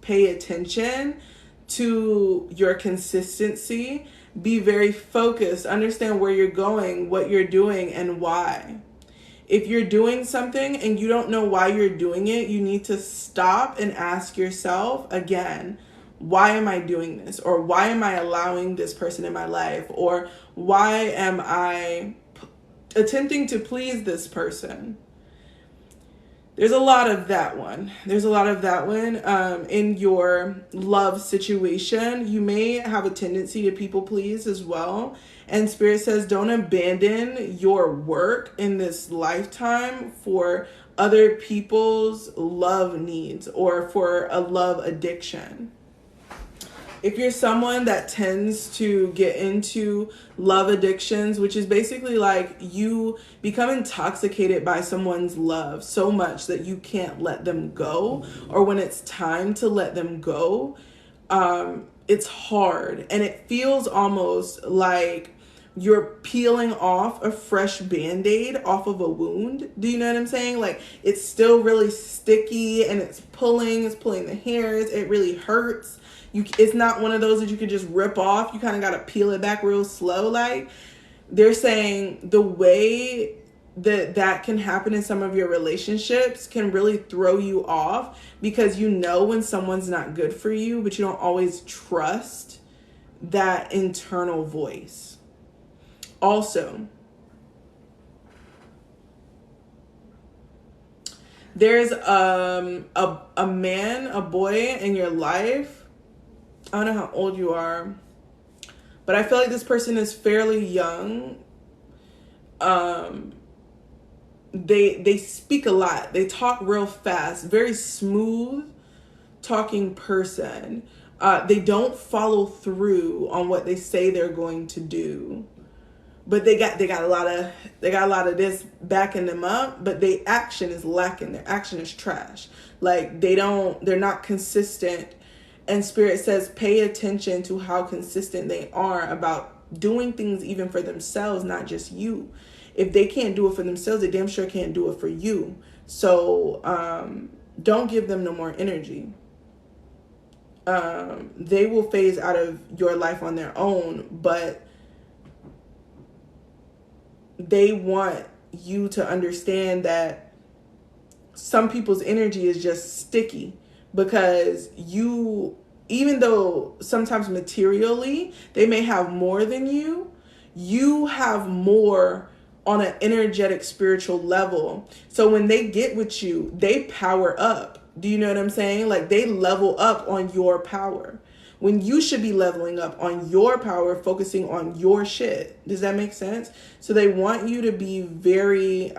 pay attention to your consistency. Be very focused. Understand where you're going, what you're doing, and why. If you're doing something and you don't know why you're doing it, you need to stop and ask yourself again, why am I doing this? Or why am I allowing this person in my life? Or why am I attempting to please this person? There's a lot of that one. In your love situation. You may have a tendency to people please as well. And Spirit says, don't abandon your work in this lifetime for other people's love needs or for a love addiction. If you're someone that tends to get into love addictions, which is basically like you become intoxicated by someone's love so much that you can't let them go, or when it's time to let them go, it's hard and it feels almost like you're peeling off a fresh Band-Aid off of a wound. Do you know what I'm saying? Like it's still really sticky and it's pulling the hairs. It really hurts. It's not one of those that you could just rip off. You kind of got to peel it back real slow. Like they're saying the way that can happen in some of your relationships can really throw you off because you know when someone's not good for you, but you don't always trust that internal voice. Also, there's a boy in your life. I don't know how old you are, but I feel like this person is fairly young. They speak a lot. They talk real fast, very smooth talking person. They don't follow through on what they say they're going to do. But they got a lot of this backing them up, but their action is lacking. Their action is trash. Like they're not consistent. And Spirit says, pay attention to how consistent they are about doing things even for themselves, not just you. If they can't do it for themselves, they damn sure can't do it for you. So don't give them no more energy. They will phase out of your life on their own, but they want you to understand that some people's energy is just sticky because even though sometimes materially they may have more than you have more on an energetic spiritual level. So when they get with you, they power up. Do you know what I'm saying? Like they level up on your power when you should be leveling up on your power, focusing on your shit. Does that make sense? So they want you to be very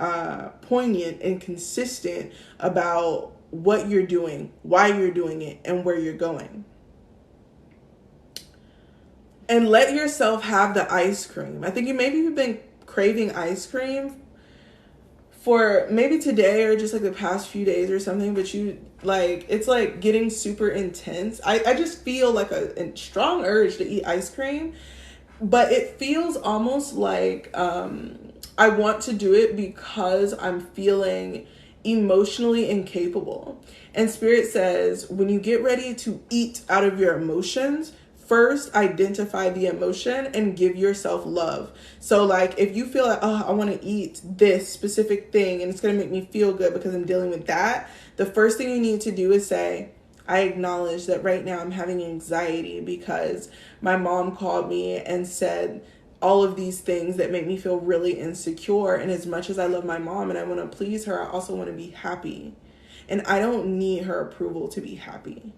poignant and consistent about what you're doing, why you're doing it, and where you're going. And let yourself have the ice cream. I think you've been craving ice cream for maybe today or just like the past few days or something, but it's like getting super intense. I just feel like a strong urge to eat ice cream, but it feels almost like I want to do it because I'm feeling emotionally incapable. And Spirit says when you get ready to eat out of your emotions, first identify the emotion and give yourself love. So like if you feel like, oh, I want to eat this specific thing and it's going to make me feel good because I'm dealing with that, the first thing you need to do is say, I acknowledge that right now I'm having anxiety because my mom called me and said all of these things that make me feel really insecure. And as much as I love my mom and I want to please her, I also want to be happy. And I don't need her approval to be happy.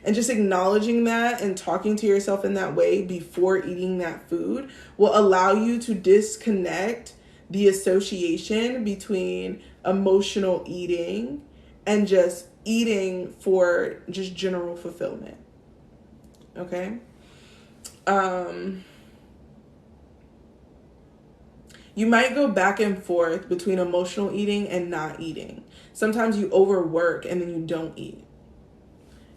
And just acknowledging that and talking to yourself in that way before eating that food will allow you to disconnect the association between emotional eating and just eating for just general fulfillment. Okay? You might go back and forth between emotional eating and not eating. Sometimes you overwork and then you don't eat.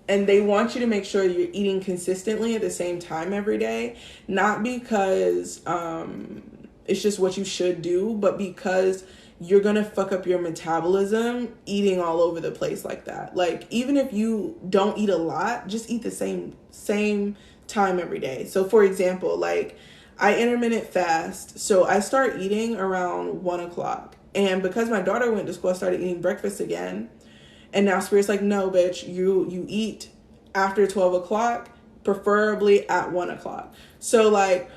And they want you to make sure you're eating consistently at the same time every day. Not because it's just what you should do, but because you're going to fuck up your metabolism eating all over the place like that. Like, even if you don't eat a lot, just eat the same time every day. So, for example, like, I intermittent fast. So I start eating around 1 o'clock. And because my daughter went to school, I started eating breakfast again. And now Spirit's like, no, bitch, you eat after 12 o'clock, preferably at 1 o'clock. So like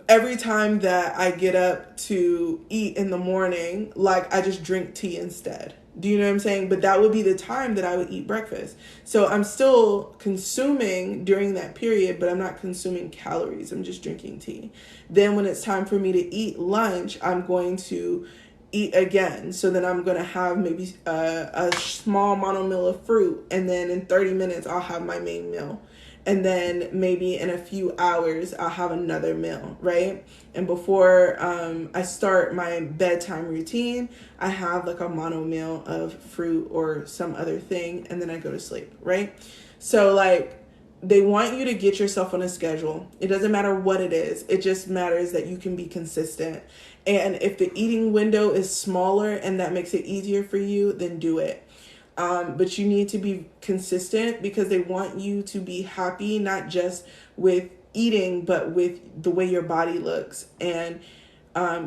every time that I get up to eat in the morning, like I just drink tea instead. Do you know what I'm saying? But that would be the time that I would eat breakfast. So I'm still consuming during that period, but I'm not consuming calories. I'm just drinking tea. Then when it's time for me to eat lunch, I'm going to eat again. So then I'm going to have maybe a small mono meal of fruit. And then in 30 minutes, I'll have my main meal. And then maybe in a few hours, I'll have another meal, right? And before I start my bedtime routine, I have like a mono meal of fruit or some other thing. And then I go to sleep, right? So like, they want you to get yourself on a schedule. It doesn't matter what it is. It just matters that you can be consistent. And if the eating window is smaller and that makes it easier for you, then do it. But you need to be consistent because they want you to be happy, not just with eating, but with the way your body looks. And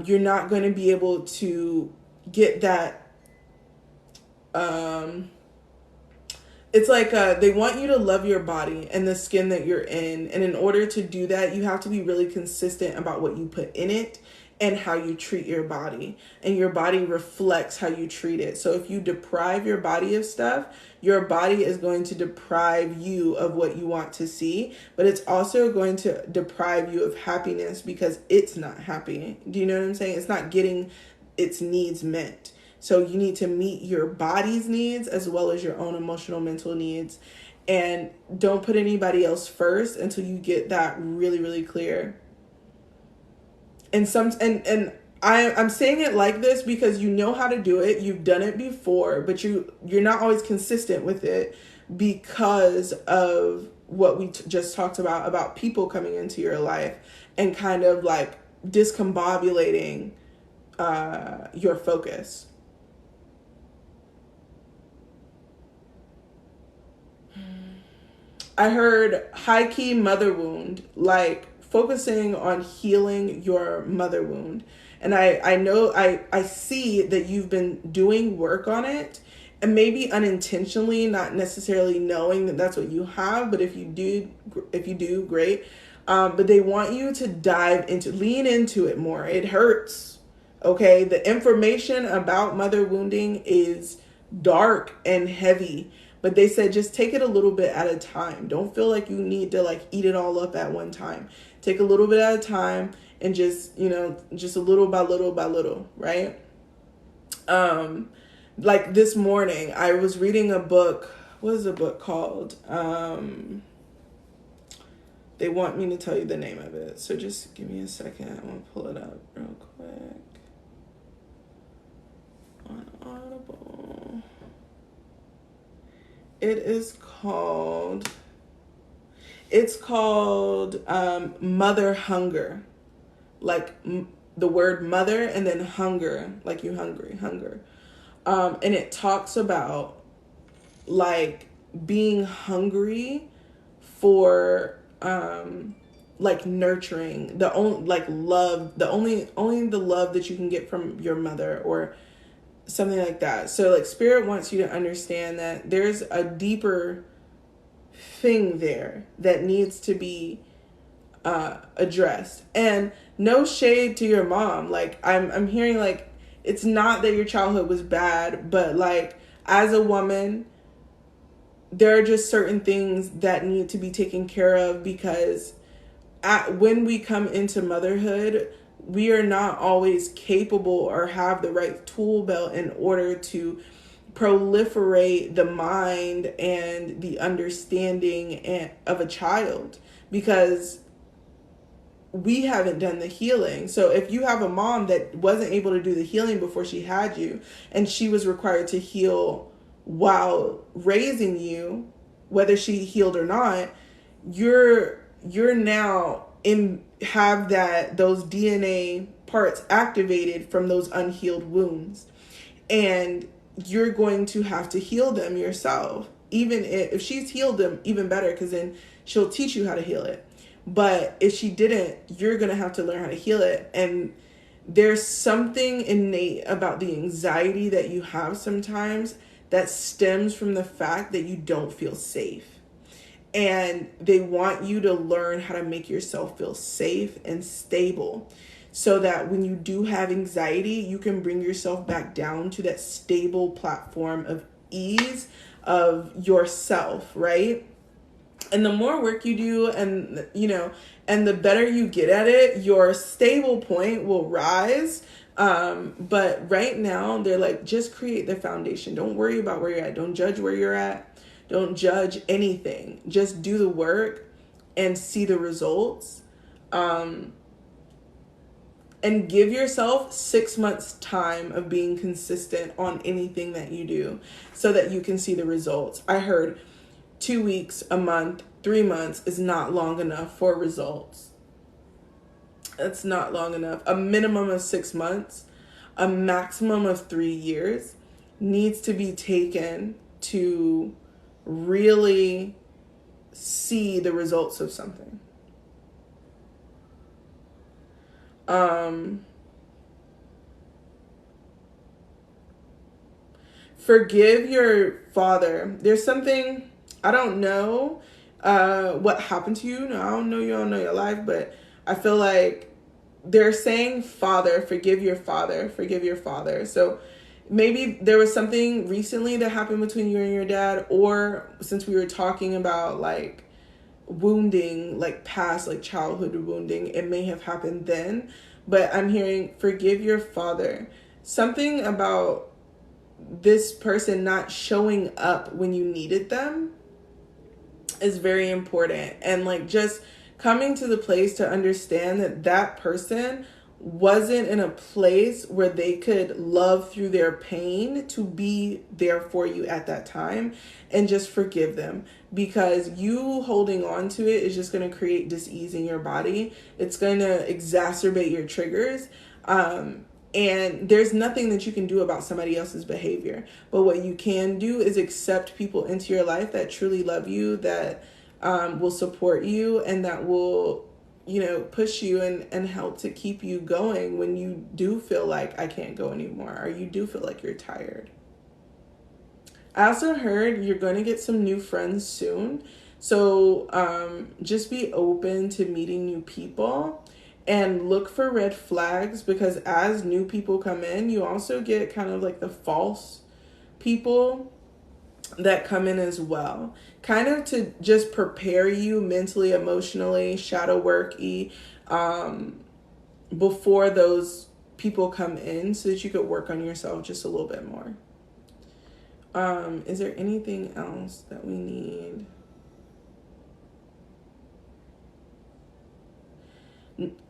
you're not going to be able to get that. It's like they want you to love your body and the skin that you're in. And in order to do that, you have to be really consistent about what you put in it and how you treat your body. And your body reflects how you treat it. So if you deprive your body of stuff, your body is going to deprive you of what you want to see. But it's also going to deprive you of happiness because it's not happy. Do you know what I'm saying? It's not getting its needs met. So you need to meet your body's needs as well as your own emotional, mental needs. And don't put anybody else first until you get that really, really clear. And I'm saying it like this because you know how to do it. You've done it before, but you're not always consistent with it because of what we just talked about people coming into your life and kind of like discombobulating your focus. I heard high key mother wound, like focusing on healing your mother wound. And I know I see that you've been doing work on it and maybe unintentionally, not necessarily knowing that that's what you have, but if you do, great. But they want you to lean into it more. It hurts. Okay. The information about mother wounding is dark and heavy, but they said just take it a little bit at a time. Don't feel like you need to like eat it all up at one time. Take a little bit at a time and just, just a little by little by little, right? Like this morning, I was reading a book. What is the book called? They want me to tell you the name of it. So just give me a second. I'm going to pull it up real quick. On Audible. It's called Mother Hunger. Like the word mother and then hunger, like you hunger. And it talks about like being hungry for like nurturing, the only like love, only the love that you can get from your mother or something like that. So like spirit wants you to understand that there's a deeper thing there that needs to be addressed. And no shade to your mom. Like I'm hearing like it's not that your childhood was bad, but like as a woman, there are just certain things that need to be taken care of, because when we come into motherhood, we are not always capable or have the right tool belt in order to proliferate the mind and the understanding of a child, because we haven't done the healing. So if you have a mom that wasn't able to do the healing before she had you, and she was required to heal while raising you, whether she healed or not, you're now have those DNA parts activated from those unhealed wounds, and you're going to have to heal them yourself. Even if she's healed them, even better, because then she'll teach you how to heal it. But if she didn't, you're going to have to learn how to heal it. And there's something innate about the anxiety that you have sometimes that stems from the fact that you don't feel safe. And they want you to learn how to make yourself feel safe and stable, so that when you do have anxiety, you can bring yourself back down to that stable platform of ease of yourself, right? And the more work you do, and and the better you get at it, your stable point will rise. But right now they're like, just create the foundation. Don't worry about where you're at. Don't judge where you're at. Don't judge anything. Just do the work and see the results. And give yourself 6 months time of being consistent on anything that you do, so that you can see the results. I heard 2 weeks, a month, 3 months is not long enough for results. It's not long enough. A minimum of 6 months, a maximum of 3 years needs to be taken to really see the results of something. Forgive your father. There's something, I don't know what happened to you. No, I don't know you, I don't know your life, but I feel like they're saying father, forgive your father, forgive your father. So maybe there was something recently that happened between you and your dad, or since we were talking about like wounding, like past, like childhood wounding, it may have happened then. But I'm hearing forgive your father. Something about this person not showing up when you needed them is very important. And like just coming to the place to understand that that person wasn't in a place where they could love through their pain to be there for you at that time, and just forgive them, because you holding on to it is just going to create dis-ease in your body. It's going to exacerbate your triggers. And there's nothing that you can do about somebody else's behavior. But what you can do is accept people into your life that truly love you, that will support you, and that will, push you and help to keep you going when you do feel like I can't go anymore, or you do feel like you're tired. I also heard you're going to get some new friends soon. So just be open to meeting new people and look for red flags, because as new people come in, you also get kind of like the false people that come in as well. Kind of to just prepare you mentally, emotionally, shadow worky, before those people come in, so that you could work on yourself just a little bit more. Is there anything else that we need?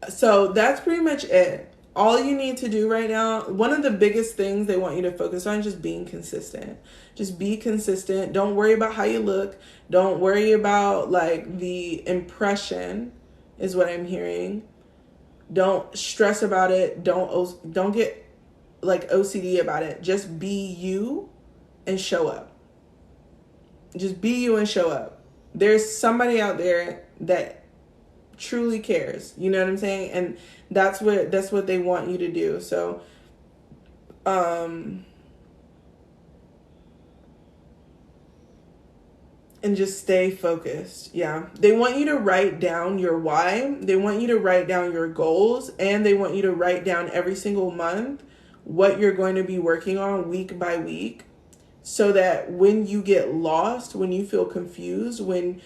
So that's pretty much it. All you need to do right now, one of the biggest things they want you to focus on is just being consistent. Just be consistent. Don't worry about how you look. Don't worry about like the impression, is what I'm hearing. Don't stress about it. Don't get like OCD about it. Just be you and show up. Just be you and show up. There's somebody out there that truly cares. You know what I'm saying? And that's what they want you to do. So and just stay focused. Yeah. They want you to write down your why. They want you to write down your goals, and they want you to write down every single month what you're going to be working on week by week, so that when you get lost, when you feel confused, when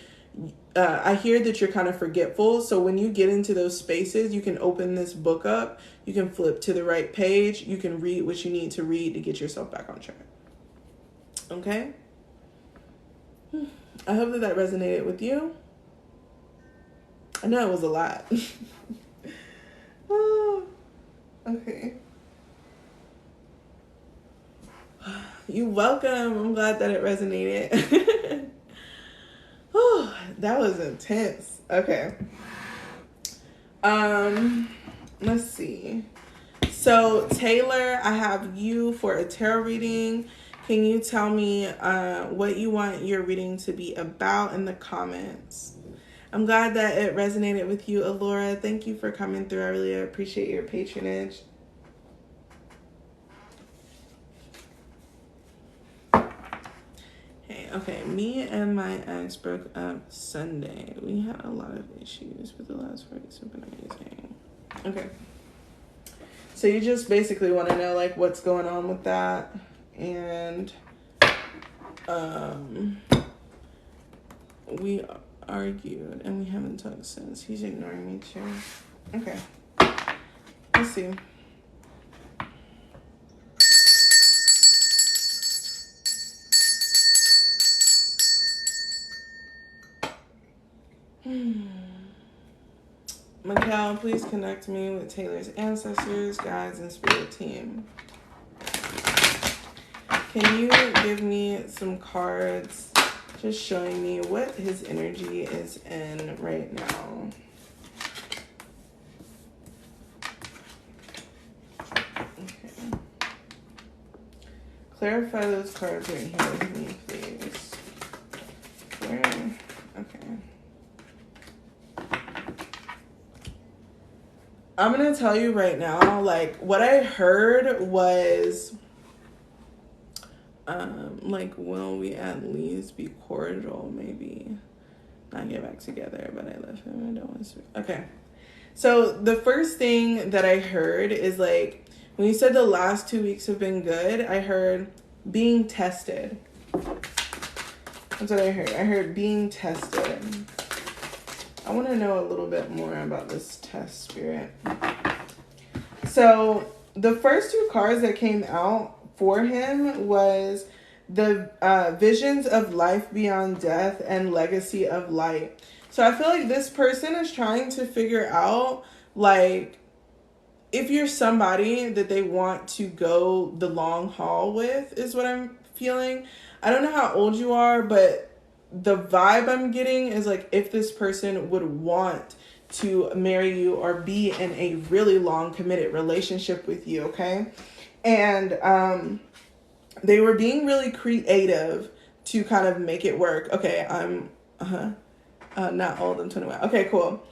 I hear that you're kind of forgetful. So when you get into those spaces, you can open this book up. You can flip to the right page. You can read what you need to read to get yourself back on track. Okay? I hope that resonated with you. I know it was a lot. Oh, okay. You're welcome. I'm glad that it resonated. Oh, that was intense. Okay. Let's see. So Taylor, I have you for a tarot reading. Can you tell me what you want your reading to be about in the comments? I'm glad that it resonated with you, Alora. Thank you for coming through. I really appreciate your patronage. Okay, me and my ex broke up Sunday. We had a lot of issues, but the last 4 weeks have been amazing. Okay. So you just basically want to know like what's going on with that, and we argued and we haven't talked since. He's ignoring me too. Okay. Let's see. Mikkel, please connect me with Taylor's ancestors, guides, and spirit team. Can you give me some cards just showing me what his energy is in right now? Okay. Clarify those cards right here with me, please. Where? Okay. I'm going to tell you right now, like, what I heard was, like, will we at least be cordial, maybe? Not get back together, but I love him. I don't want to. Okay. So the first thing that I heard is, like, when you said the last 2 weeks have been good, I heard being tested. That's what I heard. I heard being tested. I want to know a little bit more about this test, spirit. So the first two cards that came out for him was the visions of life beyond death and legacy of light. So I feel like this person is trying to figure out, like, if you're somebody that they want to go the long haul with, is what I'm feeling. I don't know how old you are, but the vibe I'm getting is like if this person would want to marry you or be in a really long committed relationship with you, okay? And they were being really creative to kind of make it work. Okay, I'm not old, I'm 21. Okay, cool.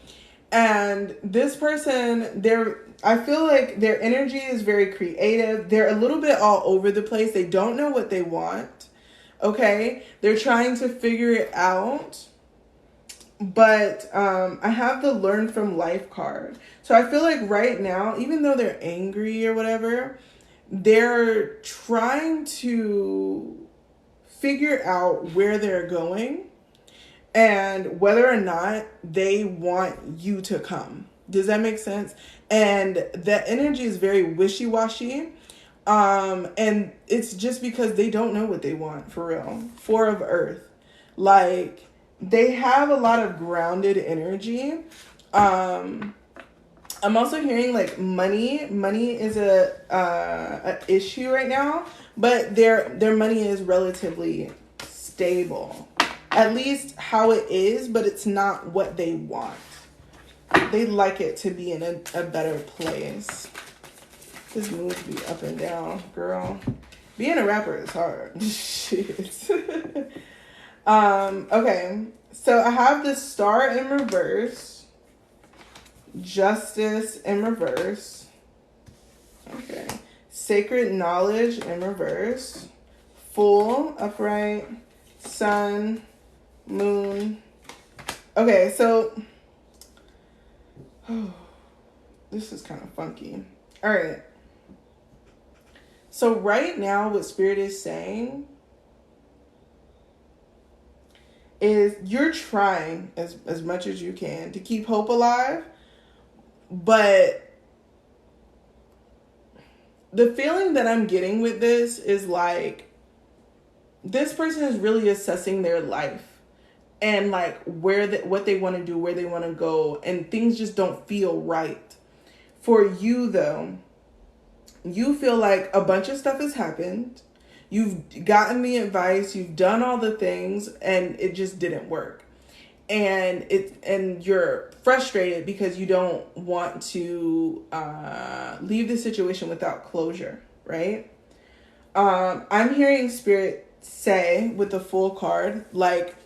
And this person, I feel like their energy is very creative. They're a little bit all over the place. They don't know what they want. Okay? They're trying to figure it out. But I have the learn from life card. So I feel like right now, even though they're angry or whatever, they're trying to figure out where they're going and whether or not they want you to come. Does that make sense? And that energy is very wishy-washy. And it's just because they don't know what they want for real. Four of Earth. Like, they have a lot of grounded energy. I'm also hearing like money. Money is a issue right now, but their money is relatively stable. At least how it is, but it's not what they want. They like it to be in a better place. This moves be up and down, girl. Being a rapper is hard. Shit. Okay. So I have the Star in reverse. Justice in reverse. Okay. Sacred knowledge in reverse. Fool upright. Sun. Moon. Okay, so this is kind of funky. All right. So right now what Spirit is saying is you're trying as much as you can to keep hope alive, but the feeling that I'm getting with this is like this person is really assessing their life and like what they want to do, where they want to go, and things just don't feel right. For you though, you feel like a bunch of stuff has happened. You've gotten the advice, you've done all the things, and it just didn't work. And you're frustrated because you don't want to leave the situation without closure, right? I'm hearing Spirit say with the Fool card, like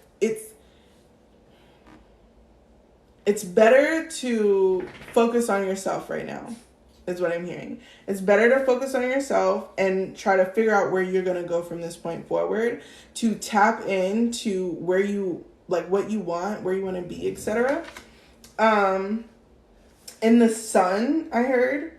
it's better to focus on yourself right now, is what I'm hearing. It's better to focus on yourself and try to figure out where you're going to go from this point forward, to tap into where you, like what you want, where you want to be, etc. In the Sun, I heard,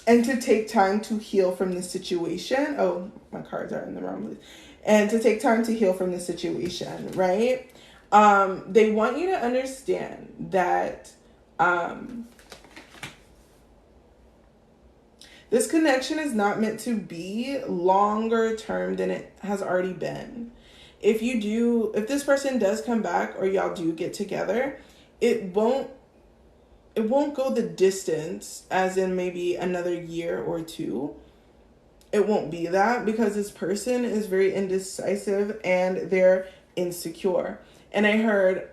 and to take time to heal from the situation. Oh, my cards are in the wrong place. And to take time to heal from the situation, right? They want you to understand that this connection is not meant to be longer term than it has already been. If this person does come back or y'all do get together, it won't go the distance as in maybe another year or two. It won't be that, because this person is very indecisive and they're insecure. And I heard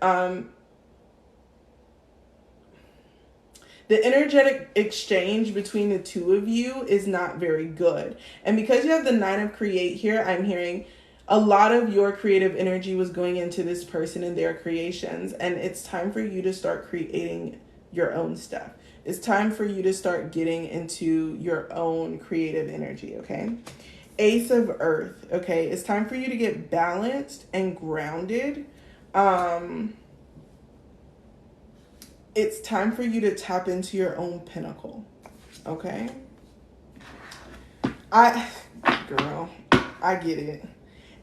the energetic exchange between the two of you is not very good. And because you have the 9 of Create here, I'm hearing a lot of your creative energy was going into this person and their creations. And it's time for you to start creating your own stuff. It's time for you to start getting into your own creative energy, okay? Ace of Earth, okay? It's time for you to get balanced and grounded. It's time for you to tap into your own pinnacle, okay? Girl, I get it.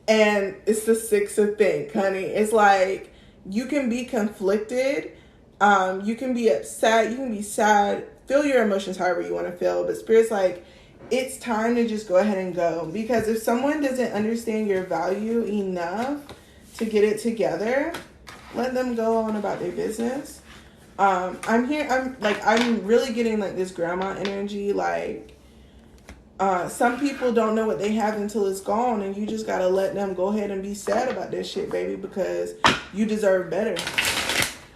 And it's the 6 of Think, honey. It's like you can be conflicted. You can be upset. You can be sad. Feel your emotions however you want to feel. But Spirit's like, it's time to just go ahead and go. Because if someone doesn't understand your value enough to get it together, let them go on about their business. I'm really getting like this grandma energy. Like, some people don't know what they have until it's gone, and you just gotta let them go ahead and be sad about this shit, baby, because you deserve better.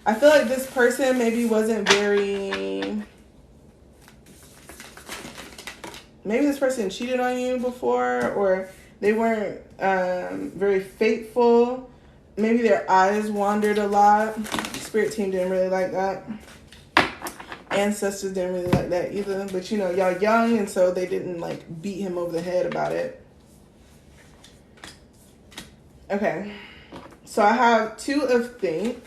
I feel like this person maybe wasn't maybe this person cheated on you before, or they weren't very faithful. Maybe their eyes wandered a lot. Spirit team didn't really like that. Ancestors didn't really like that either. But y'all young, and so they didn't like beat him over the head about it. Okay. So I have 2 of think.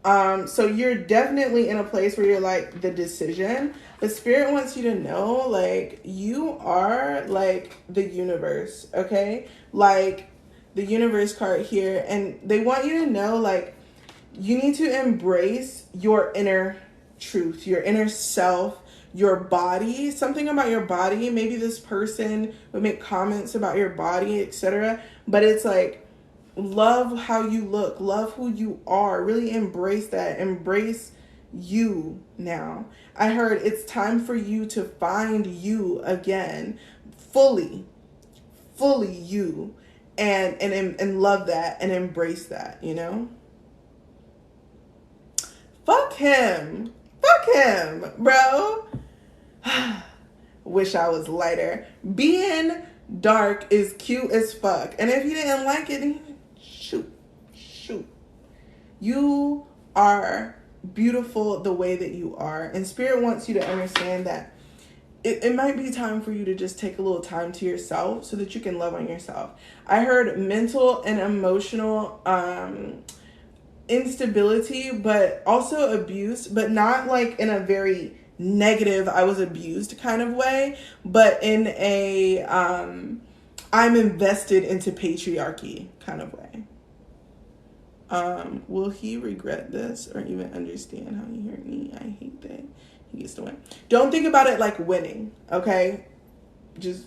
So you're definitely in a place where you're like the decision. But Spirit wants you to know, like, you are like the universe, okay? Like the universe card here. And they want you to know, like, you need to embrace your inner truth, your inner self, your body, something about your body. Maybe this person would make comments about your body, etc. But it's like, love how you look, love who you are, really embrace that, embrace you now. I heard it's time for you to find you again, fully, fully you, and love that and embrace that, you know? Fuck him. Fuck him, bro. Wish I was lighter. Being dark is cute as fuck. And if you didn't like it, shoot. You are beautiful the way that you are. And Spirit wants you to understand that it might be time for you to just take a little time to yourself so that you can love on yourself. I heard mental and emotional instability, but also abuse, but not like in a very negative, I was abused kind of way, but in a I'm invested into patriarchy kind of way. Will he regret this or even understand how he hurt me? I hate that he gets to win. Don't think about it like winning, okay? Just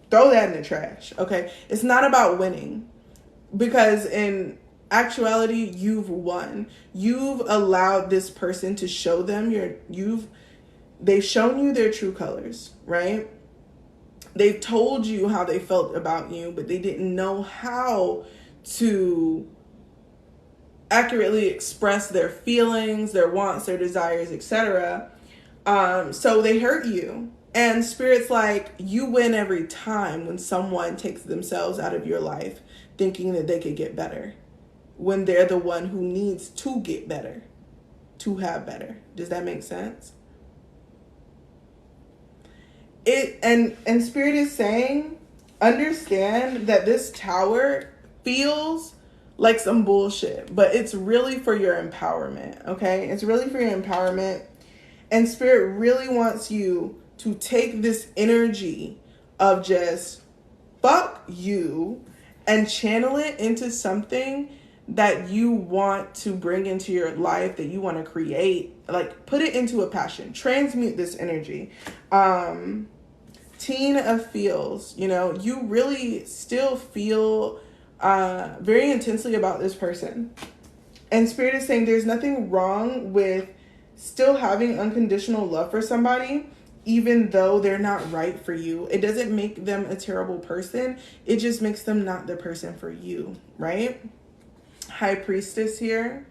throw that in the trash, okay? It's not about winning, because in actuality, you've won. You've allowed this person to show them they've shown you their true colors, right? They've told you how they felt about you, but they didn't know how to accurately express their feelings, their wants, their desires, etc. So they hurt you. And Spirit's like, you win every time when someone takes themselves out of your life thinking that they could get better, when they're the one who needs to get better, to have better. Does that make sense? And Spirit is saying, understand that this tower feels like some bullshit, but it's really for your empowerment, okay? It's really for your empowerment. And Spirit really wants you to take this energy of just fuck you and channel it into something that you want to bring into your life, that you want to create. Like, put it into a passion. Transmute this energy. Teen of feels, you know, you really still feel very intensely about this person. And Spirit is saying there's nothing wrong with still having unconditional love for somebody, even though they're not right for you. It doesn't make them a terrible person. It just makes them not the person for you, right? High Priestess here,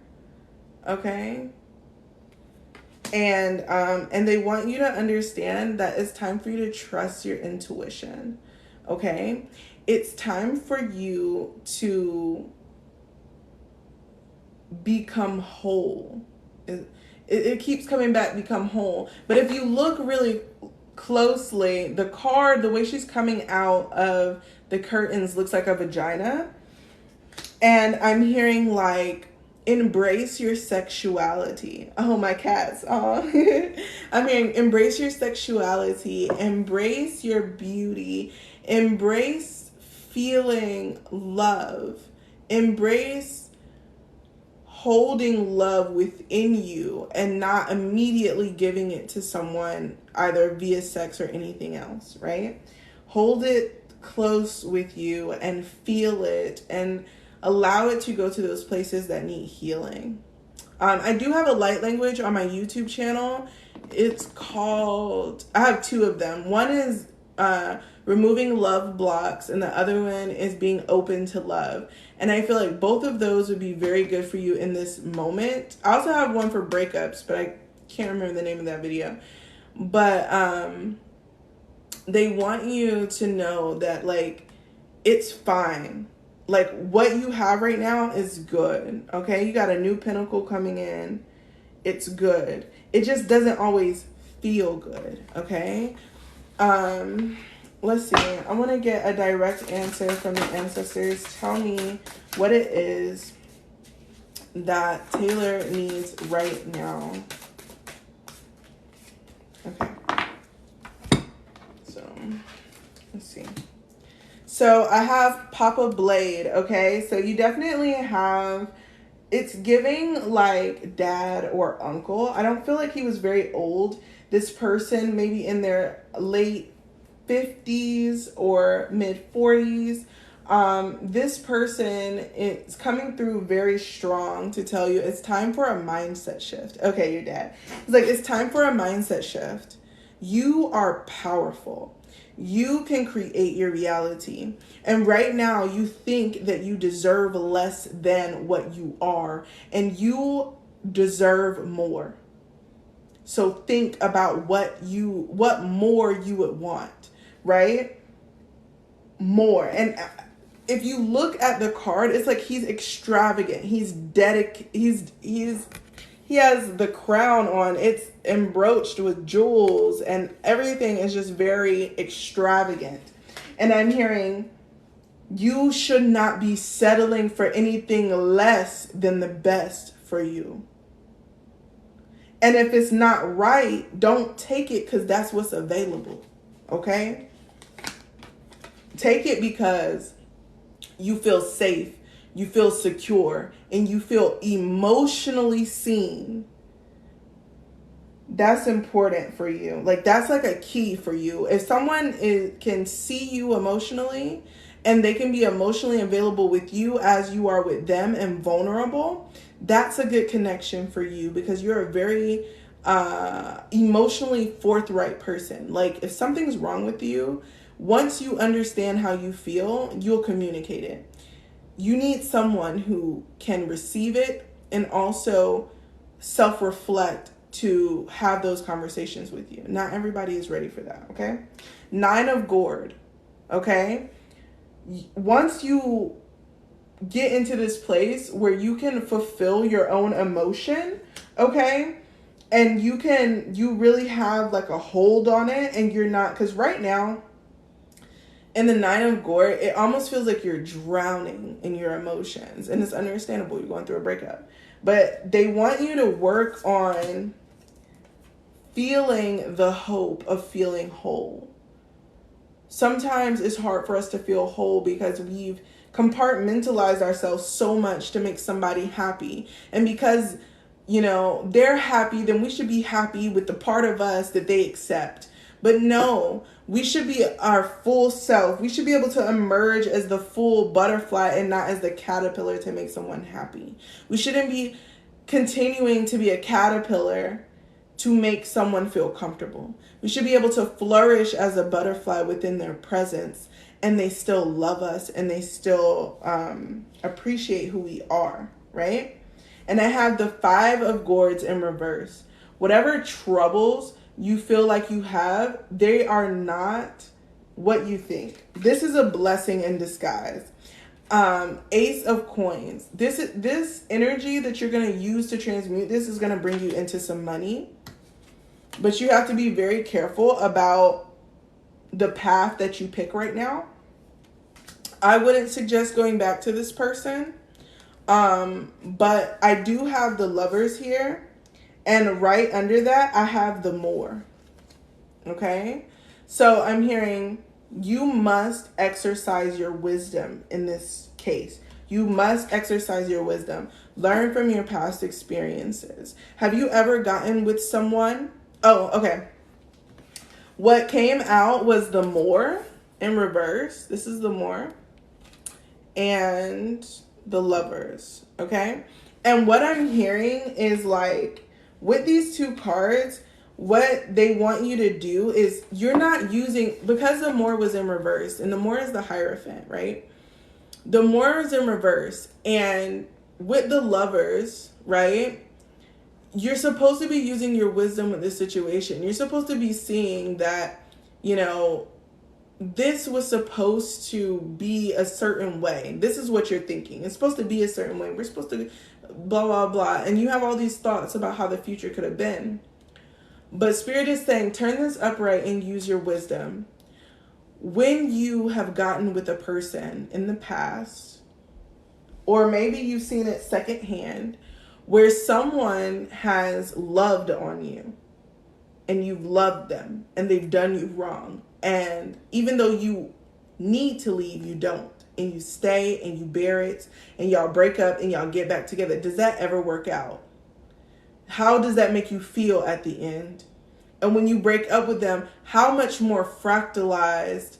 okay? And they want you to understand that it's time for you to trust your intuition, okay? It's time for you to become whole. It keeps coming back, become whole. But if you look really closely, the card, the way she's coming out of the curtains looks like a vagina. And I'm hearing like, embrace your sexuality. Oh, my cats. Oh. I'm hearing embrace your sexuality, embrace your beauty, embrace feeling love, embrace holding love within you and not immediately giving it to someone either via sex or anything else, right? Hold it close with you and feel it and allow it to go to those places that need healing. I do have a light language on my YouTube channel. It's called, I have 2 of them. One is removing love blocks, and the other one is being open to love. And I feel like both of those would be very good for you in this moment. I also have one for breakups, but I can't remember the name of that video. But they want you to know that, like, it's fine. Like, what you have right now is good, okay? You got a new pinnacle coming in. It's good. It just doesn't always feel good, okay? let's see. I want to get a direct answer from the ancestors. Tell me what it is that Taylor needs right now. Okay. So, let's see. So I have Papa Blade, okay? So you definitely have, it's giving like dad or uncle. I don't feel like he was very old. This person maybe in their late 50s or mid 40s. This person is coming through very strong to tell you it's time for a mindset shift. Okay, your dad. It's like, it's time for a mindset shift. You are powerful. You can create your reality. And right now you think that you deserve less than what you are, and you deserve more. So think about what more you would want, right? More. And if you look at the card, it's like he's extravagant. He's he has the crown on. It's embroached with jewels and everything is just very extravagant. And I'm hearing you should not be settling for anything less than the best for you. And if it's not right, don't take it because that's what's available. Okay? Take it because you feel safe, you feel secure, and you feel emotionally seen. That's important for you. Like, that's like a key for you. If someone can see you emotionally and they can be emotionally available with you as you are with them and vulnerable, that's a good connection for you because you're a very emotionally forthright person. Like, if something's wrong with you, once you understand how you feel, you'll communicate it. You need someone who can receive it and also self-reflect to have those conversations with you. Not everybody is ready for that, okay? 9 of Gourd, okay? Once you get into this place where you can fulfill your own emotion, okay? And you really have like a hold on it and you're not, because right now, in the 9 of Gourd, it almost feels like you're drowning in your emotions. And it's understandable. You're going through a breakup. But they want you to work on feeling the hope of feeling whole. Sometimes it's hard for us to feel whole because we've compartmentalized ourselves so much to make somebody happy. And because, they're happy, then we should be happy with the part of us that they accept. But no, we should be our full self. We should be able to emerge as the full butterfly and not as the caterpillar to make someone happy. We shouldn't be continuing to be a caterpillar to make someone feel comfortable. We should be able to flourish as a butterfly within their presence and they still love us and they still appreciate who we are, right? And I have the 5 of Gourds in reverse. Whatever troubles you feel like you have, they are not what you think. This is a blessing in disguise. Ace of Coins. This energy that you're going to use to transmute this is going to bring you into some money. But you have to be very careful about the path that you pick right now. I wouldn't suggest going back to this person. But I do have the Lovers here. And right under that, I have the More. Okay? So I'm hearing you must exercise your wisdom in this case. You must exercise your wisdom. Learn from your past experiences. Have you ever gotten with someone? Oh, okay. What came out was the More in reverse. This is the More. And the Lovers. Okay? And what I'm hearing is like, with these 2 cards, what they want you to do is you're not using, because the More was in reverse, and the More is the Hierophant, right? The More is in reverse, and with the Lovers, right, you're supposed to be using your wisdom with this situation. You're supposed to be seeing that, this was supposed to be a certain way. This is what you're thinking. It's supposed to be a certain way. We're supposed to blah, blah, blah. And you have all these thoughts about how the future could have been. But Spirit is saying, turn this upright and use your wisdom. when you have gotten with a person in the past, or maybe you've seen it secondhand, where someone has loved on you and you've loved them and they've done you wrong. And even though you need to leave, you don't. And you stay and you bear it and y'all break up and y'all get back together. Does that ever work out? How does that make you feel at the end? And when you break up with them, how much more fractalized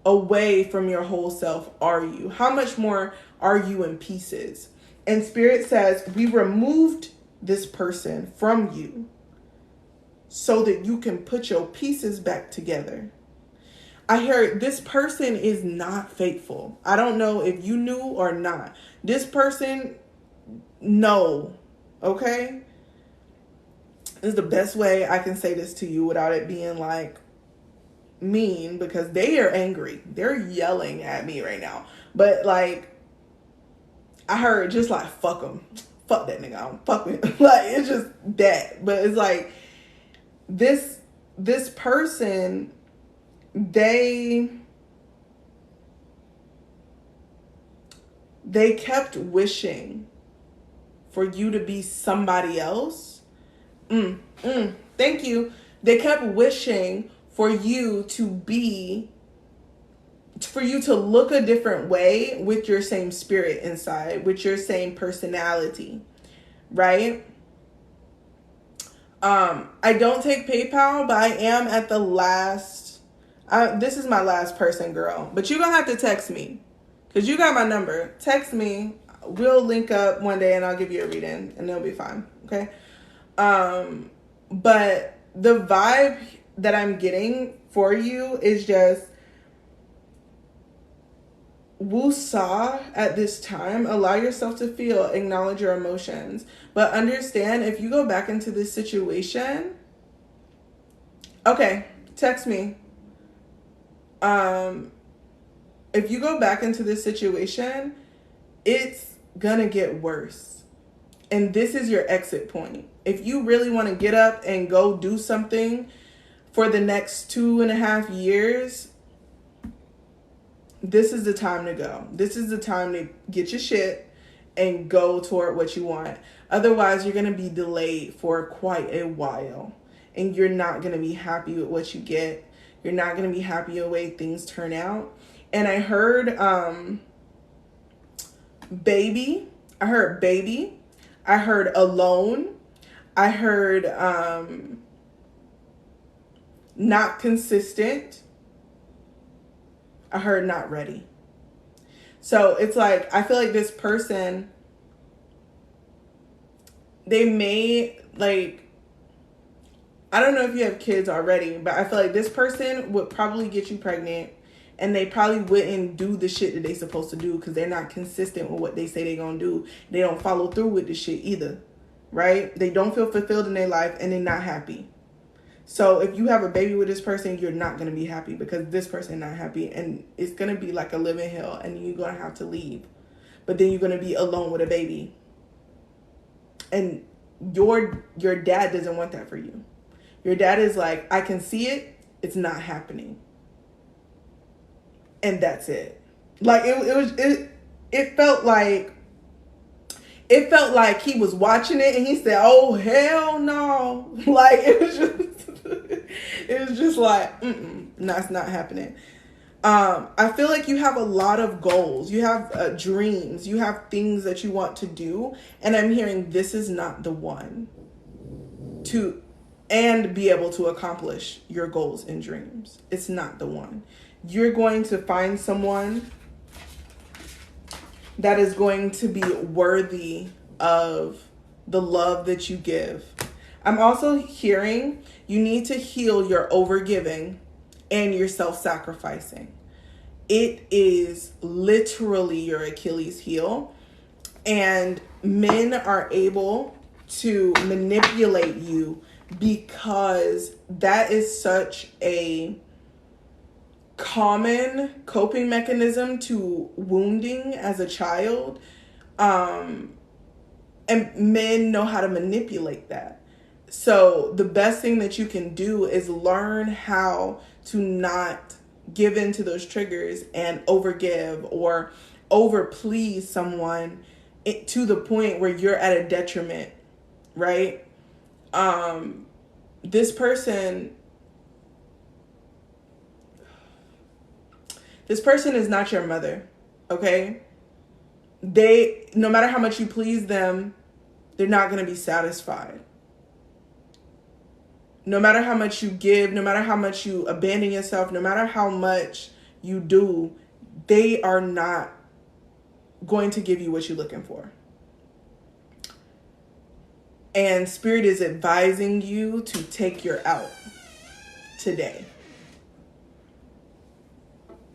away from your whole self are you? How much more are you in pieces? And Spirit says, we removed this person from you so that you can put your pieces back together. I heard this person is not faithful. I don't know if you knew or not. This person, no. Okay? This is the best way I can say this to you without it being like mean, because they are angry. They're yelling at me right now. But like, I heard just like, fuck them. Fuck that nigga. I don't fuck with him. Like, it's just that. But it's like, this person, they kept wishing for you to be somebody else. Thank you. They kept wishing for you to look a different way with your same spirit inside, with your same personality, right? I don't take PayPal, but I am at the last. This is my last person, girl. But you're going to have to text me because you got my number. Text me. We'll link up one day and I'll give you a reading and it'll be fine. Okay. But the vibe that I'm getting for you is just woosah at this time. Allow yourself to feel, acknowledge your emotions, but understand if you go back into this situation, okay, text me. If you go back into this situation, it's gonna get worse. And this is your exit point. If you really want to get up and go do something for the next 2.5 years, this is the time to go. This is the time to get your shit and go toward what you want. Otherwise, you're going to be delayed for quite a while. And you're not going to be happy with what you get. You're not going to be happy with the way things turn out. And I heard baby. I heard baby. I heard alone. I heard not consistent. I heard not ready. So it's like, I feel like this person, they may, like, I don't know if you have kids already, but I feel like this person would probably get you pregnant and they probably wouldn't do the shit that they supposed to do because they're not consistent with what they say they're going to do. They don't follow through with the shit either, right? They don't feel fulfilled in their life and they're not happy. So if you have a baby with this person, you're not going to be happy because this person is not happy. And it's going to be like a living hell and you're going to have to leave. But then you're going to be alone with a baby. And your dad doesn't want that for you. Your dad is like, I can see it. It's not happening. And that's it. Like it felt like he was watching it and he said, oh, hell no. Like, it was just like, that's not happening. I feel like you have a lot of goals. You have dreams. You have things that you want to do. And I'm hearing this is not the one to and be able to accomplish your goals and dreams. It's not the one. You're going to find someone that is going to be worthy of the love that you give. I'm also hearing you need to heal your overgiving and your self-sacrificing. It is literally your Achilles heel. And men are able to manipulate you because that is such a common coping mechanism to wounding as a child. And men know how to manipulate that. So the best thing that you can do is learn how to not give in to those triggers and overgive or over please someone to the point where you're at a detriment, right? This person is not your mother, okay? No matter how much you please them, they're not going to be satisfied. No matter how much you give, no matter how much you abandon yourself, no matter how much you do, they are not going to give you what you're looking for. And Spirit is advising you to take your out today.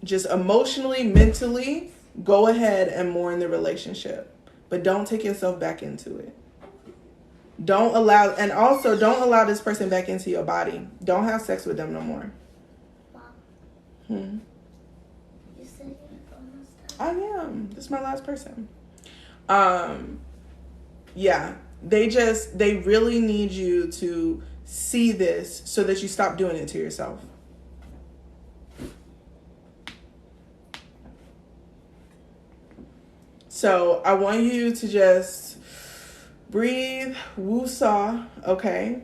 Just emotionally, mentally, go ahead and mourn the relationship. But don't take yourself back into it. Don't allow this person back into your body. Don't have sex with them no more. Mom. You said you're almost done. I am. This is my last person. Yeah. They really need you to see this so that you stop doing it to yourself. So I want you to just breathe, woo-saw, okay?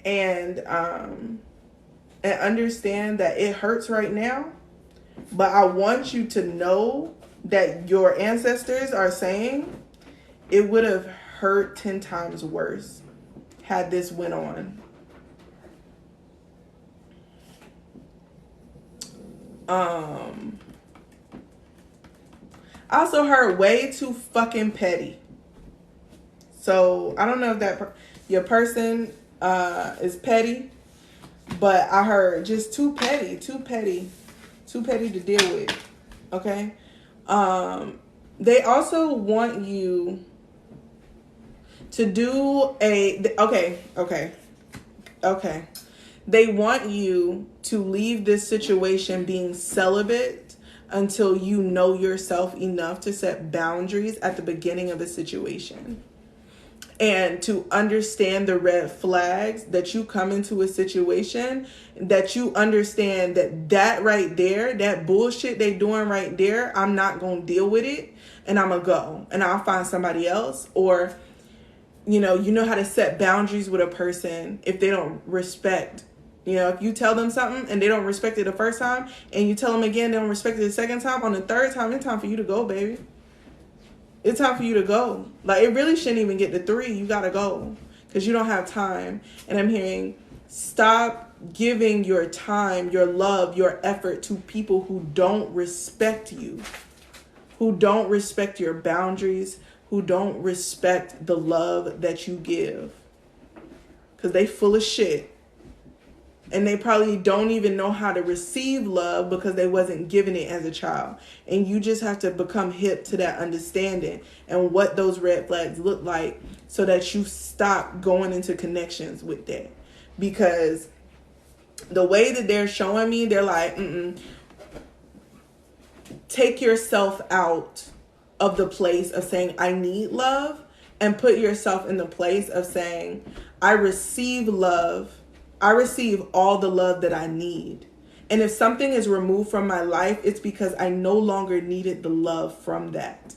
And understand that it hurts right now. But I want you to know that your ancestors are saying it would have hurt 10 times worse had this went on. I also heard way too fucking petty. So I don't know if that your person is petty, but I heard just too petty to deal with. Okay. They also want you to do okay. They want you to leave this situation being celibate until you know yourself enough to set boundaries at the beginning of a situation. And to understand the red flags that you come into a situation, that you understand that right there, that bullshit they doing right there, I'm not going to deal with it, and I'm going to go and I'll find somebody else. Or, you know how to set boundaries with a person if they don't respect. If you tell them something and they don't respect it the first time, and you tell them again, they don't respect it the second time, on the third time, it's time for you to go, baby. It's time for you to go. Like, it really shouldn't even get to 3. You got to go because you don't have time. And I'm hearing, stop giving your time, your love, your effort to people who don't respect you, who don't respect your boundaries, who don't respect the love that you give. Because they full of shit. And they probably don't even know how to receive love because they wasn't given it as a child. And you just have to become hip to that understanding and what those red flags look like so that you stop going into connections with that. Because the way that they're showing me, they're like, take yourself out of the place of saying, I need love, and put yourself in the place of saying, I receive love. I receive all the love that I need. And if something is removed from my life, it's because I no longer needed the love from that.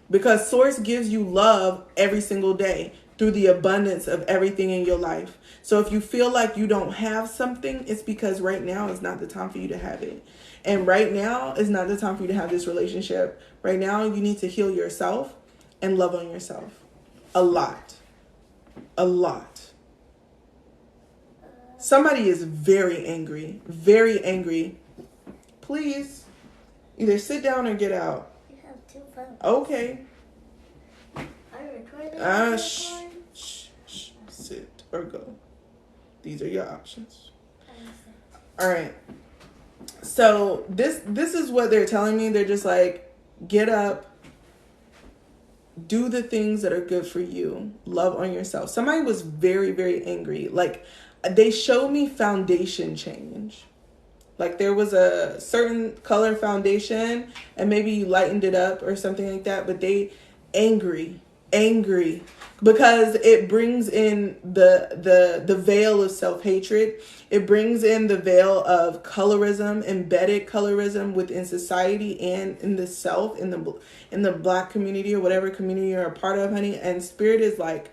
Because Source gives you love every single day through the abundance of everything in your life. So if you feel like you don't have something, it's because right now is not the time for you to have it. And right now is not the time for you to have this relationship. Right now, you need to heal yourself and love on yourself. A lot. A lot. Somebody is very angry. Very angry. Please, either sit down or get out. You have 2 phones. Okay. Are you recording? Shh. Sit or go. These are your options. All right. So this is what they're telling me. They're just like, get up. Do the things that are good for you. Love on yourself. Somebody was very, very angry. Like, they showed me foundation change. Like, there was a certain color foundation and maybe you lightened it up or something like that, but they angry. angry, because it brings in the veil of self-hatred. It brings in the veil of colorism, embedded colorism within society and in the self, in the Black community or whatever community you're a part of, honey. And Spirit is like,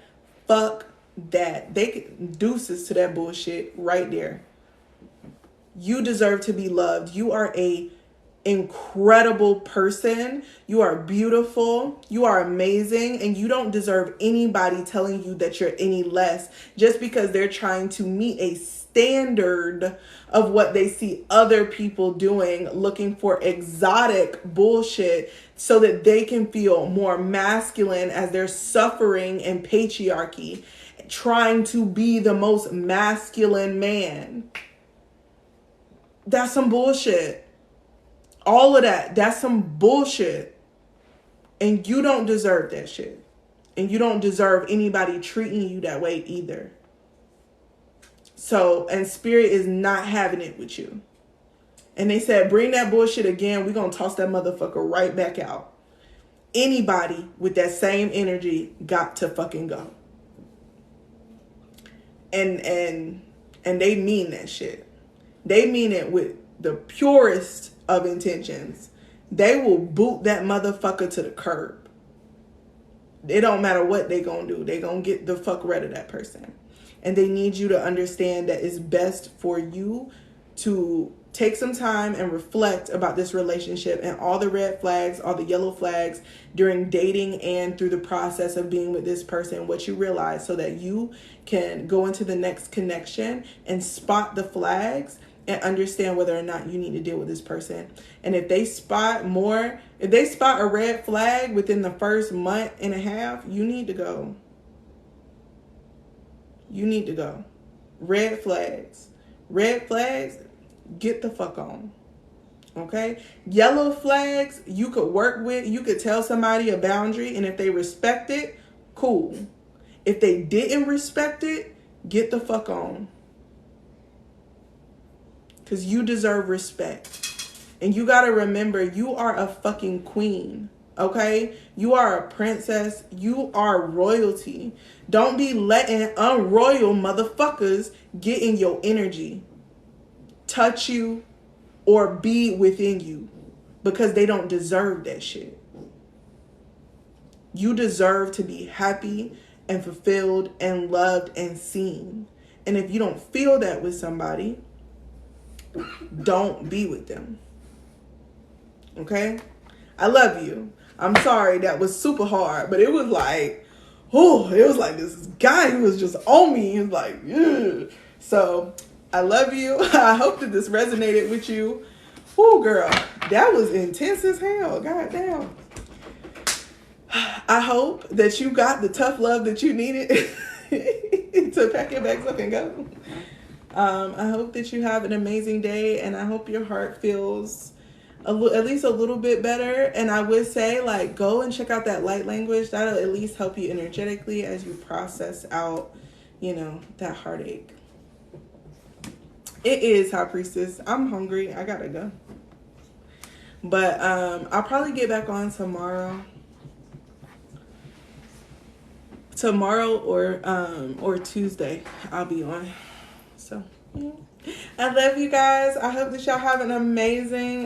fuck that. They can deuces to that bullshit right there. You deserve to be loved. You are a incredible person. You are beautiful. You are amazing. And you don't deserve anybody telling you that you're any less just because they're trying to meet a standard of what they see other people doing, looking for exotic bullshit so that they can feel more masculine as they're suffering in patriarchy, trying to be the most masculine man. That's some bullshit. All of that's some bullshit. And you don't deserve that shit. And you don't deserve anybody treating you that way either. So, and Spirit is not having it with you. And they said, bring that bullshit again. We're going to toss that motherfucker right back out. Anybody with that same energy got to fucking go. And they mean that shit. They mean it with the purest of intentions. They will boot that motherfucker to the curb. It don't matter what they gonna do. They gonna get the fuck rid of that person. And they need you to understand that it's best for you to take some time and reflect about this relationship and all the red flags, all the yellow flags during dating and through the process of being with this person, what you realize, so that you can go into the next connection and spot the flags and understand whether or not you need to deal with this person. And if they spot a red flag within the first month and a half, you need to go. You need to go. Red flags, get the fuck on. Okay? Yellow flags, you could work with. You could tell somebody a boundary, and if they respect it, cool. If they didn't respect it, get the fuck on. Because you deserve respect. And you got to remember, you are a fucking queen. Okay? You are a princess. You are royalty. Don't be letting unroyal motherfuckers get in your energy, touch you, or be within you. Because they don't deserve that shit. You deserve to be happy and fulfilled and loved and seen. And if you don't feel that with somebody, don't be with them. Okay? I love you. I'm sorry that was super hard, but it was like, this guy who was just on me. He was like, ugh. So I love you. I hope that this resonated with you. Oh, girl, that was intense as hell. God damn. I hope that you got the tough love that you needed to pack your bags up and go. I hope that you have an amazing day, and I hope your heart feels at least a little bit better. And I would say, like, go and check out that light language. That'll at least help you energetically as you process out, that heartache. It is, High Priestess. I'm hungry. I gotta go. But I'll probably get back on tomorrow. Or Tuesday I'll be on. So yeah. I love you guys. I hope that y'all have an amazing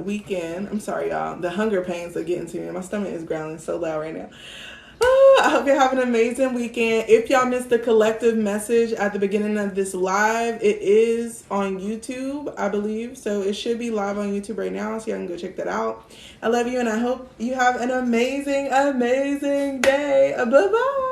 weekend. I'm sorry, y'all. The hunger pains are getting to me. My stomach is growling so loud right now. I hope you have an amazing weekend. If y'all missed the collective message at the beginning of this live, it is on YouTube, I believe. So it should be live on YouTube right now, so y'all can go check that out. I love you, and I hope you have an amazing day. Bye-bye.